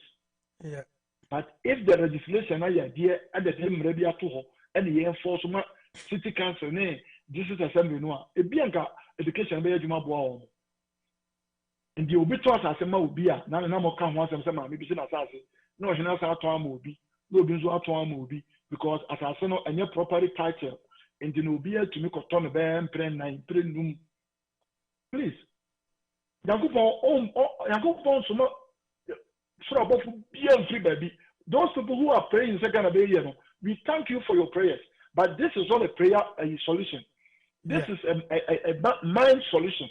Yeah. But if the legislation is there at the time ready to hold and the enforcement city council, this is assembly no, a bianca education be juma boa. And the obi to us asema obi a na na mo kan ho asem say ma me bi se na asase no o hena sa to am obi no obi nso ato am obi because asase no enye property title and the obi to me ko to no be mpre 9 mpre num. Please, Yakupon Sumo free baby. Those people who are praying in second day, we thank you for your prayers. But this is not a prayer solution. This is a mind solution.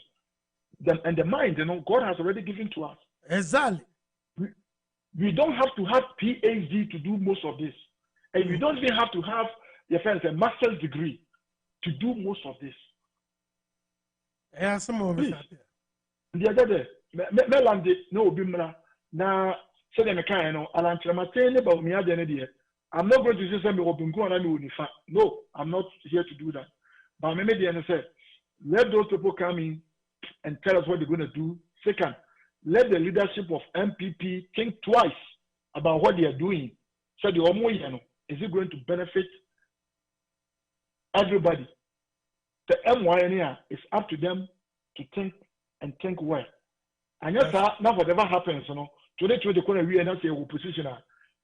And the mind, God has already given to us. Exactly. We don't have to have PhD to do most of this. And we don't even have to have a master's degree to do most of this. Some more. The other day, Melande, no Bimra, now, so then I can't know, Alan Tramatane about me. I'm not going to say something open go on. No, I'm not here to do that. But maybe the say, let those people come in and tell us what they're going to do. Second, let the leadership of MPP think twice about what they are doing. So the Omo, is it going to benefit everybody? The MYNA is up to them to think and think well. And yes, now whatever happens, today we are not in position.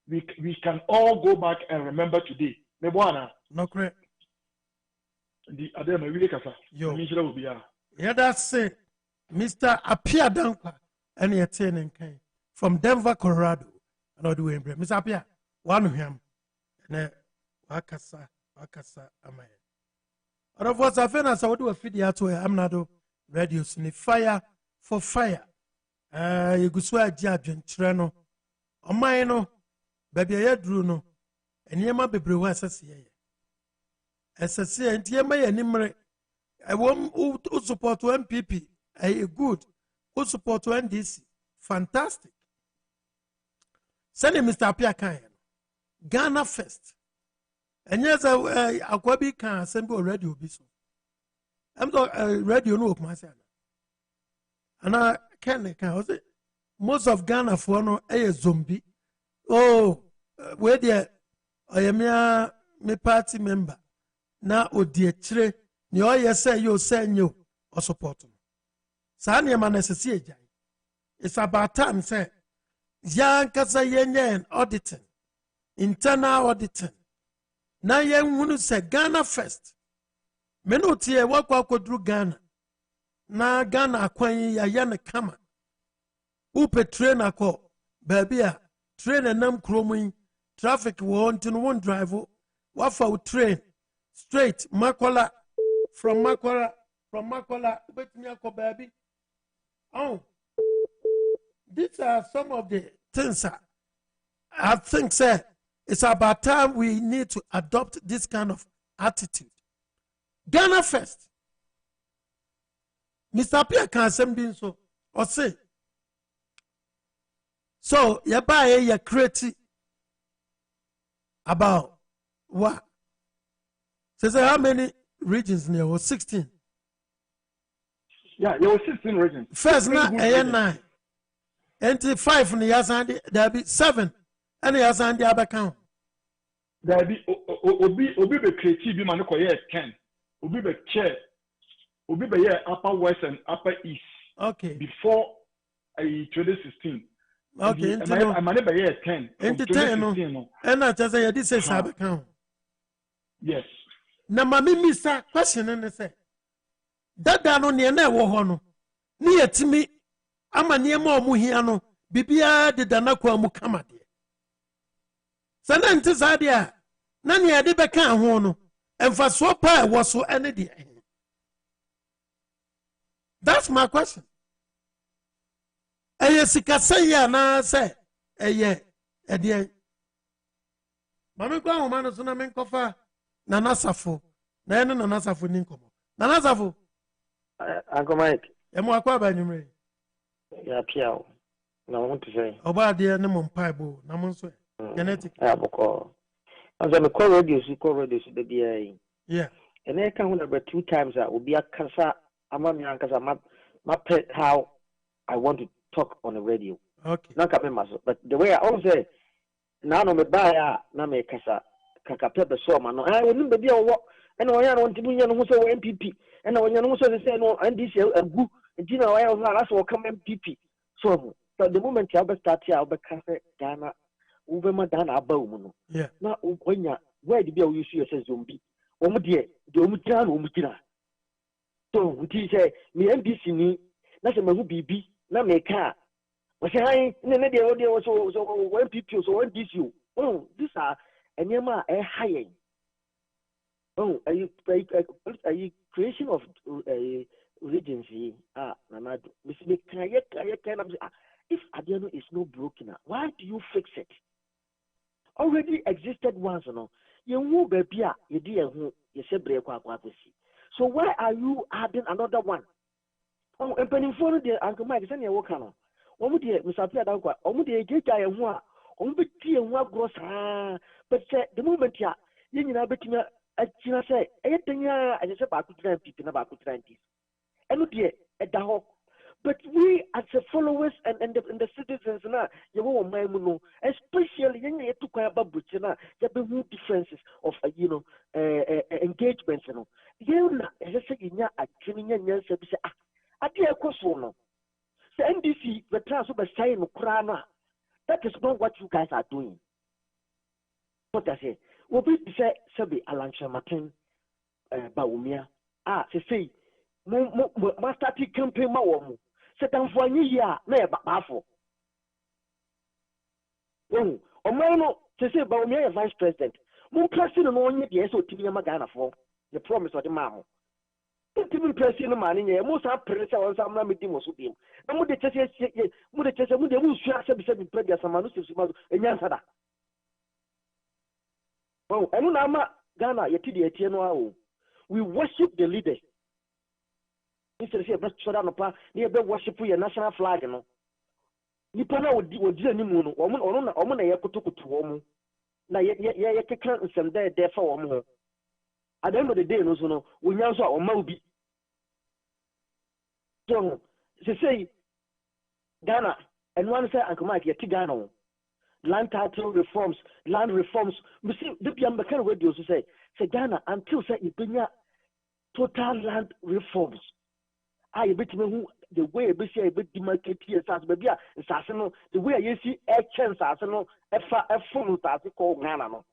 We can all go back and remember today. No correct. The other really yeah, that's it. Mr. Apia Dankwa and you're turning from Denver, Colorado. And I'll do him. Mr. Apia, one of him. And Wakasa Amaya. And of course, I feel as I would do a video to Amenado radio in fire for fire. You go swear judge and treno. O mine, baby, I drew no. And Yama be brew as a CA. As a CA, and Yama and Nimre. I want who support to MPP. A good who support to NDC. Fantastic. Send him Mr. Apia Kayan. Ghana first. And yes, Akwabi can assemble radio biso. I'm the radio no myself. And I can say most of Ghana for no a zombie. Oh, where there I am me party member. Now o dear tre ni o yes say you send you or support. Sani man necessary. It's about time say young kasa yen auditing, internal auditing. Na ye wunu se Ghana first. Me no tie wakwa kodru Ghana. Na Ghana akwan ya ne kama. Upe train akọ baby a train enam kromo traffic wo ntino won drive wafa train straight Makola from Makola ubetimi akọ baby. Oh. These are some of the things I think say it's about time we need to adopt this kind of attitude. Ghana first. Mr. Pierre can send so or say. So you buy a creative about what? So say how many regions there was 16? Yeah, there were 16 regions. First now 9. And 5 in the Yazandi, there be 7. And the Yazandi other count. There be Obi be creative man ko 10. Obi be chair. Obi be here Upper West and Upper East. Okay. Before 2016. Okay. I'm be here 10. Into 10 no. And I just say this is Sabacount. Yes. Na mami misa question and say dada no ne na wo ho no ne yetimi ama ne ma omu hia no bibia de dana kwa mu kama de sana nti sa de a na ne de be kan ho no emfa so pa wo so ene de. That's my question. Eye sikasɛ ya na sɛ eye ede mami kwa ho ma no so na men kofa Nana Safo, Nana Safo Ninkomo. Nana Safo. Uncle Mike. Emo akwa ba nyumre. Ya piao. Na want to say. Oba de ne mom paibo, na mo so. Genetic. Boko. Anza me call radio so the BA. Yeah. And I can about 2 times that will be a kasa ama me ankasa my pet how I want to talk on the radio. Okay. Na ka me maso, but the way I always say na no me ba na me kasa kaka pepe so ma no woni be bia wo ena onya no ntimu nya no so MPP ena onya no so say no NDC agu nti na oya na so come MPP so the moment you start here be cafe Ghana ube ma Ghana aba mu no na onya where the bia you see yourself zombie omu de omu tira no omu tira so uti say me NDC ni na se mahu bibi na me ka o say hai ne de o so MPP so NDC these are and yama a high. Oh, are you creation of regency? Amenado. If Adiano is not broken, why do you fix it? Already existed once, no. You move baby, you dear who you say break. So why are you adding another one? Oh, and penny for the Uncle Mike is any work on. Omu de Mr. Piadakwa, omu de Jaya and one. Ombeti and what gross but the moment ya you know betting at China say anything I just about 20 about 20 and dear at the hawk. But we as the followers and the citizens now you won't mind especially young to quite about Buchina there be no differences of engagements you know as I say in ya at training and say I dear no the NDC the transfer sign Krana. That is not what you guys are doing. What I say, we be say Sabi Alancha Martin Baumia. Say, master campaign ma womu. Say dan for any year na e bafo. Oh, omano say Baumia vice president. Mo president no onye de so timi ma Ghana for. The promise of the mamo. Even president man in most are pressure on some meeting was with him. And would the chess, would the chess, would the wood share be previous some manuscripts in Yansada. Oh, and Nama Ghana, Yeti, we worship the leader. Instead of best shut down a near the worship your national flag, you know. Nipana would do any moon, or a yakutu to woman. Now, yet, can't send there for more. At the end of the day, no, we answer or Moby. So, they say, Ghana, and one say, Uncle Mike, Ghana, land title reforms, land reforms. We see the Biambakan radio to say Ghana until say you bring total land reforms. I bet me who the way we see a bit demarcate here, baby, the way you see a chance, Arsenal, a full called Ghana.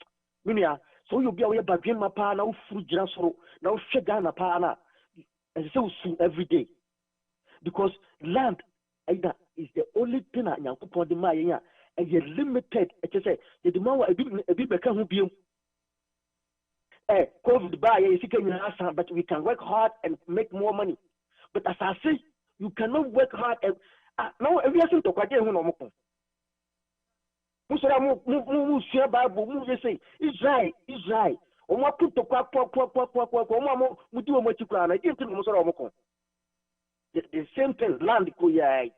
Minia, so you'll be away by Grandma Pana, fruit Jasro, now Ghana Pana, and so soon every day. Because land is the only thing I can put the Maya and you're limited. I say the demand a bit become who be COVID by but we can work hard and make more money. But as I say, you cannot work hard and now every year to quite no share Bible, move say Israel. O ma put to quack, do a much crown. I didn't think the same thing, land Koya.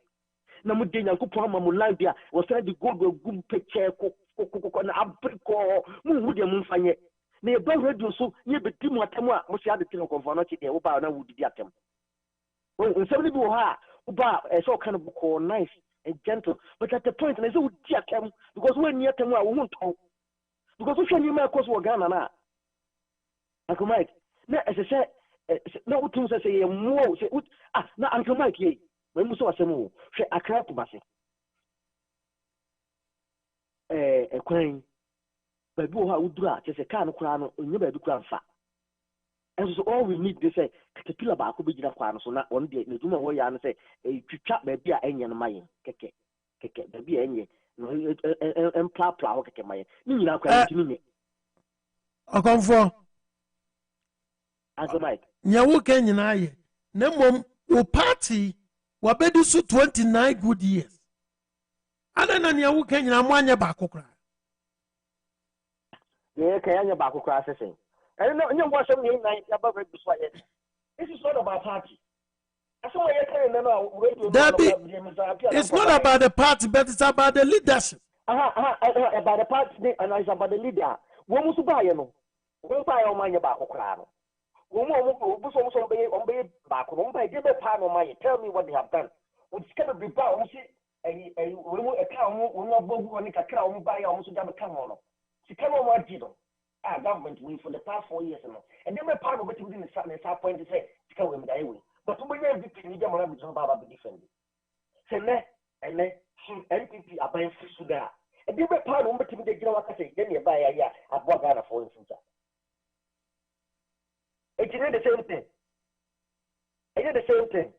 Namudina Kupama Mulandia was trying to go to a good picture, and Abrico, Mudia Munfanye. Near Bell Radio, so near the Timo Tamwa, Mosia the Tino Conformity, the Oba would be at them. When somebody go ha, Uba, a so kind of book, nice and gentle, but at the point, and I said, dear Cam, because when near Tamwa, we won't talk. Because we can you make us Ghana now. Uncle Mike, as I said, na utum say ye mo say na Uncle Mike ye we mu so asemu hwe akra to base ekwan baby wo ha udura che se car no kura no onye baby kura mfa and so all we need they say caterpillar ba ko be gina kwa no so na on de na duma wo ya no say twitwa baby a enye no mayen keke baby enye no empla wo keke mayen ni nyina kwa ntimi ne akonfo Uncle Mike nyawo ka nyina ye na mom wo party wabedu su 29 good years ana na nyawo ka nyina mo anya ba kokora ye ka anya ba kokora sesen and no nyam wasam ni nine about very biswaye this is not about party aso ye ka no radio it's not about the party but it's about the leadership about the party and it's about the leader wo musu ba ye no wo ba ye o manya ba kokora no wo so be ba ko mo ba je be pa no manya tell me what they have done it's going to be ba o si we mu eka o no bogu oni kakra o ba ya o so ja be kan no sika no ma di no government we for the past 4 years no and then me pa no be within the point to say sika we me dai we but we dey be ni je mo na be so ba be defend say ne NPP aban fisu da and then me pa no be timi dey gira waka say then e ba ya abo Ghana for instance it's the same thing. It's the same thing.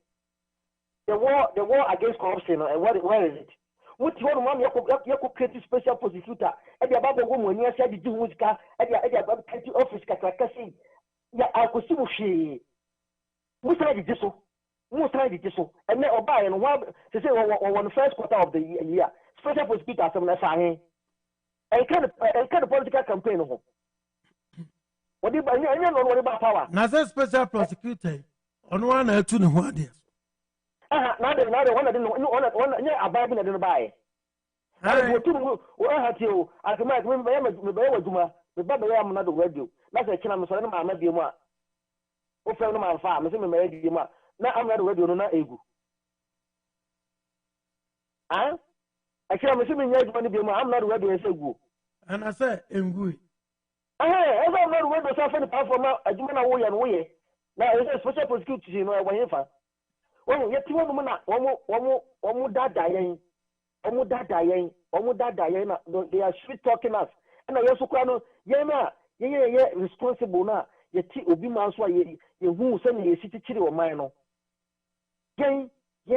The war against corruption, and where is it? What you want you could create a special prosecutor, and the Bible woman, you said the Jews car, and the creative office, Kakasi. Yeah, I could see she. We tried this so. And then Oba and one to say on the first quarter of the year, special prosecutor, some less and kind of political campaign. What do you know about power? Now, special prosecutor on one or two. Now, the one I didn't know about me. I didn't buy. I had you. I can remember the Bible. I'm not the radio. That's a channel. I'm not the one. Who found my farm? I'm married. Now I'm not the radio. Not able. I can't assuming you're going to be. I'm not ready. And I said, Ngui. I'm not ready to suffer the power from a human away and way. Now, it's a special prosecutor, you know, when you find. Well, yet 2 women, one dying. They are sweet talking us. And I also cry, yeah, responsible now. Yet, Obi Manswa, you who send a city chili or mine. Yea,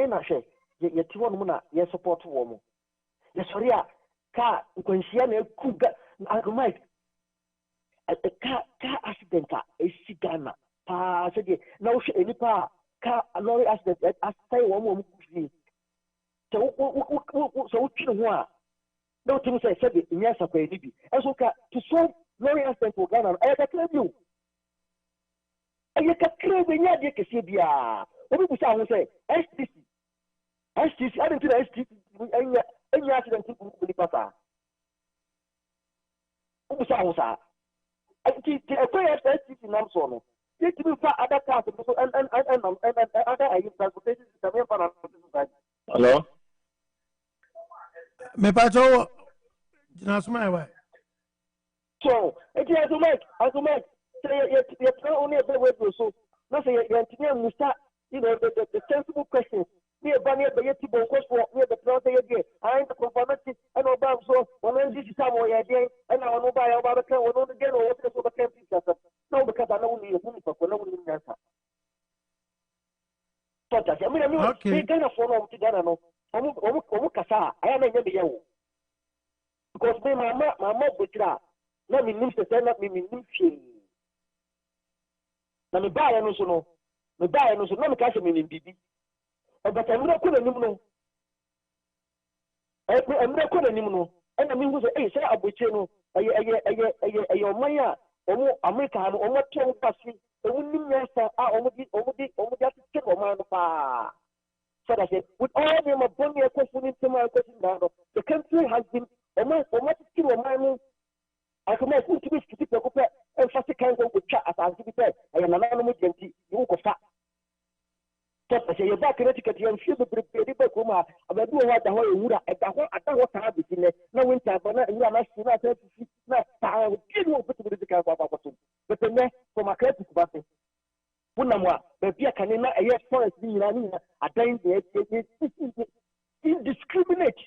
Nashe, yet 2 women, yes, support woman. Yes, Soria, car, when she had a cook, Uncle Mike. A car accident, a cigana. Said, no, any car, lorry accident, I say 1 woman. So, no things I said, yes, I pay DB. As okay, to solve lorry accident for Ghana, I can you. And you can crave in your dick, Sibia. What people say, STC, I didn't do STC, any accident with the papa. Who saw I keep a prayer STC Namson. Take me for other cars and other transportation. Hello? Me pacho jinasuma ewe. So, it is as make say you only a way to so. No say you engineer musta, you know, the sensible questions. Me bani be yeti bon course for me the plan say again. I ain't the conformity and obam so when this is how we are doing and I want to buy about the can one again or what so the can picture. No, because I know you for no answer. So I mean, they kind of follow together no. Omukasa, I am a young because my mother would try. Let me miss the same, let me miss you. Let me buy a no, me buy a no, no, cash me in BB. But I'm not going to know. I'm not going to know. And I mean, say, I would channel a your Maya, or America, or what can pass me. The women are almost get a man of so I said, with all them of one year question into my question now, the country has been a man for much skill of mine. I can make to be to and first kind of chat as I give it. I am an anonymous gentee, you go fat. So I say, you're back in etiquette, you feel the prepared Kuma, about doing what the whole wood at the whole, I don't want to have it in there. No winter, but you are not sure I said to see, not I will give you a bit of the car, but the next from a credit button. Bunamwa, Bepia Canina, a yes forest being attained indiscriminate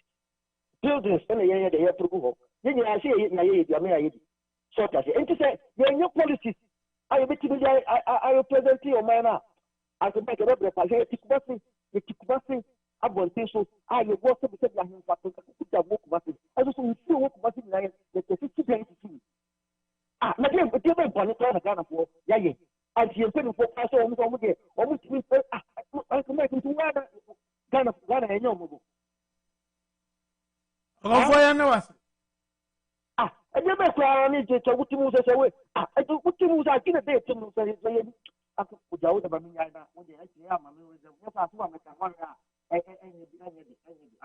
buildings in the year they have to go. Then I say, Yamay, so that and to say, your policies. I represent your manner. I can make a representative. The Tikbasi, Abontation, I will work with the young person to work with. I just want to work with the 50 days. Again, but you're going to Ghana for Yay. And you're putting for us almost again. Almost I can make into Ghana and your mobile. I never saw any to what you move away. I do what you move. I didn't date to move. I could put out of Amenado when they actually have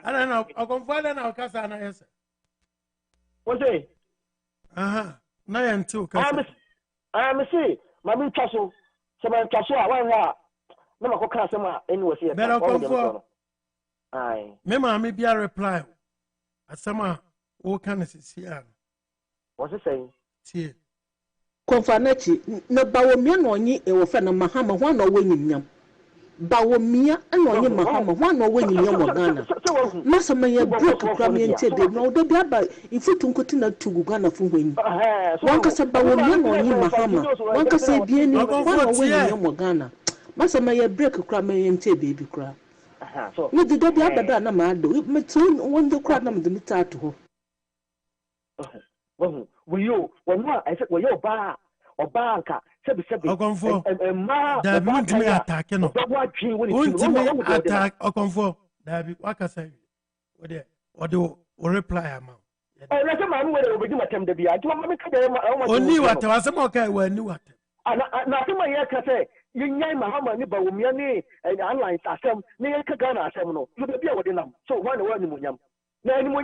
I don't know. I'll confide in our Casana. Yes. What's it? 9 2. I'm a say, Mammy Castle, some Castle, one hour. No, Casama, anyway. Better confirm. Aye. Memma, maybe I reply. As some what can I see? What's it saying? See. Confanetti, no Bawomia no ye a offender Mahama, one or winning yam. Bawomia and no ye Mahama, one or winning yam or Ghana. Massa may broke a crammy and said, no, the Baba, if you don't continue to Ghana for win. One can say Bawomia no ye Mahama, one can say Bien, one or winning yam or Ghana. Massa may break a crammy and say, baby cry. No, the Dobby Abba Namado, it may soon one the crab them the Mitato. Will you, when I said, well, your bar or banker, said, and ma, that won't me attack, you know. Won't me attack or conform. That be what I say. What do reply amount? I let a man where we do attempt to be. I do only what I was okay when you what. Nothing my ear can say. You name Mahama, Nibawumiani, and online system, near Kagana Seminole. You be within them. So one word in Munyam. And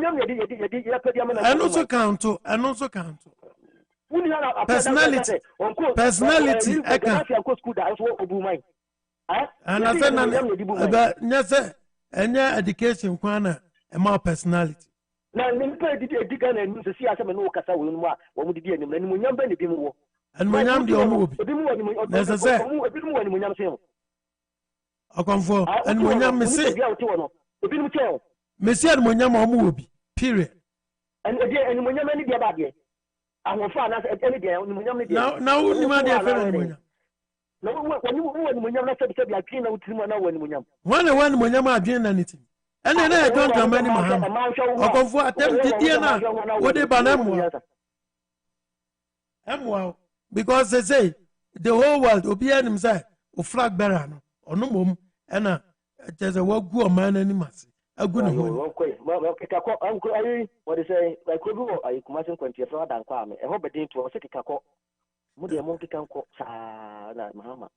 also count to, personality, and I said, yes, and education, Kwana, and more personality. Now, and see us and no Casa what would be and Munyam Benny and Munyam the Omu, as I said, I come for, and Munyam Messi. Monsieur Munyama Mubi, period. And again, and Munyama any bad day. I will find us at any day on Munyama. Now, you might have a no, when you Munyama said, I clean out him when Munyam. One Munyama doing anything. And then I don't come any more. I go for attempt to Diana. What they ban them? Because they say the whole world will be himself or flag bearer or no mum, and there's a work good man any mass. A good one. What is say? Like we go, I come out in 24 than Kwame. I hope a day to a city kako. Mudi a monkey can cook. Mahama.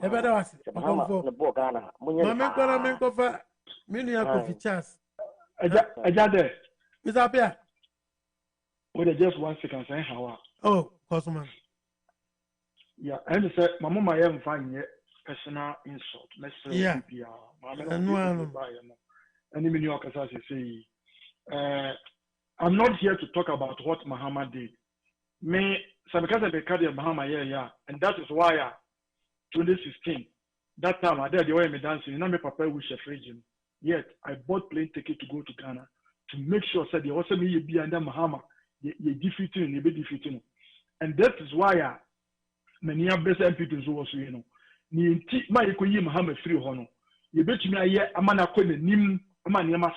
I better ask the Bogana. Mamma, make over million coffee chance. Ajade. Is up here? Wait, just 1 second, say how. Oh, Cosman. Yeah, and say, Mamma, I am fine yet. Personal insult. Let's say, yeah. And in New York, as I say, I'm not here to talk about what Mahama did. Me, because I became Mahama, yeah, and that is why 2016, that time I did the way me dancing, and I'm papa with a region. Yet I bought plane ticket to go to Ghana to make sure that they also me be under Mahama, you defeating, you be defeating, and that is why many of best MPs also, you know, ni my koyi Mahama free hono. You bet me a year a man acquainted nim. Let's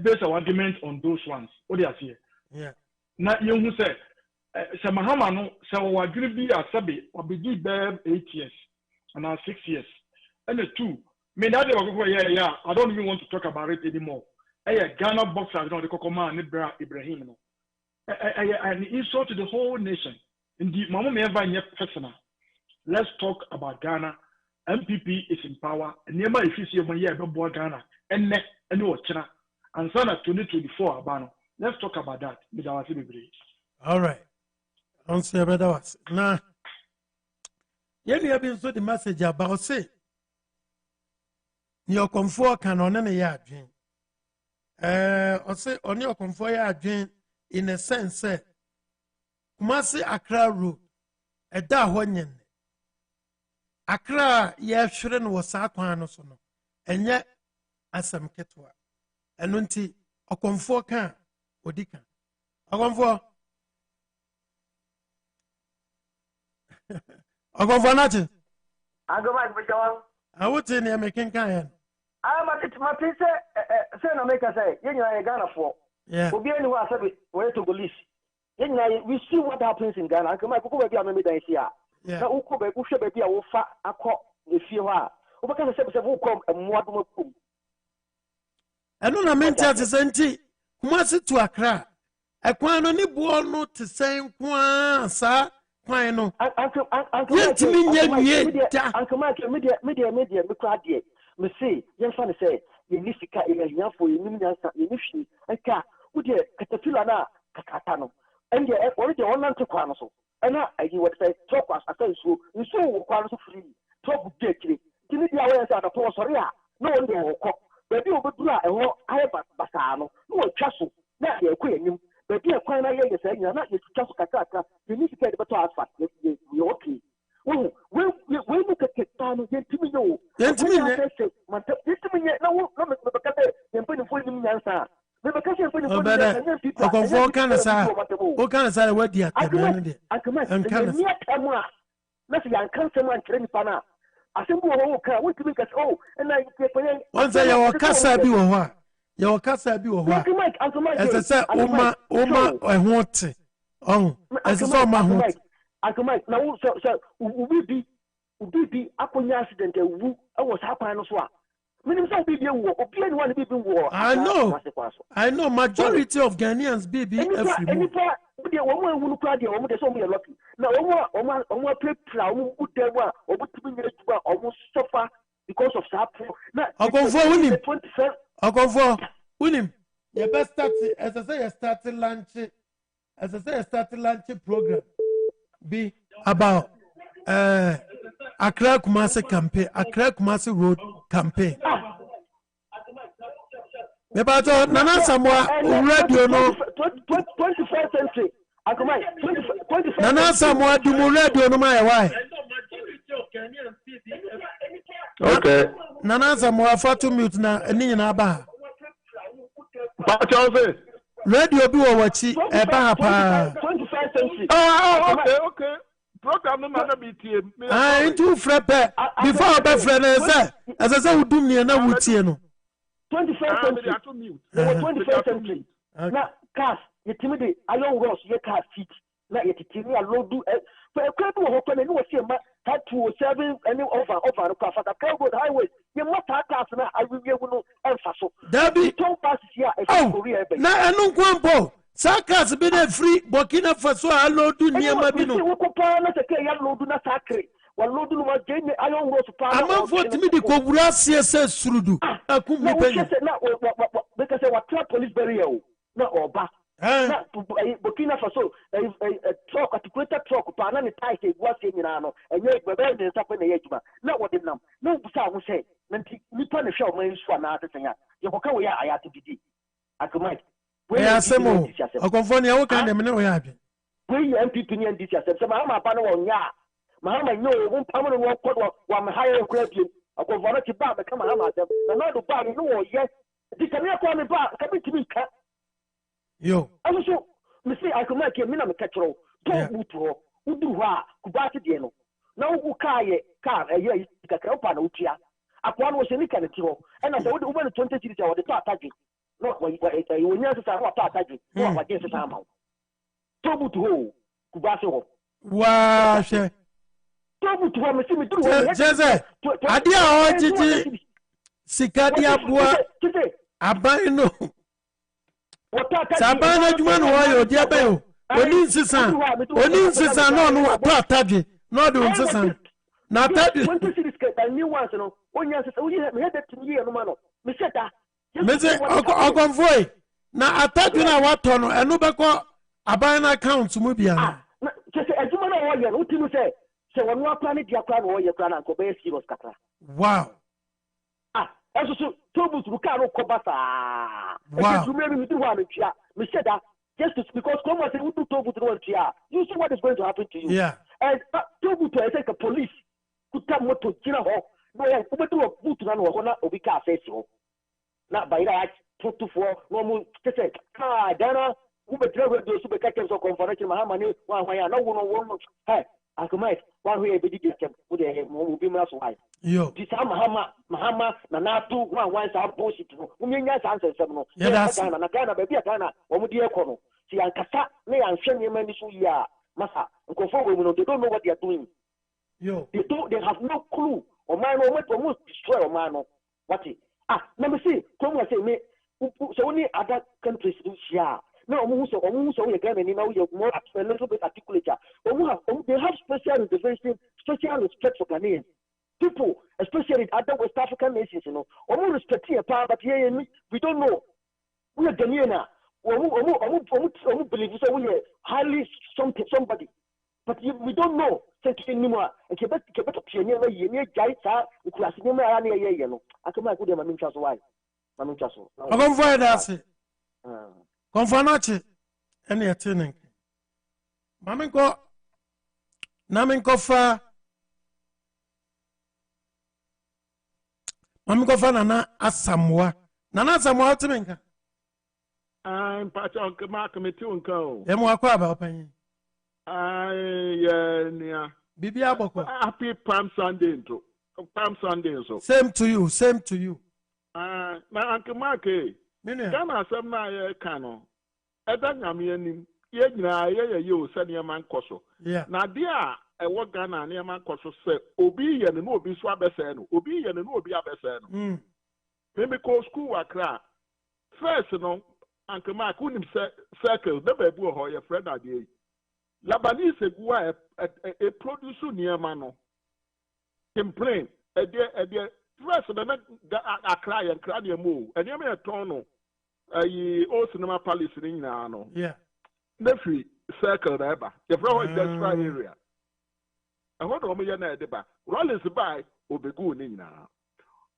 base our argument on those ones. What do you say? Yeah. Now you say, Samahama no, so we're going to be a sabi or be 8 years and now 6 years. And the two, me that yeah, I don't even want to talk about it anymore. Ghana boxer, you know, the Kokoma and Ibrahim. No. And insult to the whole nation. Indeed, Mama may ever yet personal. Let's talk about Ghana. MPP is in power. Nearby if you see one year about Ghana and next and no China and son of 2024 Abano. Let's talk about that with our celebrity. All right. I'll say about that. Now, you have been so the message about say your comfort can on any yard dream. Or say on your comfort yard dream in a sense, say, Kumasi Accra Road, a da one. Accra ye shouldn't was Sakwan so no. And yet asam ketwa. And unti okonfo kan odika. Okonfo. Okonfo nachi. Agoma bijawan. Awuti ni making kan. My place say no make say you know Ghana for. Yeah. Obi any wa sabi we to police. You know we see what happens in Ghana. Agoma ko be am me dan here. Na uko be hwe be a wo fa akọ e fie ho a. Wo beka say wo kom emmoadom akum. Eno na mentia te senti kuma se to Accra. Ekwan no ni buo no te sen kwa sa kwan no. Yentimi nya wie da. Ankama ke media me kwa de. Me say yen fa ne say ye ni sika ye nya fo ye nim nyansa ye ni hwi. Enka wo de katafila na kakata no. Ende e wo de wonnan te kwa no so. Ena ayi what say talk as say so. Nso wo kwa no so free. Talk de kire. Timi dia we say adapo sori a. No wonde wo kọ. Baby obeduru a eho aye basa no. No twa so. Na ye kọ enim. Baby e kwan na ye ye say nya na ye twa so kakaka. Ye ni sika de beto asfalt. Ye okay. Oh, we look at it, Tano, Yentimi, Yentimi, no, because you're putting for him, answer. What kind of say what the I come and let's see, I can't someone train Pana. I think what to make us and I once your casa be or your casa be or as I said, Oma, I want oh, as I saw my I come now, so Ubi, Aponya accident, who was happening as well. I know majority of Ghanaians baby every because of William, you best start as I say starting lunch program be about Accra Kumasi campaign, Accra Kumasi Road campaign. Mebato Nana Samoa radio no 21st century. Nana Samoa do radio no my why. Okay. Nana Samoa fatu mute na ni na ba. Radio bi wo wachi e ba pa. 21st century. Okay. Program no matter be tie. Into frepe before be friend as I say udum ni na wutie no. 21st century. 21st century. Na cars yetimide ayon ross ye car fit na yetitini alodu for ekwebu ho kwa ni wo se ma 207 any over no kwa fata Calgary highway ye mota cars na awiwie no emfa so. Dabi ton pass here e Korea ebe. Na enu kwampo Sakas be the free Burkina Faso alodu niema bi no. We ko pa na seke ya lodu na sakre. Wa lodu no ma gene ayon ross pa. Amam for timi di kowura CSS surudu. Akum ni penye. Na because we trap police barrier na oba. Na Burkina Faso truck articulated truck pa na ni tight e gwa se nyina no. Enye bebe de nsa pe na ye juma. Na wodi nam. Na busa ho se na nipa na hwe o man su na atesenya. Ye ko ka we ya ayate didi. Akomai. Yeah, Samo. Okonfoni awo kan dem ne wo ya adwe. We MPP ni NDC asem. Se ma pa no wo nya. Ma nyo wo pam no wo kodwa wa me hire kura bi. Okonfoni ti ba be kama ha ma asem. Na na do ba no wo ye. Di kan ya ko me ba ka bi ti bi ka. Yo. Also, me say Akomai ke me na me katro. To butu ho. Udu ho a kubati de no. Na wo ka ye ye kakra pa na utua. Akwa no wo se ni kan ti ho. E na se wo de 20 series wo de to atage. No, when you answer what attack, what against the time. Tobu to ho, Kubaso. Wow, Tobu to home, see me through. Jeze, Adia Ojiji, Sikadia Bua, Abano. Sabana Juan Royo, Diabeo, Oninsisan, no, Pataji, not doing Sisan. Not that 20 series, I knew once, you know, when you had that to me, no man. Mr. Mese okonfoi na atatu na watono enu beko aban na account mu bia na se aduma na wo ye no tinu se wonu aplan dia kwa na wo ye kwa na ko be serious katra. Wow. Eso tobu to ka no ko basa. Wow. You maybe me do one tia. Me said that just because come and say we do tobu to one tia. You see what is going to happen to you. Yeah. And tobu to I think a police kuta moto gyina hɔ na ɔyɛ wobɛtu wɔ boot na no wɔ hɔ na obi ka afɛsi hɔ na bayira totofoɔ na ɔmo kyesɛ kaa dana wobɛtira radio so bɛka kyɛm sɛ kɔmfa no kyerɛ mahama ne wanhwan a na wo no wo hɛ akomait wanhwan a ɛbɛdi kyɛm wode obi mmra so wae di saa mahama na nato wanhwan saa bullshit no womyɛnya saa nsɛnsɛm no Ghana na Ghana baabi a Ghana wɔmo de ɛkɔ no sɛ yɛnkasa na yɛanhwɛ nneɛma ni so yie a masa nkɔfoɔ wɔ mu no they don't know what they are doing. They have no clue. Or man, almost destroy a man. What it? Let me see. Come and say me. So only other countries do share. No, almost again, and you know you're more a little bit articulate. They have special intervention, special respect for Ghanaians. People, especially other West African nations, you know, almost respecting a power, but here we don't know. We are Ghanaian. We believe so we are highly somebody. But we don't know. Anymore. And Quebec pioneer, you Gaita, the Classic Area, I come back with them. I'm why. I'm Chasso. I'm going to find us. Confanachi. Any attending. Maminko Naminkofa Maminkofa Nana Asamoah. Nana Samoah to me. I'm part of the market to go. Emwakwa opinion. Yeah. Bibi Aboko. Happy Palm Sunday too. Palm Sunday so. Same to you. My Uncle Mark, Ghana some na kano. Eda nyame anim. Ye nyina ye you send your man koso. Yeah. Na dia e wo Ghana na man koso se obi ye ne no obi so abese no. Obi ye ne no obi abese no. Me ko school Accra. First no Uncle Mark unim circle the baby ho your friend ade. Labanese egua e produce niema no complain e de first na Accra ya Accra de mo eniema e ton no ayi o cinema palace ni nyina no yeah nefi circle na eba the from industrial area e ho do mo ye na e de ba Rollins by obegu ni nyina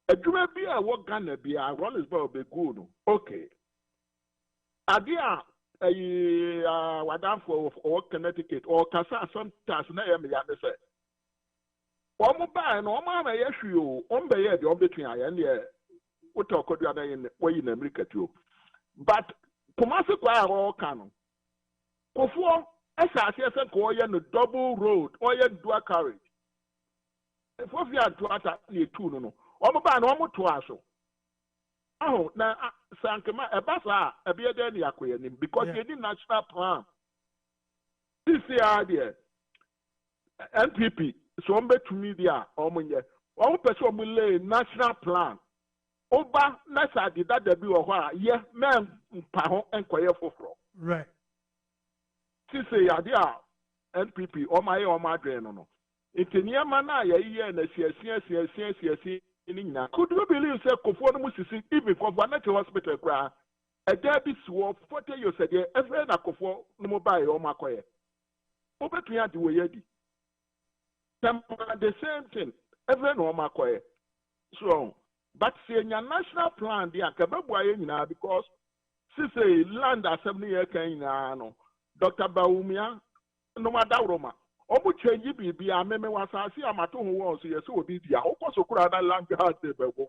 adwuma bi a wo Ghana bi a Rollins by obegu no okay adia Wadam for Connecticut or Casa sometimes na ya say. Omo ba no omo na yehwe o ombe ye de obetun aye ne wo talk do ada in America too. But Kumasi kwa ro kan Kofuo esase ese ko ye no double road or ye dual carriage. If we are to ata na etu no omo ba no omo to aso. Oh, na Sankema Ebasa Ebiade ni akoyenim because you need national plan. This year there NPP so on to media omunye. One person will lay national plan. Oba nasa di that debi o hwa ye men mpa ho enkoye foforo. Right. This year there NPP o ma ye o ma dwen no. Inteniama na ye na siesie could you believe say Kofo no musisi even Kofo na hospital kra e dey bi so 40 years ago every na Kofo no mobile o makoye obetua de we yadi the same thing every no makoye so but say nya national plan dey akababu aye nyina because say land assembly year kan nyina no Dr. Baumia no madawroma omu change bibi ameme wasasi amato ho won so yeso obi dia okoso kura na land house dey bego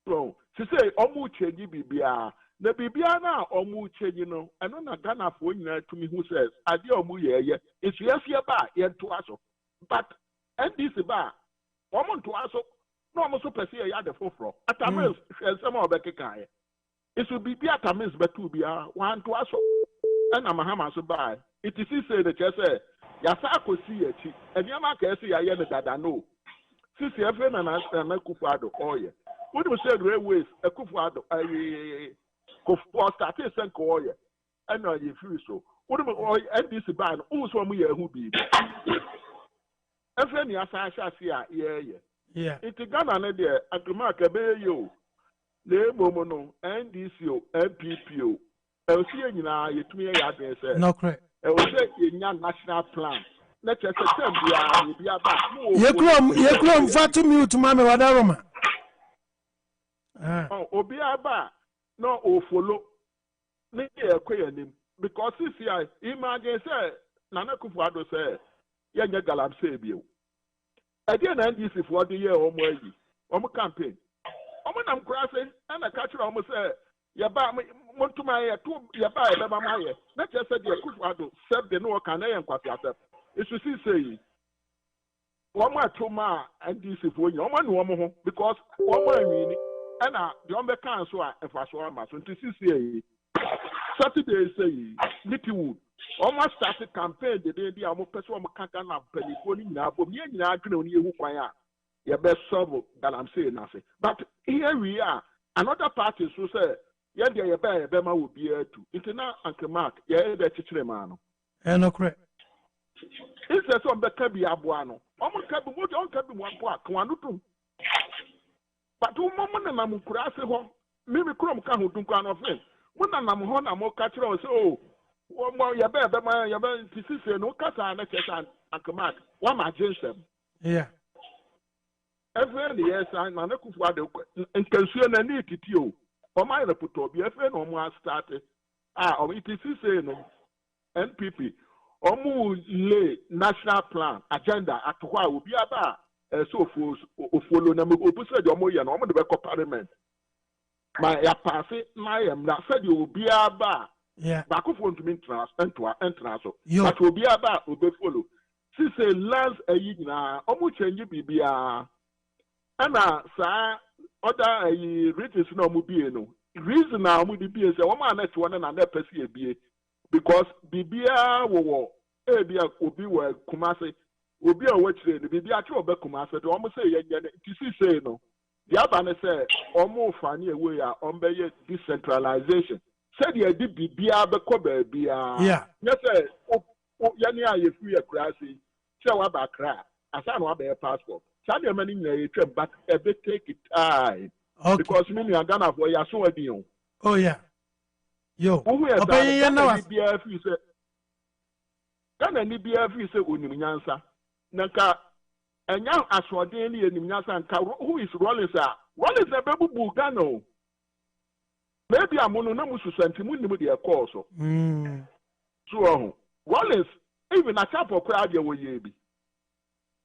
so say omu change bibi a na bibi na omu change no eno na Ghana fo nyina tumi hu says ade omu yeye esuafie ba ye to aso but NDC ba omu to aso no omu so pese ye ade foforo atamis hwensema obekeka ye esu bibi atamis betu bia wan to aso ena mahama so ba it is say the church say yasa akosi yachi eniama ka esi ya ye ne dada no sisi efe na Kufuado oye we do say railways Kufuado Kufuado start say ko oye ena ye free so we do NDC ban who so mu ye hu bi efe ni asa ahase a ye yeah it Ghana na de agrima ka be ye o le momo no NDC o MPP o elsie nyina yetumi ya den say no correct e wo say yenya national plan na chese tem bia ba ye krom fatu mute mame wadaroma obi aba no o follow ni ekweyanim because CCI imagine say Nana Kufuado say yenya galam say bio Again, NDC for the year or more campaign. I'm crossing and I catch almost say, Yaba, want to my two Yaba, Yaba, not just said you could serve the no Canadian Quapiata. It's to see, say, one more to my NDC for you, one because one more and the Ombe Council and Faswama, so to see, Saturday say, Nippy Wood. Almost started campaign the day I'm person can have telephone now, but me and I agree on you your best solve that I'm saying nothing. But here we are. Another party who say, yeah, your Bema will be here too. It's now Uncle Mark, yeah, the teacher man. And no correct. It's a son that can be abuano. Almost can be one part, one two. But two moments and I'm crassing maybe Chrome can who do kind of thing. When I'm on, I'm more catching on, so. Well, you better, to see, no cut and Uncle Mark. One against them. Yeah. Every year, I'm not and consume a need to you. For my put to be a friend or more started. Or it is saying NPP. Almost lay national plan agenda at why will be about so follow them. Opposite your more and almost the parliament. My pass my not said you will be about. Yeah. Back of one to me entrance. But will be about will be follow. She say last a year now, almost change BBR. And sir, other reasons no mobile. Reason now would be a woman at one and another BA because BBR will be Kumasi will be a witch the BBR to obey Kumasi to almost say, you say no. The other say, almost funny way on decentralization. Said you did be yeah. Yes, Yania, you free a crassy. Show about crap. I saw no other passport. Sadia many trip, but a bit take it time. Okay. Because many are gonna for your so deal. Oh, yeah. Yo, obey you know, Gana ni BF say Unimiansa. Nanka, and young as for daily and Nimyansa, who is Rollins? Rollins a baby Bugano. Maybe I'm on no sentiment with their course. So, Rollins, even a chap of crowd your way, be.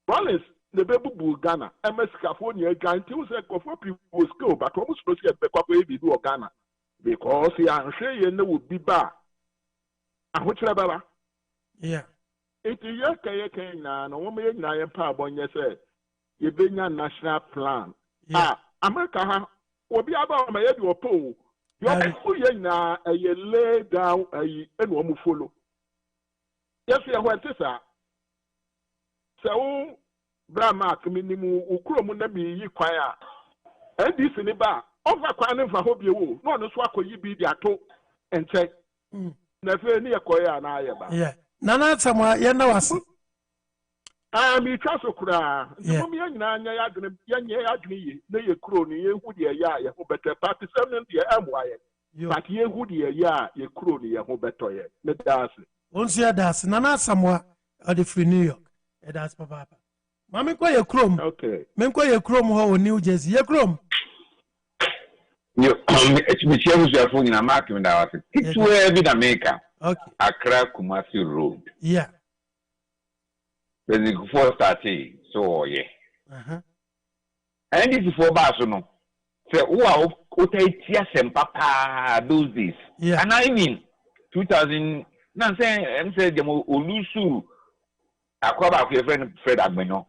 Rollins, the baby Ghana, MS California, guarantee was a for people school, but almost supposed to get back baby do Ghana. Because he am sure you know would be bad. And which level? Yeah. It is your kayaking now, no woman, I am power on your say. You bring a national plan. Yeah. America will be about my head or pole. You're now a year lay down a woman follow. Yes, we are what is that. So, Brahma, minimum, Ukromun, be quiet. And this in the bar, over crying for hope you, no, no, swap you be the ato and check. Never near Koya and I. Yeah. Nana, somewhere, you know us. I am a Chasokra. Young Yagni, they crony, who dear ya, who better party 7 year MY. But ye would ya, ye crony, who better yet. That's it. Once you das, Nana, somewhere, or the free New York. That's Papa. Mammy, quite a chrome. Okay. Men quite a chrome ho New Jersey. A chrome. You, it's Michelle who's your phone in a market when I was it's where be the maker. Okay. Accra Kumasi Road. Yeah. When you first started, so yeah. And this is for Barcelona. So, wow, okay, Papa, those days. Yeah. And I mean, 2000, I'm saying, Olusu, Aquaba, your friend Fred Agmeno.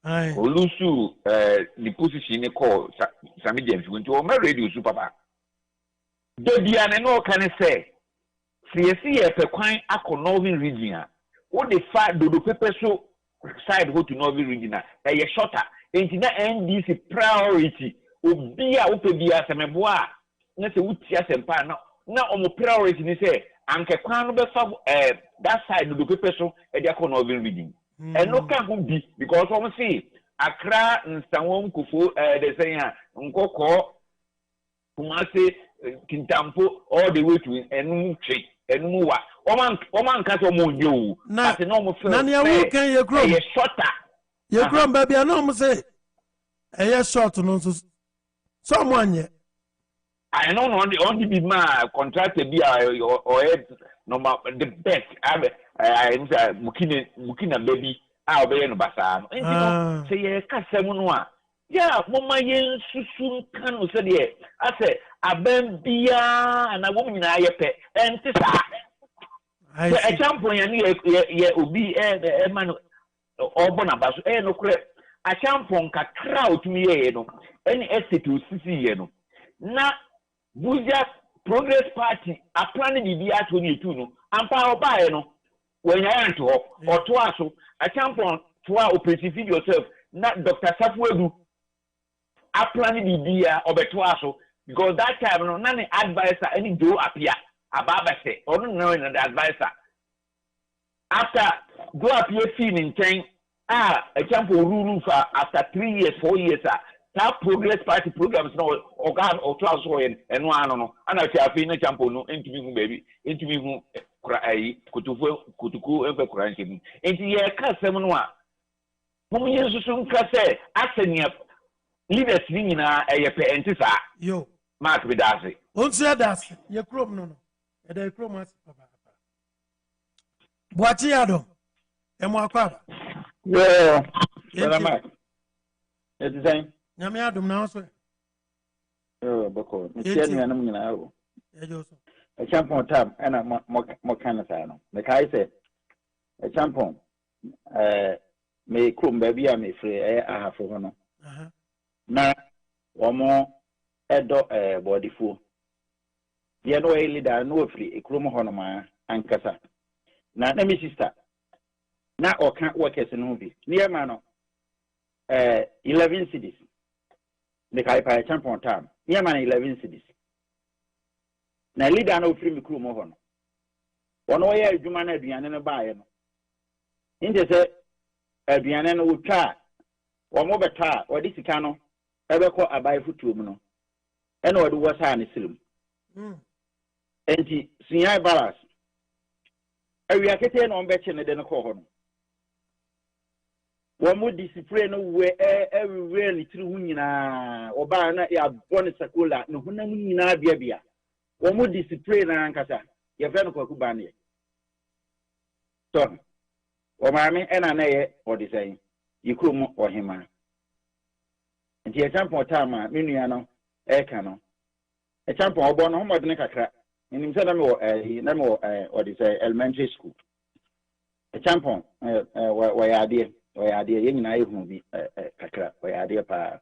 Olusu, the position they call Sammy James, went to my radio super. The Diana can say, CSC a Pequine Aqua Northern region. What the fact do the paper so side go to Northern region? A shorter, ain't that NDC priority. Obia Opebia Sameboa. Let's say, Utia Sempa now on the priority, they say, Anke Kwan that side of the paper so a Aqua Northern region. And no can be because I'm saying Accra and Stanwon Kufu, they say, Nkoko, Kumasi, Kintampo, all the way to Enuchi, Enua. Oman Casomo, you. Not a normal Nanya, can you grow? A shorter. You grow, baby, I know, say. A short to someone yet. I know only be my contract to be or no the best. I Mukina baby a obeye no basa no enti no se ye kasem no a ya moma yen susu kan o se de ase aban bia na wo nyina ye pe enti sa e champion ya ni ye obi e man obo na baso no kure a champion ka crowd mi ye no eni estate osisi ye no na Buja Progress Party a plan bibi ato ni tu no ampa obae no wanya nto ho oto aso a champion to a operative yourself na Dr. Safuegu a plan bibi a obeto aso because that time no na ne advisor any do appear ababa say or no na the advisor after do appear feeling ten a champion rule for after 3 years 4 years that Progress Party programs no organ or transfer and one no and I say na champion no into me baby into me who cry kutuku e kura nkem enti ye ka sem no a mum yesu sun ka say asenia leaders ni nyina eye pe enti sa yo mark be dase on say das ye krom no e da krom as papa boati ado e mo akwa yeah mark it is saying nyame adum na so bako tiani na nam nyina awo ejoso a champion tam ana mo kana sa no me kai se a champion me krum ba bia me free ahafo ho no na omo edo bodifo ye no leader no free krum ho no ma ankasa na me sister na oka workers no bi ne ma no 11 cities the kai champion time yeah man 11 cities na leader na ofiri mikru mo ho no wono ye adwuma na aduane no baaye no inte se aduane no wotwa wo mo beta odi sika no ebekọ abai futuo mu no ena odi wasa ne silim enti sunya balance awia kete no mbeche ne de no ko ho no wo discipline no we everywhere ni tiri hu nyina oba na ya bone sakola no hunam nyina bia wo discipline na ankasa ye fe no kwaku ba ne so o maame ena na ye odi sai yikrum ohima nti e champion tama menua no e ka no e champion obo no homodene kakra nim se na me odi sai elementary school e champion wa ya ade ye nyina ehunu bi kakra o ya ade pa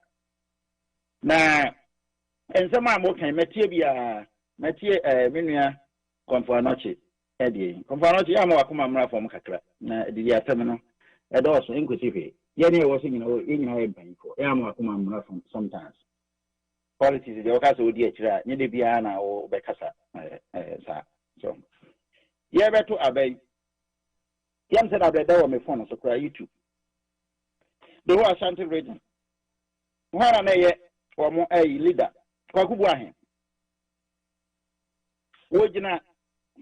na ensema mo kan metie bia metie menua konfanochi ede konfanochi ya mo akoma mra fom kakra na didi atem no edo so inkwesife ye ne wo so nyina o nyina e banko ya mo akoma mra fom sometimes politics de okasa odi akira nye de bia na o bekasa sa so ye beto abai yam said abeda wo me phone so kra YouTube the whole Ashanti region. Where na ye omo leader. Kwakubu ahen. Wojina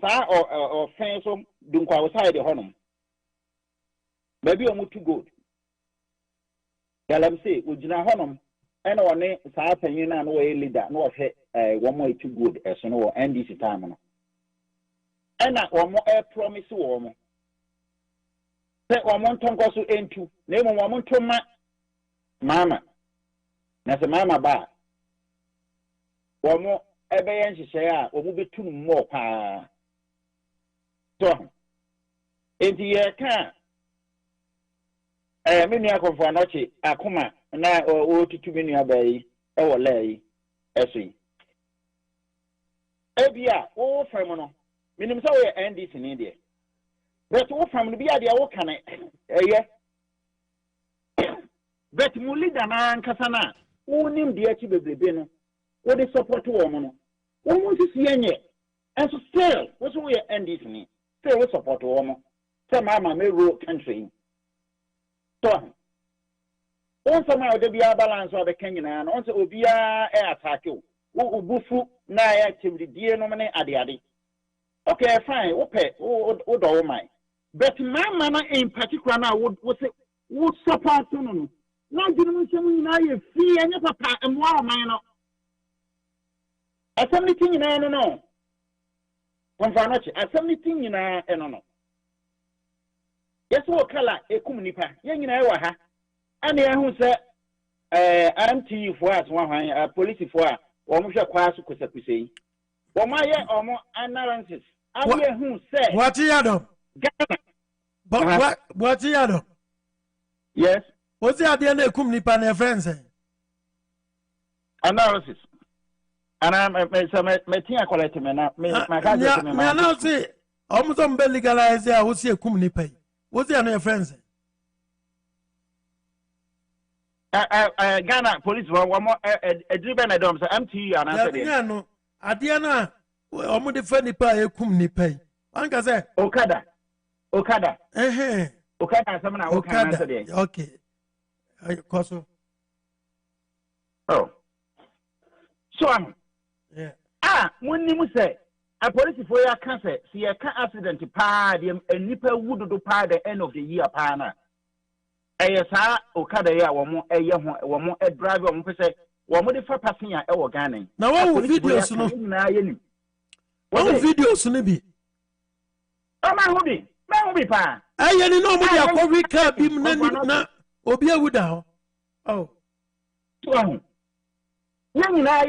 sa o fenso dunkwa wo side honum. Baby omo too good. Galam say wojina honum ena woni sa panyin na no leader no hwe wo mo too good eso no NDC time no. Ena omo promise wo mo se omontonko so entu na emu omontoma mama na se mama ba omo ebeye nhihye a omo betunu mo pa so enti ye ka menu akonfo anochi akoma na o tutu menu abai e wo lai esui ebia o fam no minim se wo NDC ni de but wo family bi ade wo kan but mu leader na nkasa na wo nim de achi bebrebe no wo de support wo mo no wo mo sisi enye enso still wo so ye NDC ni still wo support wo mo say mama me rule country so on sama o de bia balance o be kan nyina na on se obia attack wo ubufu na ya activity die no me ade okay fine wo pe wo do wo mai but mama na in particular na wo say wo support no na dinu nchemu nyina ye fi anya papa emwa man no assemblity nyina no no. Konfanochi, assembly nyina eno no. Yes, what color a kumnipa, young in Iowa, and the who said, MT for us, one police for or Musha Quas, Kusakusi. Or my or more analysis. I who said, what you know? But what you know? Yes. What's the idea of kumnipa and friends? Analysis. And I'm a Matina collector, my cousin. I now say, almost legalize there, what's your kumnipa? What's the other friends? Ghana police one more a driven adams MT and I said, no, Adiana, almost the funny pay, kumni pay. Uncle said, Okada. Okada, some Okada. Okay. Koso. Oh. So yeah. When you say a police for your cancer, see a car accident to pad and nipper would do pad the end of the year, pana. Ayasa Okada ya one more a driver on say, one more for passing your organic. Now, what videos no? What videos no be? Oh, my hobby. My hobby, pa. I didn't know what you are recap him na Obia Wuda. Oh, young in I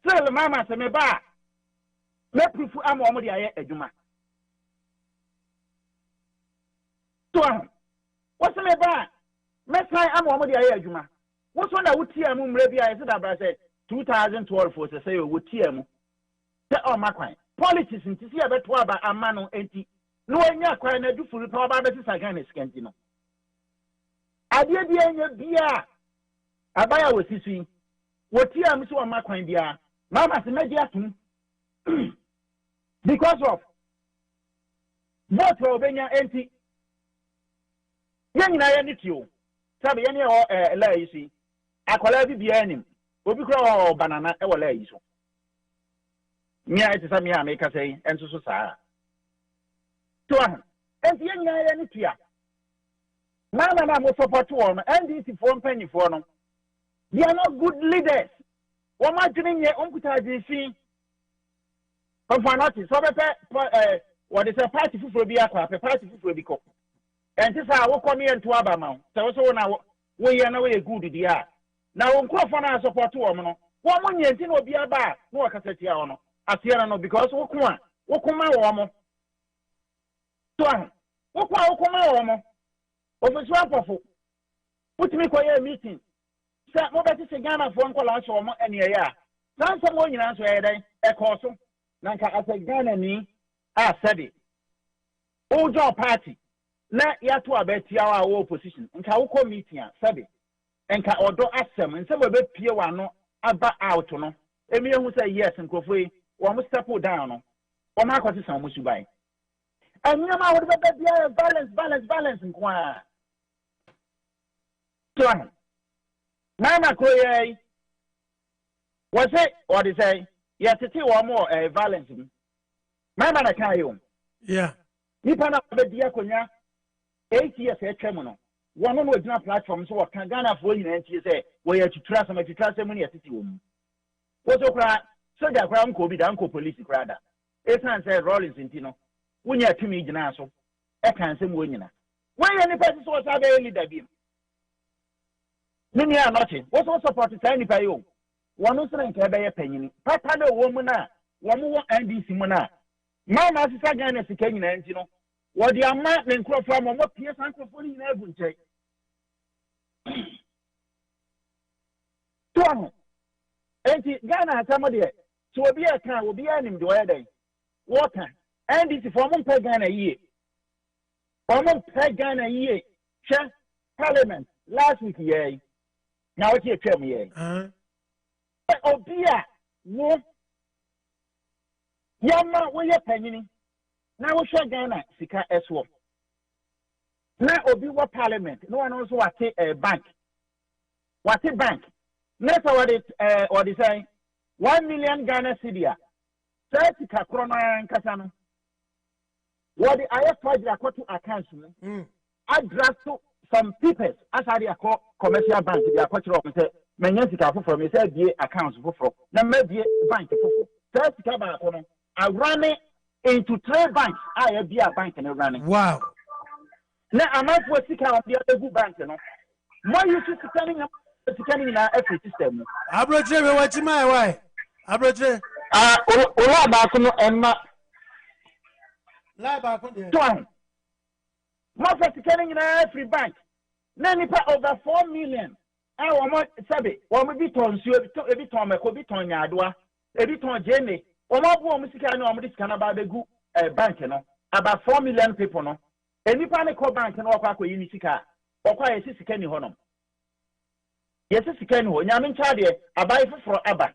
still, Mamma, say me ba. Let proof I'm already a Juma. What's me ba? Let's say I'm already a Juma. What's one I would see a moon maybe I said about 2012 was to say would see him. Oh, my kind. Politics in to see about 12 a man on 80. No one ya quite do for the power by the again, Scantino. I did the beer. I buy our sissy. What here, Miss Macquine beer? Mamma's immediate because of what Robenia empty. Young I need you. Sabi any or lazy. I call every beginning. Obicro banana or lazy. Mia it is a mea make us say, and so Sarah. To one, and young I need you. Mamma will support to one, and this is 1 penny for them. They are not good leaders. What am I doing here? Uncle DC. Confanati, so what is a party for be a party for be cook. And this I will come here to Abama. So now we are no way good idea. Now, Uncle Fana support to woman. 1 year will be a bar, no Casatiano. I see no because Okuma, woman. So, Okuma, over Swampaful. Put me for a meeting. Sir, what is a Ghana phone call us for any year? Some someone you answer a course. Nanka as a Ghana me, said it. Old job party. Na ya to abet our opposition. And can call meeting, said it. And can order ask them, and some of it peer one no about out no. Emil who say yes and go free, or must step down. Or my question, some must you buy. And you know how to balance, and quiet. Mama Koye was it or they say, yes, it's one more violence. Mama Nakayo. Yeah. Nippon of the Diaconia 8 years a criminal. One was not platform, so what can Ghana for you and she say, where to trust them if you trust them in your city woman. What's so cry? So that crown could be the uncle police rather. It's not said Rollins in Tino. When you're to me, Janaso, I can't say winning. Why any person was out there only that beam? Many are not. What's also supported any by you? One was saying to a penny. Papa, no woman, one more NDC Mona. Mamma is again as he came in, and you know what the amount and crop from what Pierce Uncle Fully in every day. And Ghana has somebody, so will be a car will be an the other water. And this is for 1 per Ghana a year. For 1 per Ghana a year. Chair Parliament last week, yeah. Now it's your term, yeah. Oh, dear, no. Yama, where you're penny. Now we shall Ghana, Sika S1. Now, Obiwa Parliament, no one also what a bank. What a bank. Next, what they say 1 million Ghana Cidia. 30 Krona and Kasano. What the IF to accounts, I draft some people as I call commercial bank, they are quite wrong. Say, Menyantika for me, said the accounts for. Now, maybe bank for 30 Kabako. I run it into 3 banks. I be a bank and running. Wow. na amafo sika on the good bank no more you to scanning na every system abroje we wachi mai why abroje ola ba ko no emma la ba ko de ton more for scanning na every bank na nipa over 4 million wo mo sabe wo mo bi ton su ebi ton meko bi ton nyadoa ebi ton jene wo mo bo mo sika na wo mo sika na ba begu bank no about 4 million people no enipa ne ko bank na okwa akoyi ni sika okwa yesi sika ni honom yesi sika ni ho nyame ncha de abai foforo aba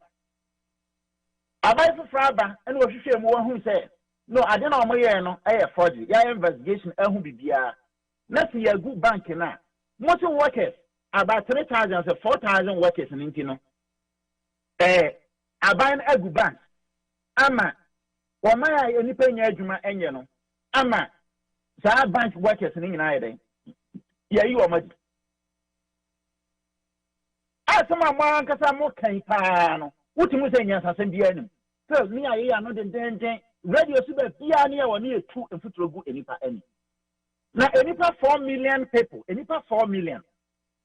ene wo hwehwe mu wo hu se no ade na omo ye no eye forgery ya investigation ehu bibia na si ya gu bank na most workers about 3,000 to 4,000 workers in Intino. Aban agu bank. Ama, wamaya any penny juma enyano. Ama, sa bank workers in United. Yeah, you are much. As some man casa more caipano. What you say, yes, I send the enemy. So, me, I am not the danger. Radio super piania or near 2 and foot good any pa any. Now, any pa 4 million people, any pa 4 million.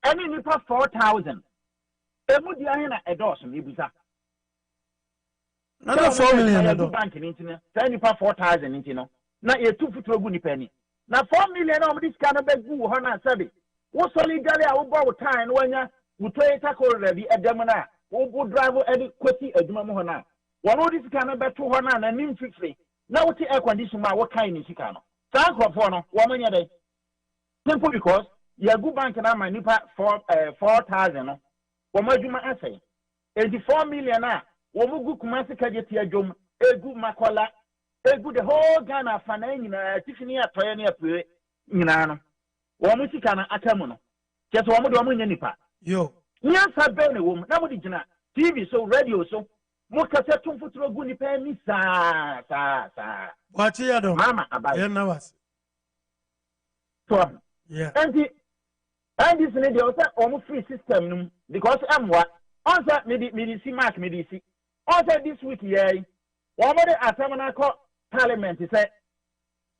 Any nipa 4,000. Emu dia hena edos ibuza. Another 4 million edos. Bank in internet. Say nipa 4,000 intino. Na ye 2 foot ogu nipa ni. Na 4 million na this kind of begu ho na sabi. Wo solidary a wo bo wo time no anya wo Toyota Corolla bi edem na wo drive edi kwati aduma mo ho na. Wo no this kind of beto ho na na nim fifre. Na wo ti air condition ma wo kan ni sika no. Sa nkrofo no wo manya dey. Simple because ya good bank na ma nipa 4,000 no wo madwuma asai 84 million na wo mugu kumasi kageti adwom egu makola egu the whole Ghana fana nyina tifini atoye na apue nyina no wo mu sika na atamu no keso wo mu de wo nya nipa yo nyansa be ne wo mu na mu di gina TV so radio so mu kase tumfuturo gu nipa ni sa wachi ya do mama abai na was so yeah and this lady also almost free system because I'm what answer me see mark me see also this week yeah one of the assembly call parliament say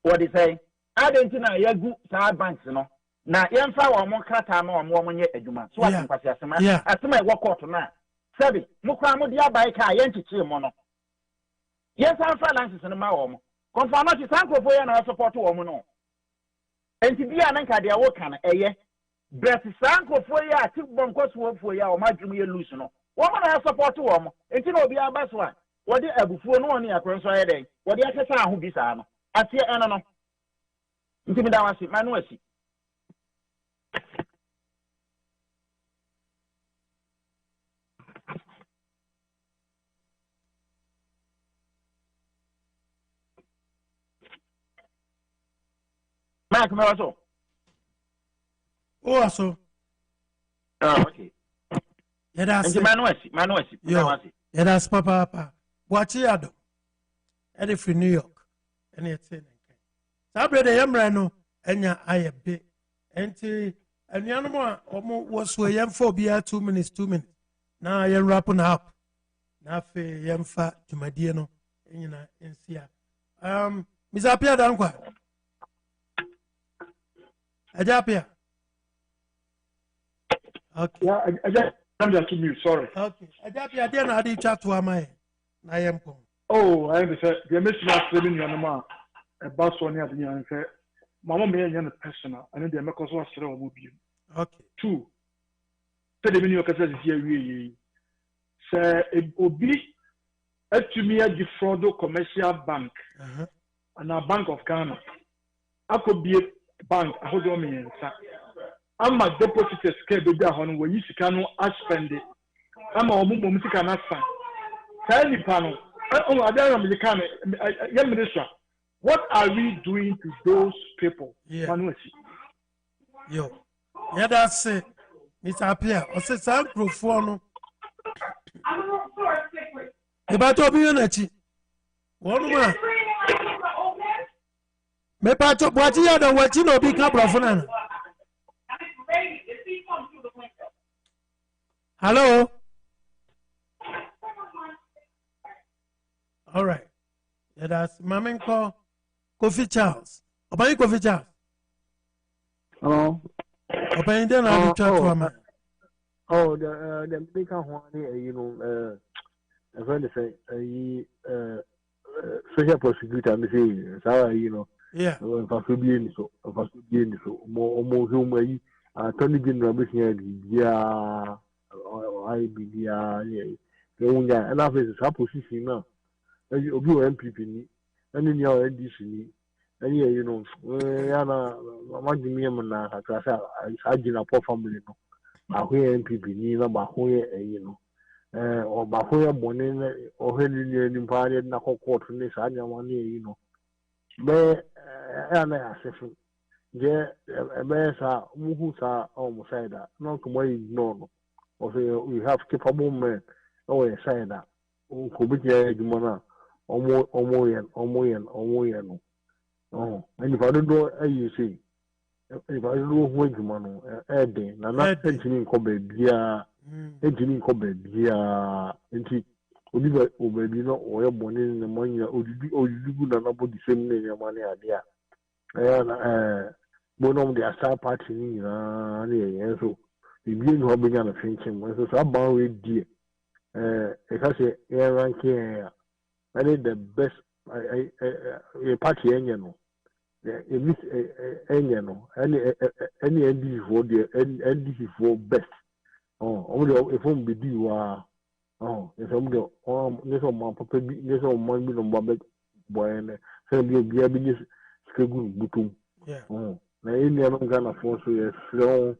what they say Argentina ya good star banks no na yemfa wo mo krata ma wo mo nye adwuma so what kwase asema asema work out na sabi mo kwa mo dia bai ka ye nchichi mo no yes amfa lances no ma wo mo confirm na sankrofo ya na support wo mo no enti bia na nka de wo kan eye bet sankrofo ya ti bonkosofo ya o madwum ye loose no wo mo na support wo mo enti na obi abaso a wo de abufuo no oni akronso ye den wo de akesa aho bi saa no ase eno no enti mi da wasi manu asi Mark me waso. Oh aso. Okay. Yeda se. Manuasi. Yeda papa. Wachi ado. Ede free New York. Ene yetse nenke. Sabre de yemra no enya ayebe. Enti anuanom a omo woso yemfa obia 2 minutes. Na yen wrapping up. Na fe yemfa dwumadie no enyina ensia. Mizapia dankwa. Ajapia. Okay. Yeah, I'm just keeping you sorry. Okay. Ajapia, I didn't have chat to my I am. Oh, I understand. The mission of living your mama, a bus one year, and say, Mamma may a personal, and then the Macos was will be. Okay. 2. Say the menu of Casas here, say, it will be a to me a defrauded commercial bank and a Bank of Ghana. I could be a bank, I hold on me. I'm a deposit scale baby on where you can spend it. I'm a woman, can sign. Tell me, panel. Oh, I don't know, Minister. What are we doing to those people? Yeah. Yo. Yeah, that's it. Mr. Apia, I said, I'm profound. About to be unity. One man. Me pato what you don't want you know be couple. Hello. All right. Yeah, that's Mamenko Kofi Charles. Obay Kofi Charles. Hello. Open then I'll chat to him. Oh, the big one, you know, a friend say, social prosecutor, and say, so, you know, yeah, if I should be in so, more human, Tony General, yeah, I be, yeah, and after this, I position now, and you be MPP, and in your NDC, and yeah, you know, imagine me, I did a poor family. Ahoye MPP ni na bahoye you know or bahoye bone o heli ni mpaade na court ni sa nyama ni you know be na asefu je be sa muhu sa o mo side no ko mo ignore no o say we have capable men o we side o ko bi je eduma na omo yen no oh and if I don't know you see if I do who you man Eddie, na engine ko bebia engine ko bebia enti obi obebi no oye boni ne manya odidu na body same ne mane ade a bonom the star party ni na ne so bibi no obenya na finchim so about we die e ka say air ranking the best party enye no any NDC for the NDC for best. Oh, if I'm be do if I'm the this on my papa this on my be no back boy and say be a business schedule butum. Yeah. Oh, na any am gonna force you slow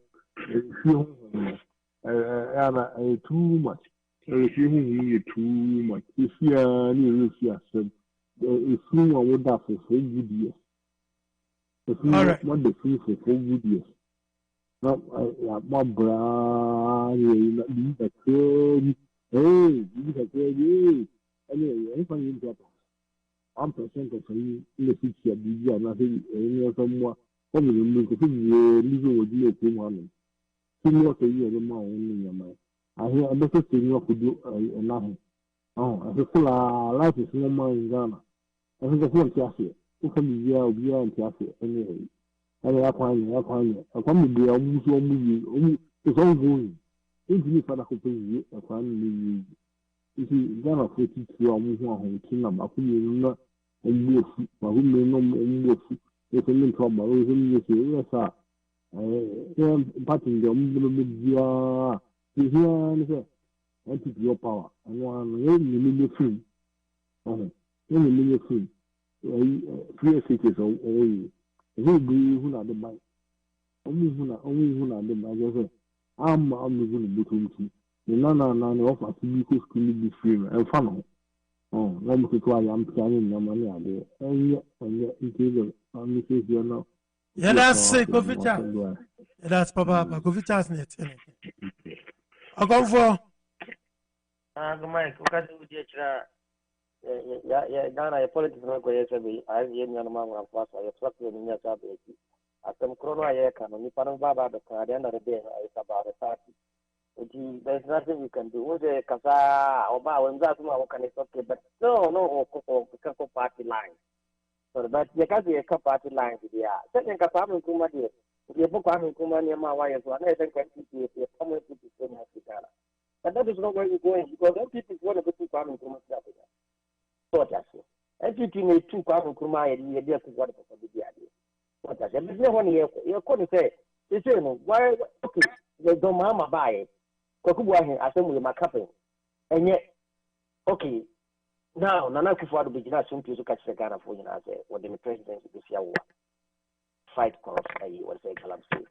too much. If you too much, if you are near if you are what that for 4 good years. All right. What the free for 4 good years. Not my brother, you need a trade. Hey, you need a trade. Anyway, if I need that, I'm percent of you in the future, be nothing, any somewhere. Only the milk of you, legal with you, 200. 2 more a year, the more only your mind. I hear a better thing you could do nothing. Oh, as a full life is no more in Ghana. I think the first year. Come here, we are in Tiafi anyway. And I come be almost it's all going. If you for the a family, if you Ghana 42 almost 100 number, who you know, and you who may know, if you need trouble, you say, yes, sir. Parting the here, and keep your power. And one million free. Oh, 1 million free. 3 cities away. Who do you not the bike? Only who not the bike. I'm going to be to none offer to be school be free and fun. Oh, let me try. I'm carrying no money out there. And yet, it is you know. Yeah, that's it. Go for chat. That's Papa. Go for chat. I'll go for. Good morning. Okay, yeah, Ghana, politics not going to be. I am young man of us. I trust in your ability. At some corona, I can only find Baba the car. At the end of the day, it's about a party. There's nothing we can do. With the Kasa or Bow and that's what can it's okay, but no, party line. So, but you can't be a party line. Yeah, second Kasaman Kuma, the book on Kumania, my wife, one, I think, a common people in Africa. But that is not where you're going because then people want to go to Kwame Nkrumah. So that's it. Everything is too Kwame Nkrumah and you're just what the idea. What that's it. There's no one here. You're going to say, they say, why, okay, they don't mama buy it. Kokubuahin, I say, with my company. And yet, okay, now, Nana Kufuor will be just something to catch the Ghana for you as what the president this year fight corruption, you will say, Calamity.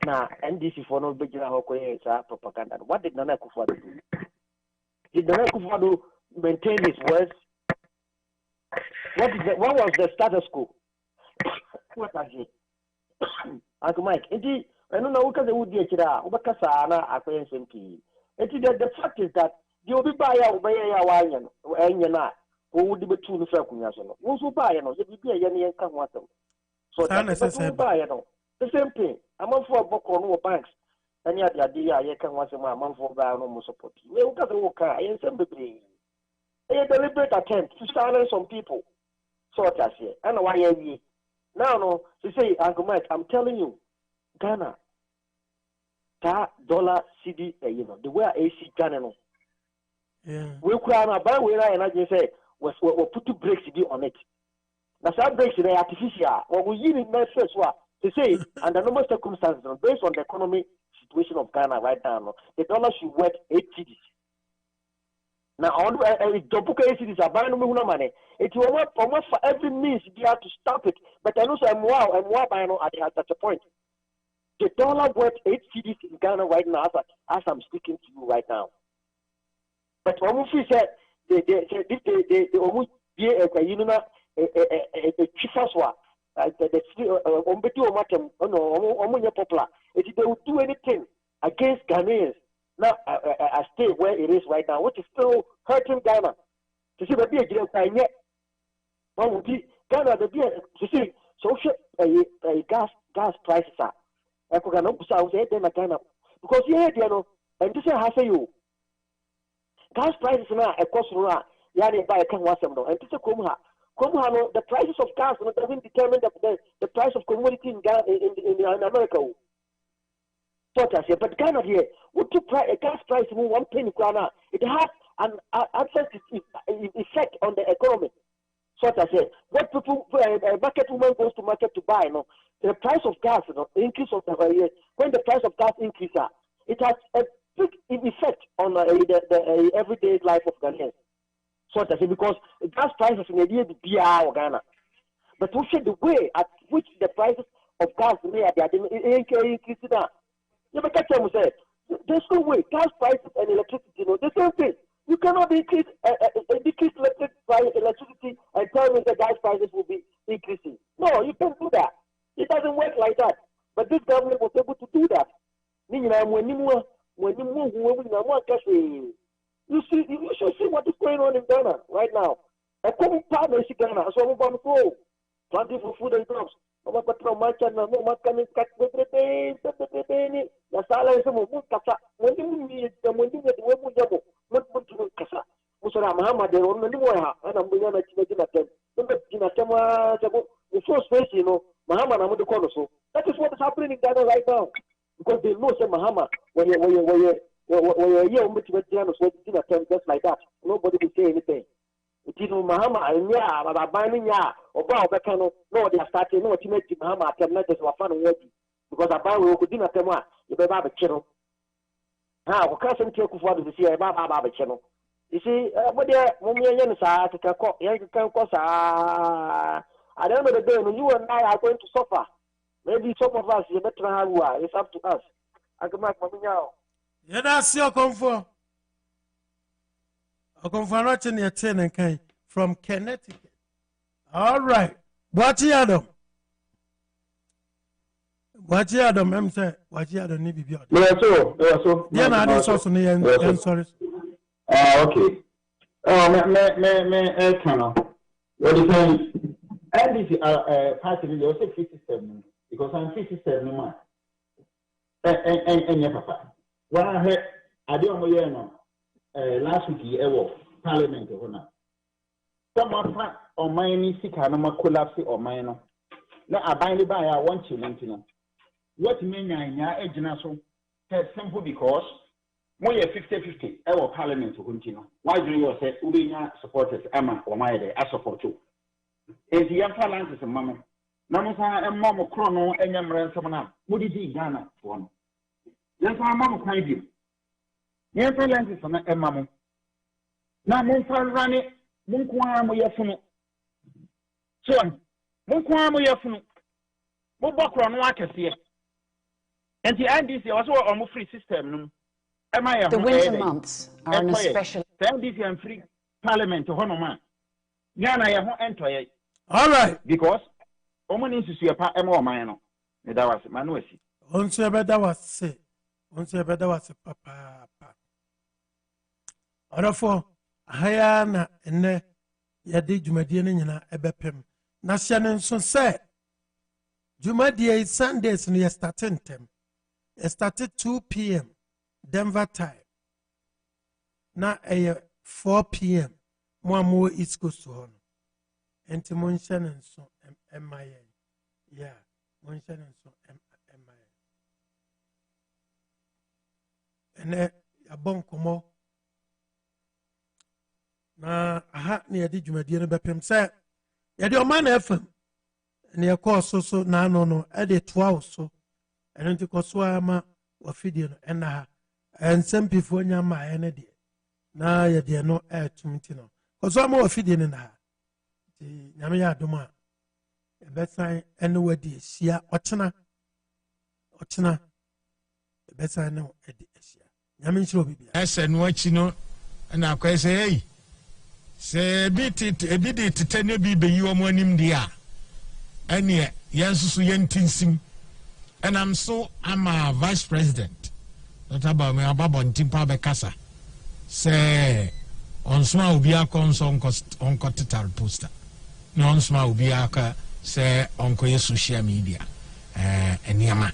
Now, NDC for no big propaganda. What did Nana Kufuor do? Did Nana Kufuor maintain his words? What was the status quo? What was it? Uncle Mike, indeed, I don't know what they would be Ubakasana, acquaintance MP. The fact is that you will be by a Wayana, who would be two Fakunational. Who's who buy no, you be a young come with them. So that's the same thing. I'm on for a book on banks. And yet, the idea I can once a month for buy no support. We will get a worker, I am simply a deliberate attempt to silence some people. So that's it. And why are we? Now, no, they say, Uncle Mike, I'm telling you, Ghana, that dollar CD, you know, the way I see Ghana, no. Yeah. We could have buy where I just say, we put two brakes on it. Now, some brakes are artificial, or we use it first one. They say, under normal circumstances, based on the economic situation of Ghana right now, the dollar should worth 8 cities. Now, double cities are buying no money. It will work for every means they have to stop it. But I know I'm buying at such a point. The dollar worth 8 cities in Ghana right now, as I'm speaking to you right now. But almost said they almost be a chifaswa. They will do anything against Ghanaians. Now, I stay where it is right now, which is still hurting Ghana. To see the beer, yet. One would be Ghana, the beer, to see social gas prices are. I could not say then Ghana. Because you know, and this is how say you. Gas prices now, a cost for Yanni by a can was them, and this is Kumha. Kumha, the prices of gas doesn't determine the price of commodity in Ghana in America. But Ghana here, what to a gas price in 1 penny Ghana, it has an adverse effect on the economy. So I say, what people, a market woman goes to market to buy, no, the price of gas, the increase of the when the price of gas increases, it has a big effect on the everyday life of Ghanaians. So I say, because gas prices in the year the BR or Ghana, but we see the way at which the prices of gas may increase now. You make a say, there's no way. Gas prices and electricity, you know, the same thing. You cannot decrease electricity and tell me the gas prices will be increasing. No, you can't do that. It doesn't work like that. But this government was able to do that. You should see what is going on in Ghana right now. A common partner in Ghana, so I'm going to go. Planting for food and jobs. I'm going to put my channel, no one can cut with the baby. The silence of Mukasa. When you meet them, when you get the Webu Jabo, what to Kasa? Musara Muhammad, they're on the new one, and I'm going to them. The first place, you know, Muhammad, I'm going to call us. That is what is happening in Ghana right now. Because they know, say, Muhammad, when you're just like that, nobody will say anything. It is Muhammad, and yeah, about buying ya, or Bao no, they are starting, no, to make Muhammad, and not just one worthy. Because a Bao could dinner them, you better have a channel. Now, we can't take for the see about a channel. You see, what they are, Mumia, can cause I don't know the day when you and I are going to suffer. Maybe some of us, you better have it's up to us. I can make money now. Yeah, that's your comfort. A comfort in your 10 and K from Connecticut. All right. What you Adam? What you Adam? I'm saying, what you Adam? Maybe beyond. Yeah, I didn't saw some I'm sorry. Okay. Me, what do you say? And this party will say 57 because I'm 57 man. And your papa. When I heard, I don't know, last week, Parliament. Someone on my sick animal collapse or mine. Now I bind by I want you. What mean I so simple because more 50-50 our Parliament to continue. Why do you say Ubina supporters Emma or my day? I support you. Is the young talent is a mamma. Namasa and Mamma Chrono and Yamran Samana. What did he Ghana one? Yes, my mamma cried you. Young talent is a mamma. Now, Monfan ran it, Munquam, your phone. So, Munquam, your phone. Mobocron, like I see. And the IDC also on free system. The winter months are an especially. And free Parliament to Honoma. Yana, I won't enter. All right. Because woman is to see a part more minor. That was Manusi. Once you better was say. Once you better was a papa. Other for Hayana and ne Yadi Jumadian Ebepim. Nasian so say Jumadia is Sundays and you're starting them. It started 2 p.m. Denver time. Now 4 p.m. More East Coast to Honor. And Timon Shannon so MIA. Yeah, one channel so and a bon como na aha na yɛde dwumadie no bɛpem sɛ yɛde ɔma na FM na yɛkɔɔ so na ano no ɛde toa wo so ɛno nti kɔ so a ma wafidie no ɛna ha ɛnsɛm pifoɔ nya ma ɛyɛ no deɛ na yɛdeɛ no ɛɛtom nti no kɔ so a ma wafidie no na ha nti nyame yɛ adom a yɛbɛsan ɛne wadi ahyia ɔkyena yɛbɛsan ne ɛde ahyia nyame nhyira obi bia ɛsɛ no akyi no ɛna akɔɛ sɛ ei sɛ ebi de tetɛ ne bi bɛyi wɔn anim deɛ a ɛneɛ yɛn nso so yɛn tinsim ɛnam so ama vice president dr bawumi ababɔnten pa bɛkasa sɛ ɔnsoma obi akɔ nso ɔnkɔ tetare poster na ɔnsoma obi akɔ sɛ ɔnkɔyɛ social media nneɛma